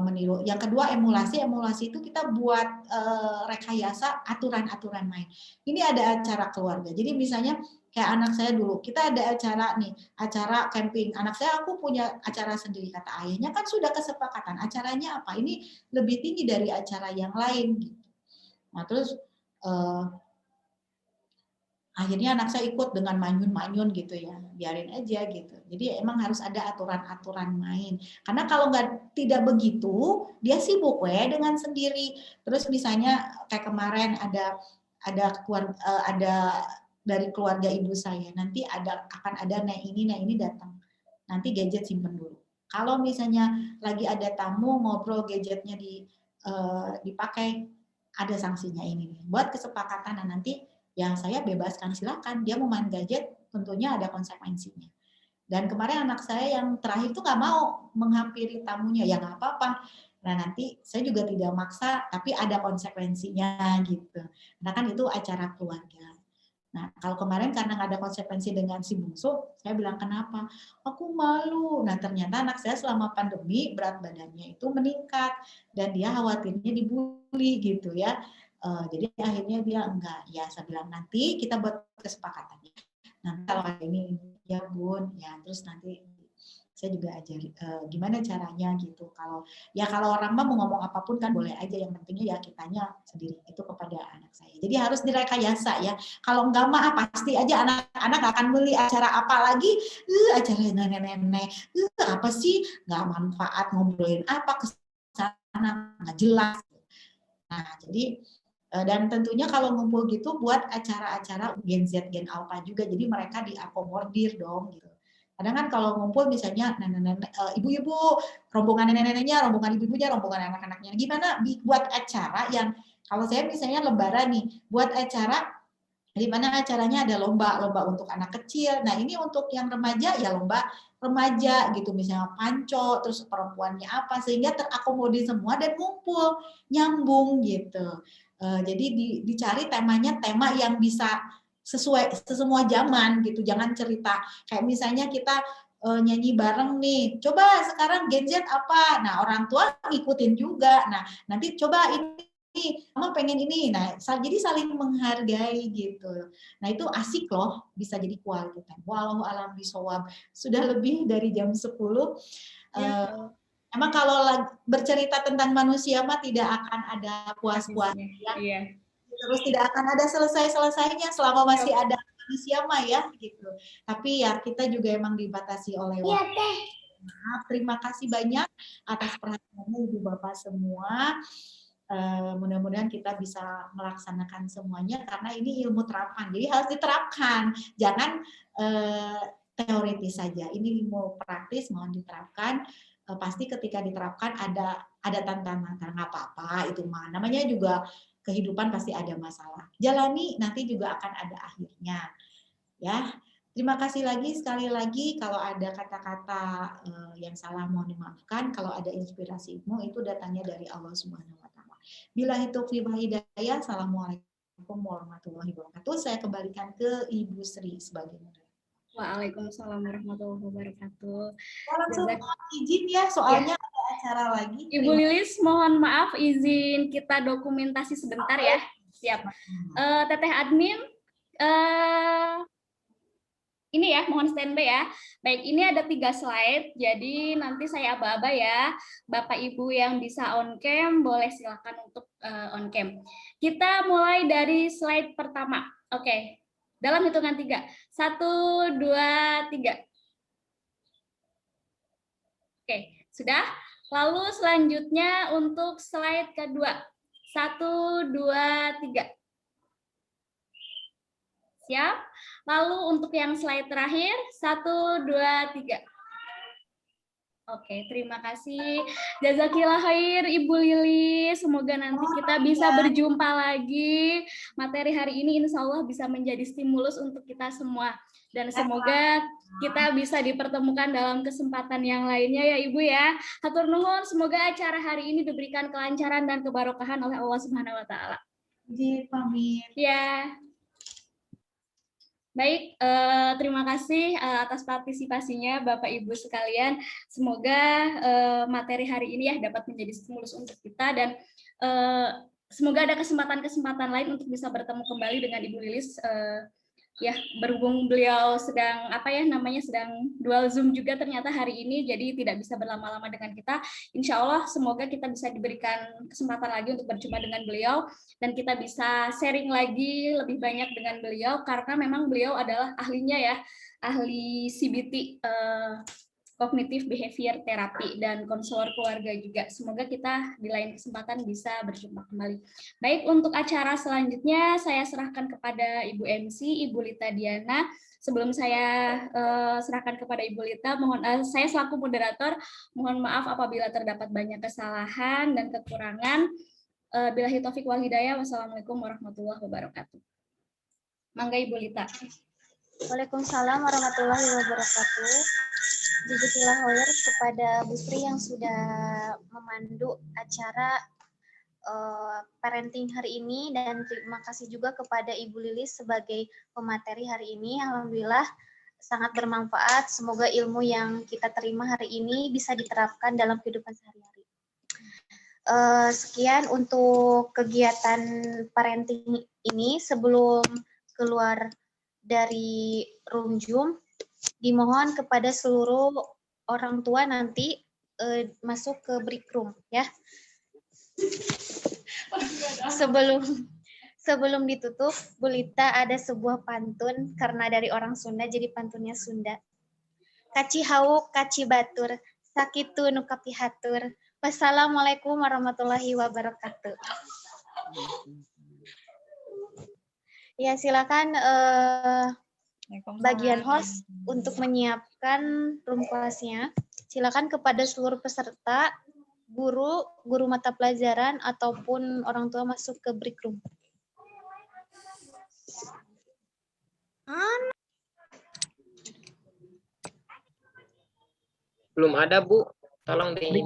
meniru. Yang kedua emulasi itu kita buat rekayasa aturan-aturan main. Ini ada acara keluarga. Jadi misalnya kayak anak saya dulu, kita ada acara camping. Anak saya, aku punya acara sendiri, kata ayahnya, kan sudah kesepakatan. Acaranya apa? Ini lebih tinggi dari acara yang lain gitu. Nah, terus akhirnya anak saya ikut dengan manyun-manyun gitu ya, biarin aja gitu. Jadi emang harus ada aturan-aturan main. Karena kalau tidak begitu, dia sibuk dengan sendiri. Terus misalnya kayak kemarin ada dari keluarga ibu saya, nanti akan ada ini datang. Nanti gadget simpen dulu. Kalau misalnya lagi ada tamu ngobrol gadgetnya dipakai, ada sanksinya ini nih. Buat kesepakatan nanti yang saya bebaskan, silakan dia mau main gadget, tentunya ada konsekuensinya. Dan kemarin anak saya yang terakhir tuh nggak mau menghampiri tamunya, ya nggak apa-apa. Nah nanti saya juga tidak maksa, tapi ada konsekuensinya gitu. Karena kan itu acara keluarga. Nah kalau kemarin karena nggak ada konsekuensi dengan si bungsu, saya bilang kenapa? Aku malu. Nah ternyata anak saya selama pandemi berat badannya itu meningkat dan dia khawatirnya dibully gitu ya. Jadi akhirnya dia enggak, ya saya bilang nanti kita buat kesepakatannya. Nanti kalau ada ini ya bun, ya terus nanti saya juga ajari gimana caranya gitu. Kalau orang mah mau ngomong apapun kan boleh aja, yang pentingnya ya kitanya sendiri itu kepada anak saya. Jadi harus direkayasa ya. Kalau enggak mah pasti aja anak-anak akan beli acara apa lagi, acara nenek-nenek, apa sih nggak manfaat, ngobrolin apa ke sana nggak jelas. Nah jadi dan tentunya kalau ngumpul gitu buat acara-acara Gen Z, Gen Alpha juga, jadi mereka diakomodir dong gitu. Kadang kan kalau ngumpul misalnya nenek-nenek, ibu-ibu, rombongan nenek-neneknya, rombongan ibu-ibunya, rombongan anak-anaknya, gimana buat acara yang, kalau saya misalnya lebaran nih, buat acara di mana acaranya ada lomba untuk anak kecil. Nah ini untuk yang remaja ya lomba remaja gitu, misalnya panco, terus perempuannya apa, sehingga terakomodir semua dan ngumpul, nyambung gitu. Jadi dicari temanya tema yang bisa sesuai semua zaman gitu. Jangan cerita kayak misalnya kita nyanyi bareng nih. Coba sekarang Gen Z apa? Nah, orang tua ngikutin juga. Nah, nanti coba ini mama pengen ini. Nah, jadi saling menghargai gitu. Nah, itu asik loh, bisa jadi quality time. Wallahu a'lam bishawab. Sudah lebih dari jam 10. Emang kalau bercerita tentang manusia mah tidak akan ada puas-puasnya ya. Iya. Terus tidak akan ada selesai-selesainya selama masih ada manusia mah ya gitu. Tapi ya kita juga emang dibatasi oleh waktu. Terima kasih banyak atas perhatiannya Ibu Bapak semua. Mudah-mudahan kita bisa melaksanakan semuanya karena ini ilmu terapan. Jadi harus diterapkan. Jangan teoritis saja. Ini ilmu praktis, mohon diterapkan. Pasti ketika diterapkan ada tantangan, nggak apa-apa itu mah, namanya juga kehidupan pasti ada masalah, jalani nanti juga akan ada akhirnya ya. Terima kasih sekali lagi, kalau ada kata-kata yang salah mohon dimaafkan, kalau ada inspirasi ilmu itu datangnya dari Allah Subhanahu wa Ta'ala. Billahi taufiq wal hidayah. Assalamualaikum warahmatullahi wabarakatuh. Saya kembalikan ke Ibu Sri sebagai moderator. Waalaikumsalam warahmatullahi wabarakatuh. Langsung izin ya, soalnya ada acara lagi. Ibu Lilis, mohon maaf izin kita dokumentasi sebentar ya. Siap. Teteh admin, ini ya, mohon standby ya. Baik, ini ada 3 slide, jadi nanti saya aba-aba ya. Bapak Ibu yang bisa on cam, boleh silakan untuk on cam. Kita mulai dari slide pertama. Oke, dalam hitungan 3. 1, 2, 3. Oke, sudah? Lalu selanjutnya untuk slide kedua. 1, 2, 3. Siap? Lalu untuk yang slide terakhir, 1, 2, 3. Oke, terima kasih. Jazakillah khair Ibu Lili. Semoga nanti kita bisa berjumpa lagi. Materi hari ini insya Allah bisa menjadi stimulus untuk kita semua. Dan semoga kita bisa dipertemukan dalam kesempatan yang lainnya ya Ibu ya. Hatur nuhun, semoga acara hari ini diberikan kelancaran dan kebarokahan oleh Allah Subhanahu wa taala. Pamit. Ya. Baik, terima kasih atas partisipasinya Bapak Ibu sekalian. Semoga materi hari ini ya dapat menjadi stimulus untuk kita dan semoga ada kesempatan-kesempatan lain untuk bisa bertemu kembali dengan Ibu Lilis. Ya, berhubung beliau sedang sedang dual Zoom juga ternyata hari ini, jadi tidak bisa berlama-lama dengan kita. Insya Allah semoga kita bisa diberikan kesempatan lagi untuk berjumpa dengan beliau dan kita bisa sharing lagi lebih banyak dengan beliau karena memang beliau adalah ahlinya ya, ahli CBT, Cognitive Behavior Therapy dan konselor keluarga juga. Semoga kita di lain kesempatan bisa berjumpa kembali. Baik, untuk acara selanjutnya saya serahkan kepada Ibu MC, Ibu Lita Diana. Sebelum saya serahkan kepada Ibu Lita, saya selaku moderator mohon maaf apabila terdapat banyak kesalahan dan kekurangan. Billahi taufik wal hidayah. Wassalamualaikum warahmatullahi wabarakatuh. Mangga Ibu Lita. Waalaikumsalam warahmatullahi wabarakatuh. Jazakallah khair kepada Bu Sri yang sudah memandu acara parenting hari ini dan terima kasih juga kepada Ibu Lilis sebagai pemateri hari ini. Alhamdulillah sangat bermanfaat. Semoga ilmu yang kita terima hari ini bisa diterapkan dalam kehidupan sehari-hari. Sekian untuk kegiatan parenting ini. Sebelum keluar dari room Zoom, dimohon kepada seluruh orang tua nanti masuk ke break room ya. Sebelum ditutup, Bu Lita ada sebuah pantun karena dari orang Sunda jadi pantunnya Sunda. Kaci hauk, kaci batur, sakitu nu kapihatur. Wassalamualaikum warahmatullahi wabarakatuh. Ya, silakan bagian host untuk menyiapkan room kelasnya. Silakan kepada seluruh peserta, guru mata pelajaran ataupun orang tua masuk ke break room. Belum ada, Bu. Tolong di